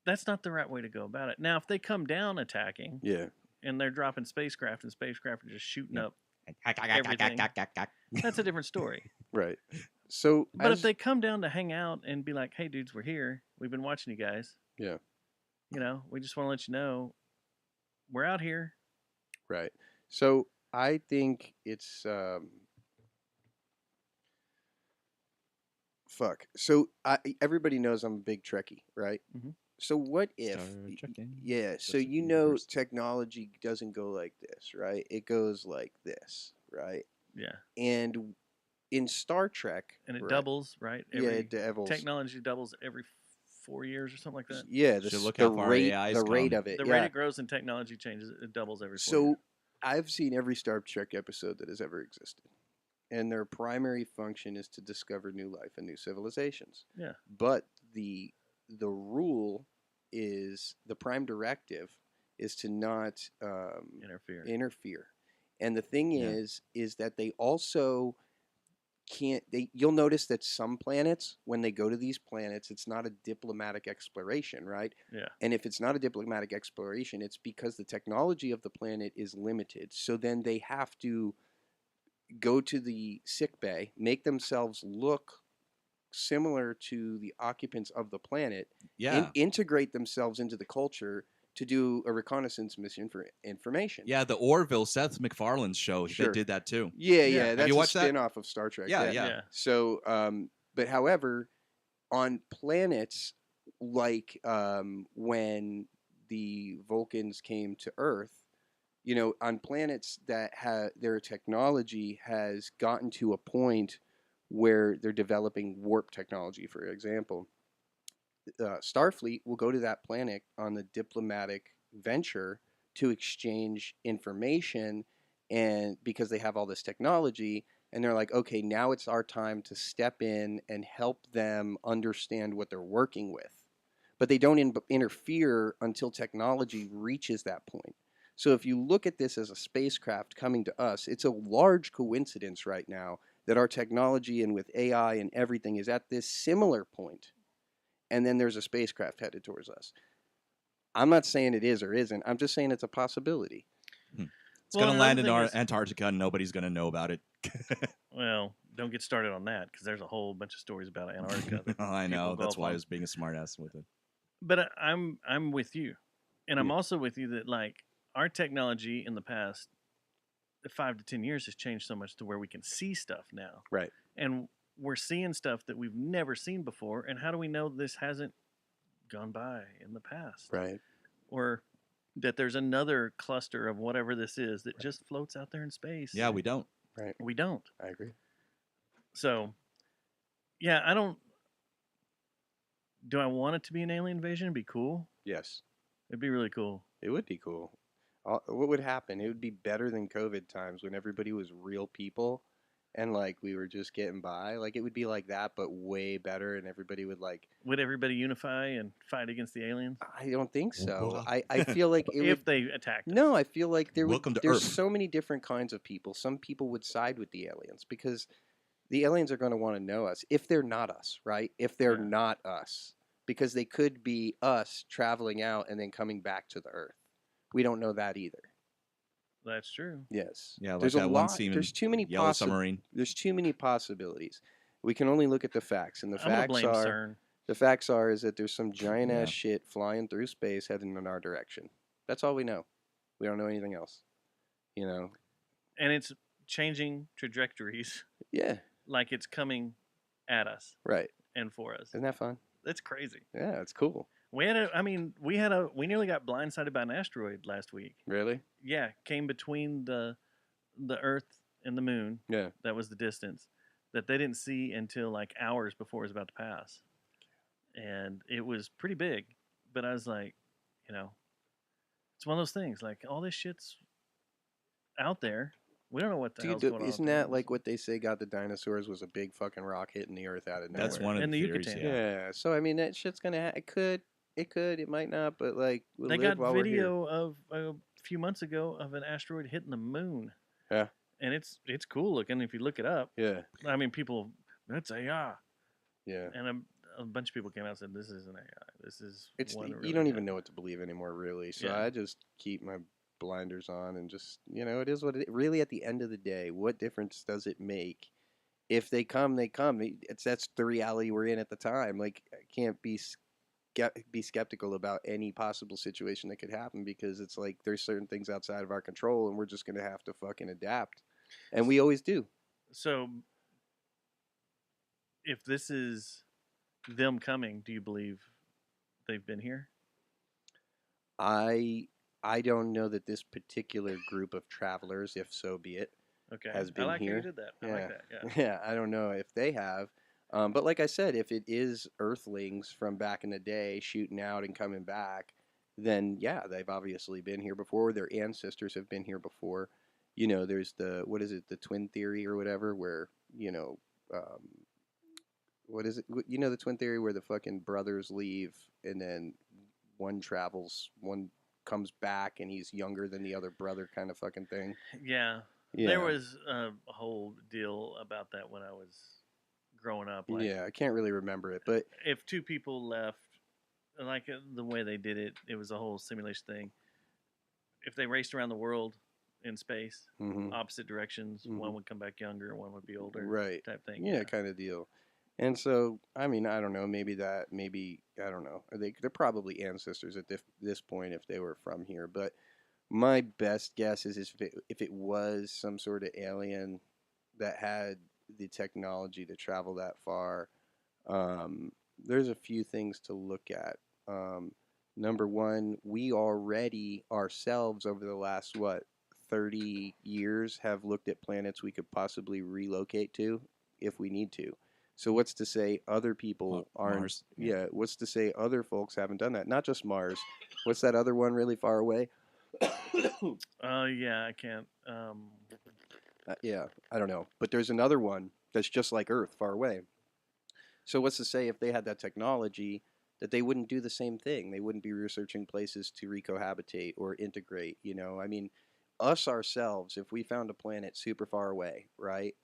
That's not the right way to go about it. Now, if they come down attacking Yeah. and they're dropping spacecraft and spacecraft are just shooting Yeah. up, that's a different story. Right. So, But if they come down to hang out and be like, "Hey, dudes, we're here. We've been watching you guys. Yeah. We just want to let you know we're out here." Right. So I think it's fuck. So everybody knows I'm a big Trekkie, right? Mhm. So what if? Star Trekking. Yeah. So Jurassic Universe. technology doesn't go like this, right? It goes like this, right? Yeah. And in Star Trek, And it right, doubles, right? Yeah, it doubles. Technology doubles every 4 years or something like that. Yeah. Should look the how far rate, AI's the rate come. of it. The yeah. rate it grows and technology changes, it doubles every 4 So years. I've seen every Star Trek episode that has ever existed. And their primary function is to discover new life and new civilizations. Yeah. But the rule is the prime directive is to not interfere. And the thing Yeah. is that they also can't you'll notice that some planets, when they go to these planets, it's not a diplomatic exploration, right? Yeah. And if it's not a diplomatic exploration, it's because the technology of the planet is limited. So then they have to go to the sick bay, make themselves look similar to the occupants of the planet, Yeah. integrate themselves into the culture to do a reconnaissance mission for information. Yeah, the Orville, Seth MacFarlane's show, Sure. they did that too. Yeah, Yeah. that's you a watched that? spin-off of Star Trek. Yeah, yeah. So, but however, on planets like when the Vulcans came to Earth, on planets that their technology has gotten to a point where they're developing warp technology, for example, Starfleet will go to that planet on the diplomatic venture to exchange information, and because they have all this technology, and they're like, okay, now it's our time to step in and help them understand what they're working with. But they don't interfere until technology reaches that point. So if you look at this as a spacecraft coming to us, it's a large coincidence right now that our technology and with AI and everything is at this similar point. And then there's a spacecraft headed towards us. I'm not saying it is or isn't. I'm just saying it's a possibility. It's Well, going to land in another thing is- Antarctica and nobody's going to know about it. Well, don't get started on that because there's a whole bunch of stories about Antarctica. that I know. people That's go why off I on. was being a smartass with it. But I'm with you, and I'm Yeah. also with you that our technology in the past 5 to 10 years has changed so much to where we can see stuff now, Right. and we're seeing stuff that we've never seen before. And how do we know this hasn't gone by in the past, Right. or that there's another cluster of whatever this is that just floats out there in space? Yeah, we don't. we don't. I agree. So, yeah, I don't. Do I want it to be an alien invasion? It'd be cool. Yes. It'd be really cool. It would be cool. What would happen? It would be better than COVID times when everybody was real people and like we were just getting by. Like it would be like that, but way better, and everybody would like. Would everybody unify and fight against the aliens I don't think so. Well, I feel like it if would. they attacked us? No, I feel like Welcome to there's Earth. so many different kinds of people. Some people would side with the aliens because the aliens are going to want to know us if they're not us, right? If they're Yeah. not us, because they could be us traveling out and then coming back to the Earth. We don't know that either. That's true. Yes. Yeah, like there's a that one lot. scene in There's too many Yellow Submarine. There's too many possibilities. We can only look at the facts, and the I'm gonna facts blame are CERN. the facts are is that there's some giant Yeah. ass shit flying through space heading in our direction. That's all we know. We don't know anything else. You know. And it's changing trajectories Yeah. like it's coming at us Right. and for us. Isn't that fun? That's crazy. Yeah, it's cool. We nearly got blindsided by an asteroid last week. Really? Yeah, came between the Earth and the moon. Yeah. That was the distance that they didn't see until like hours before it was about to pass. And it was pretty big. But I was like, it's one of those things. Like all this shit's out there. We don't know what the hell's Dude, going on. isn't that like what they say got the dinosaurs was a big fucking rock hitting the Earth out of nowhere? That's one of And the the theories. Yucatan. Yeah. Yeah. So I mean, that shit's gonna. It could. It might not. But like, we'll They live got while we're here. video of a few months ago of an asteroid hitting the moon. Yeah. And it's cool looking if you look it up. Yeah. I mean, people, that's AI. Yeah. And a bunch of people came out and said, this isn't AI. This is It's one you really don't even happened." know what to believe anymore, really. So Yeah. I just keep my blinders on and just it is what it. Really, at the end of the day, what difference does it make? If they come, they come. That's the reality we're in at the time. Like I can't be skeptical about any possible situation that could happen because it's like there's certain things outside of our control and we're just gonna have to fucking adapt, and we always do. So, if this is them coming, do you believe they've been here? I don't know that this particular group of travelers, if so be it, Okay. has been I like how here. you did that. I Yeah. like that. Yeah. Yeah, I don't know if they have. But like I said, if it is Earthlings from back in the day shooting out and coming back, then yeah, they've obviously been here before. Their ancestors have been here before. There's the the twin theory or whatever, where what is it? The twin theory where the fucking brothers leave and then one comes back and he's younger than the other brother, kind of fucking thing. Yeah. Yeah. There was a whole deal about that when I was growing up. Like, Yeah, I can't really remember it, but if two people left, like the way they did it, it was a whole simulation thing. If they raced around the world in space, mhm. opposite directions, one would come back younger, one would be older, Right. type thing. Yeah, kind of deal. And so, I mean, I don't know. Maybe I don't know. They're probably ancestors at this point if they were from here. But my best guess is if it was some sort of alien that had the technology to travel that far, there's a few things to look at. Number one, we already ourselves over the last 30 years have looked at planets we could possibly relocate to if we need to. So what's to say other people aren't? Mars, Yeah. What's to say other folks haven't done that? Not just Mars. What's that other one really far away? Yeah, I can't. Yeah, I don't know. But there's another one that's just like Earth, far away. So what's to say if they had that technology that they wouldn't do the same thing? They wouldn't be researching places to recohabitate or integrate. I mean, us ourselves, if we found a planet super far away, right?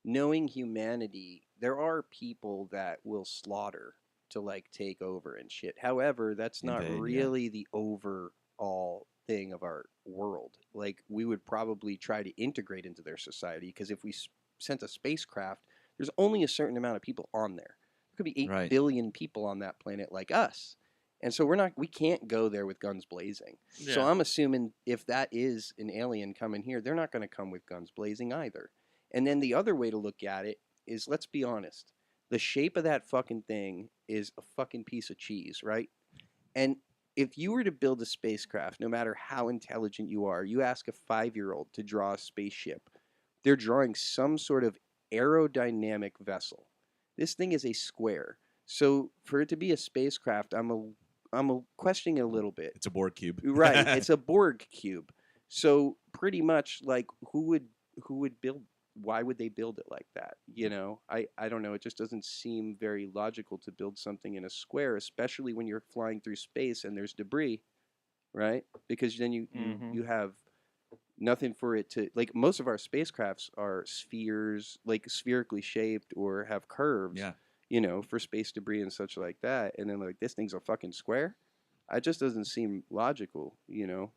Knowing humanity, there are people that will slaughter to like take over and shit. However, that's not Invade, yeah. really the overall thing of our world. Like we would probably try to integrate into their society because if we sent a spacecraft, there's only a certain amount of people on there. There could be 8 billion Right. people on that planet like us. And so we can't go there with guns blazing. So Yeah. I'm assuming if that is an alien coming here, they're not going to come with guns blazing either. And then the other way to look at it is, let's be honest, the shape of that fucking thing is a fucking piece of cheese, right? And if you were to build a spacecraft, no matter how intelligent you are, you ask a 5-year-old to draw a spaceship, they're drawing some sort of aerodynamic vessel. This thing is a square. So for it to be a spacecraft, I'm questioning it a little bit. It's a Borg cube. Right, it's a Borg cube. So pretty much like who would build why would they build it like that? You know, I don't know. It just doesn't seem very logical to build something in a square, especially when you're flying through space and there's debris, right? Because then Mhm. you have nothing for it to, like, most of our spacecrafts are spheres, like spherically shaped or have curves, Yeah. you know, for space debris and such like that. And then like this thing's a fucking square. It just doesn't seem logical, you know.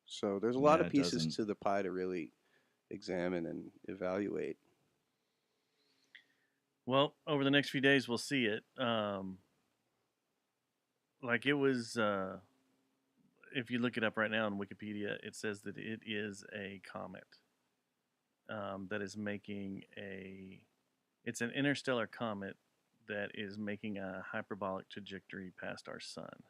So there's a lot Yeah, of it pieces doesn't. to the pie to really examine and evaluate. Well, over the next few days, we'll see it. Like it was, if you look it up right now on Wikipedia, it says that it is a comet that is making a. It's an interstellar comet that is making a hyperbolic trajectory past our sun.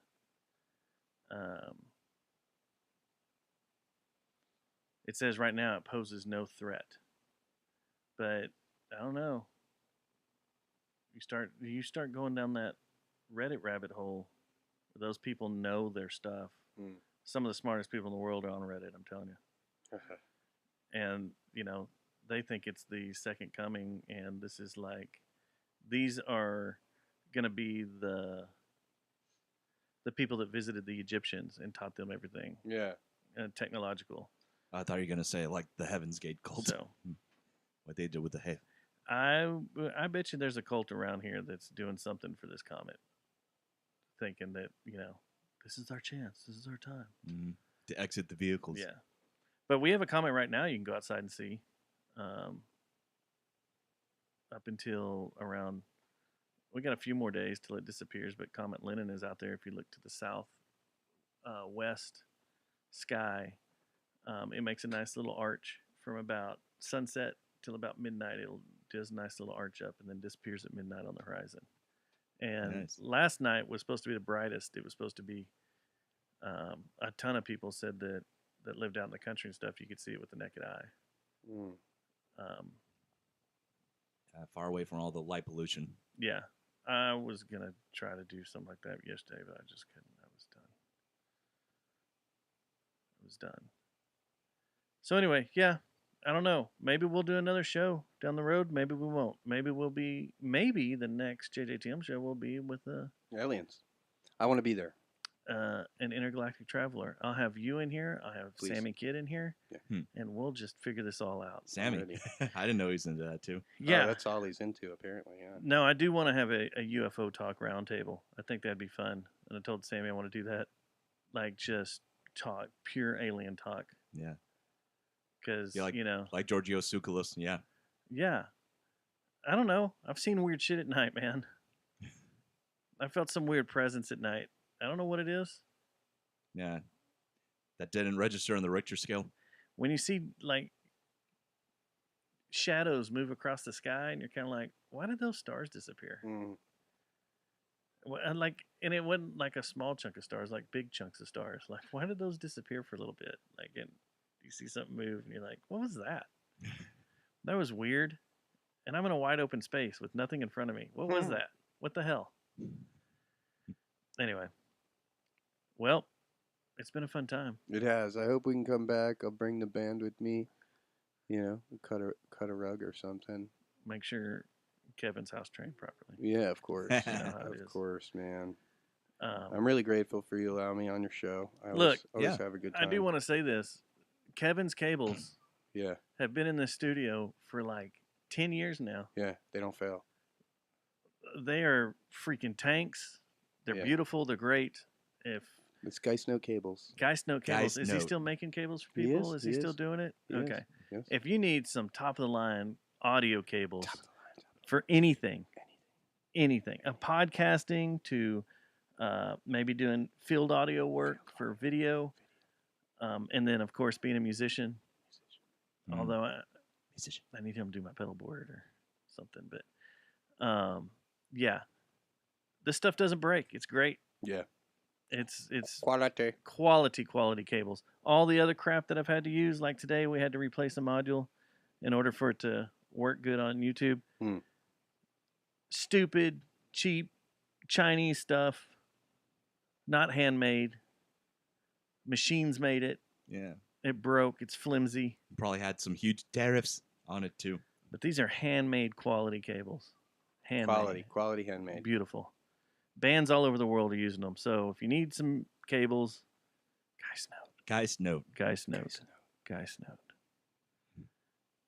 It says right now it poses no threat, but I don't know. You start going down that Reddit rabbit hole. Where those people know their stuff. Mm. Some of the smartest people in the world are on Reddit. I'm telling you. And they think it's the second coming, and this is like these are gonna be the people that visited the Egyptians and taught them everything Yeah. technological. I thought you were gonna say like the Heaven's Gate cult. So What they did with the hay. I bet you there's a cult around here that's doing something for this comet, thinking that this is our chance, this is our time. Mm-hmm. To exit the vehicles. Yeah, but we have a comet right now you can go outside and see. Up until around, we got a few more days till it disappears, but Comet Lennon is out there. If you look to the south west sky, it makes a nice little arch from about sunset till about midnight. It does a nice little arch up and then disappears at midnight on the horizon. And Nice. last night was supposed to be the brightest. It was supposed to be a ton of people said that lived out in the country and stuff, you could see it with the naked eye. Mm. Far away from all the light pollution. Yeah, I was gonna try to do something like that yesterday, but I just couldn't. I was done. So anyway, yeah, I don't know. Maybe we'll do another show down the road. Maybe we won't. Maybe the next JJTM show will be with Aliens. I want to be there. an intergalactic traveler. I'll have you in here. I'll have Please. Sammy Kid in here, Yeah. and we'll just figure this all out. Sammy. Already. I didn't know he was into that too. Yeah. Oh, that's all he's into apparently. Yeah. No, I do want to have a UFO talk roundtable. I think that'd be fun. And I told Sammy I want to do that. Like just talk, pure alien talk. Yeah. Because, Yeah, like Giorgio Tsoukalos. Yeah. yeah. I don't know. I've seen weird shit at night, man. I felt some weird presence at night. I don't know what it is. Yeah. That didn't register on the Richter scale. When you see like shadows move across the sky and you're kind of like, why did those stars disappear? Mm. And it wasn't like a small chunk of stars, like big chunks of stars. Like, why did those disappear for a little bit? Like, and you see something move and you're like, what was that? That was weird. And I'm in a wide open space with nothing in front of me. What was that? What the hell? Anyway. Well, it's been a fun time. It has. I hope we can come back. I'll bring the band with me. You know, cut a rug or something. Make sure Kevin's house trained properly. Yeah, of course. You know how it Of is. course, man. Um, I'm really grateful for you allowing me on your show. I Look, always yeah, have a good time. I do want to say this. Kevin's cables Yeah, have been in the studio for like 10 years now. yeah. They don't fail. They are freaking tanks. They're Yeah. beautiful. They're great. If It's Geist No Cables. Geist Note Cables, is he Note. still making cables for He people? is, Is he he still is. doing it? He is. Okay. Yes. If you need some top of the line audio cables for anything, a podcasting to maybe doing field audio work for video, and then of course being a musician. Mm. Although I Musician. need him to do my pedal board or something, but yeah, this stuff doesn't break. It's great. Yeah. It's Quality. quality cables. All the other crap that I've had to use, like today, we had to replace a module in order for it to work good on YouTube. Hmm. Stupid, cheap, Chinese stuff, not handmade. Machines made it. Yeah. It broke. It's flimsy. Probably had some huge tariffs. on it too. But these are handmade quality cables. Handmade. Quality handmade. Beautiful. Bands all over the world are using them. So if you need some cables, Guys, note. Geist Note.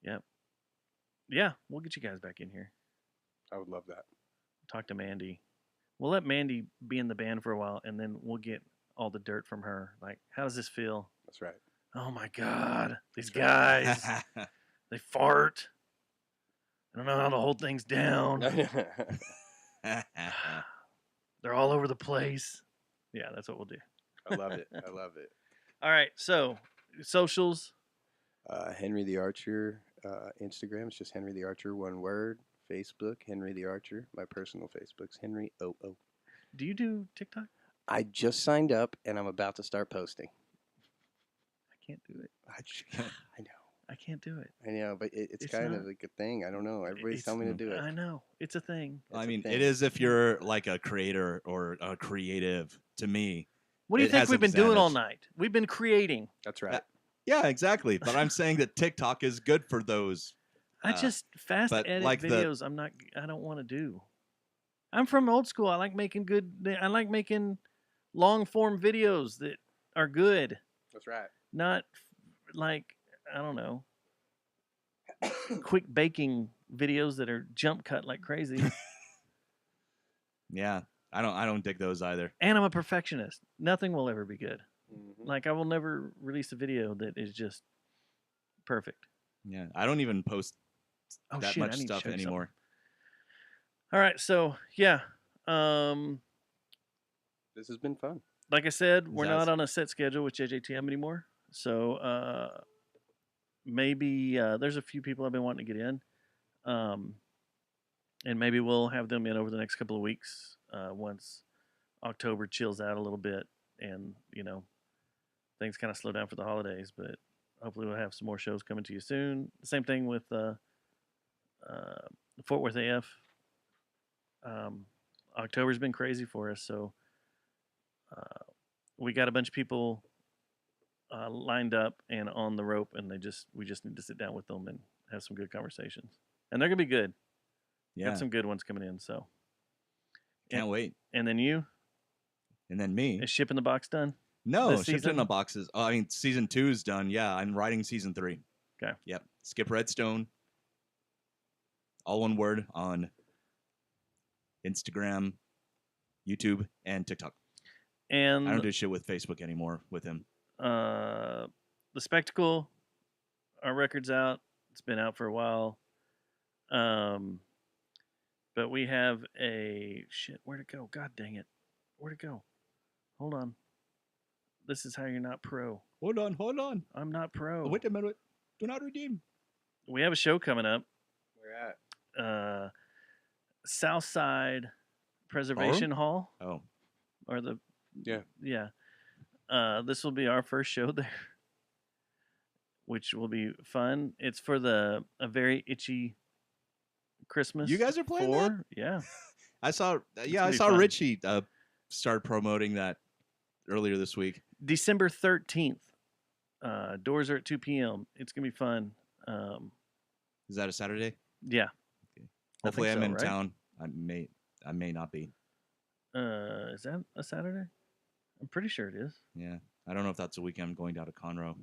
Yep. Yeah, we'll get you guys back in here. I would love that. Talk to Mandy. We'll let Mandy be in the band for a while, and then we'll get all the dirt from her. Like, how does this feel? That's right. Oh my God, these guys, they fart. I don't know how to hold things down. They're all over the place. Yeah, that's what we'll do. I love it. I love it. All right, so socials. Henry the Archer. Instagram, it's just Henry the Archer, one word. Facebook, Henry the Archer. My personal Facebook's Henry OO. Do you do TikTok? I just signed up and I'm about to start posting. I can't do it. I know. I can't do it. I know, but it's It's kind not- of like a thing. I don't know. Everybody's telling me to do it. I know. It's a thing. It's I a mean, thing. it is if you're like a creator or a creative. To me, What do you It think has we've been doing all advantage. night? We've been creating. That's right. yeah, exactly. But I'm saying that TikTok is good for those. I just fast but edit like the- videos. I don't want to do. I'm from old school. I like making I like making long form videos that are good, That's right. not like, I don't know, quick baking videos that are jump cut like crazy. Yeah, I don't dig those either. And I'm a perfectionist. Nothing will ever be good. Mhm. Like, I will never release a video that is just perfect. Yeah, I don't even post Oh that shit, I much need to stuff show you something. anymore. All right, so yeah, This has been fun. like I said, we're Zaz. not on a set schedule with JJTM anymore. So maybe there's a few people I've been wanting to get in, and maybe we'll have them in over the next couple of weeks once October chills out a little bit, and things kind of slow down for the holidays. But hopefully we'll have some more shows coming to you soon. Same thing with Fort Worth AF. October's been crazy for us, so we got a bunch of people lined up and on the rope, and we just need to sit down with them and have some good conversations, and they're gonna be good. Yeah, Got some good ones coming in. So, can't wait. and then you And then me. is shipping the box done? No, this shipped in season? the boxes. Oh, I mean, season 2 is done. Yeah, I'm writing season 3. Okay. Yep. Skip Redstone. All one word on Instagram, YouTube, and TikTok. And I don't do shit with Facebook anymore with him. the Spectacle, our record's out. It's been out for a while. But we have a shit. Where'd it go? God dang it! Where'd it go? Hold on. This is how you're not pro. Hold on. I'm not pro. Wait a minute. Do not redeem. We have a show coming up. We're at. Southside Preservation Hall, Oh, or the Yeah. This will be our first show there, which will be fun. It's for a very itchy Christmas. You guys are playing that? Yeah. I saw. Yeah, gonna I be saw fun. Richie start promoting that earlier this week. December 13th. Doors are at 2 p.m. It's gonna be fun. Is that a Saturday? Yeah. I Hopefully, think I'm so, in right? town. I may not be. Is that a Saturday? I'm pretty sure it is. Yeah, I don't know if that's a weekend I'm going down to Conroe.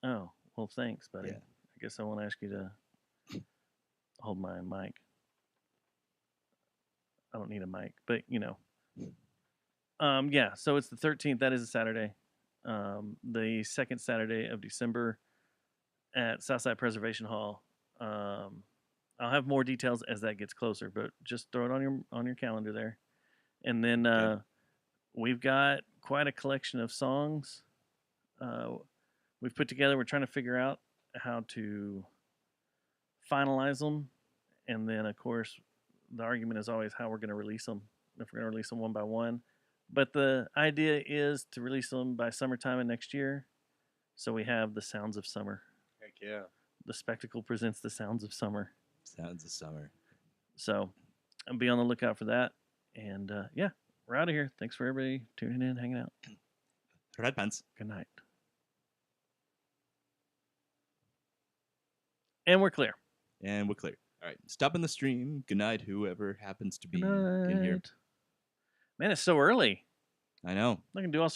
Oh, well, thanks, buddy. Yeah. I guess I won't ask you to hold my mic. I don't need a mic, but yeah. So it's the 13th. That is a Saturday. The second Saturday of December at Southside Preservation Hall. I'll have more details as that gets closer, but just throw it on your calendar there. And then Okay. we've got quite a collection of songs we've put together. We're trying to figure out how to finalize them, and then of course the argument is always how we're going to release them. If we're going to release them one by one, but the idea is to release them by summertime of next year, so we have the sounds of summer. Heck yeah. The Spectacle presents the sounds of summer. Sounds of summer. So I'll be on the lookout for that. And yeah, we're out of here. Thanks for everybody tuning in, hanging out. Red pants. Good night. And we're clear. And we're clear. All right. Stop in the stream. Good night, whoever happens to be Good in here. night. Man, it's so early. I know. I can do all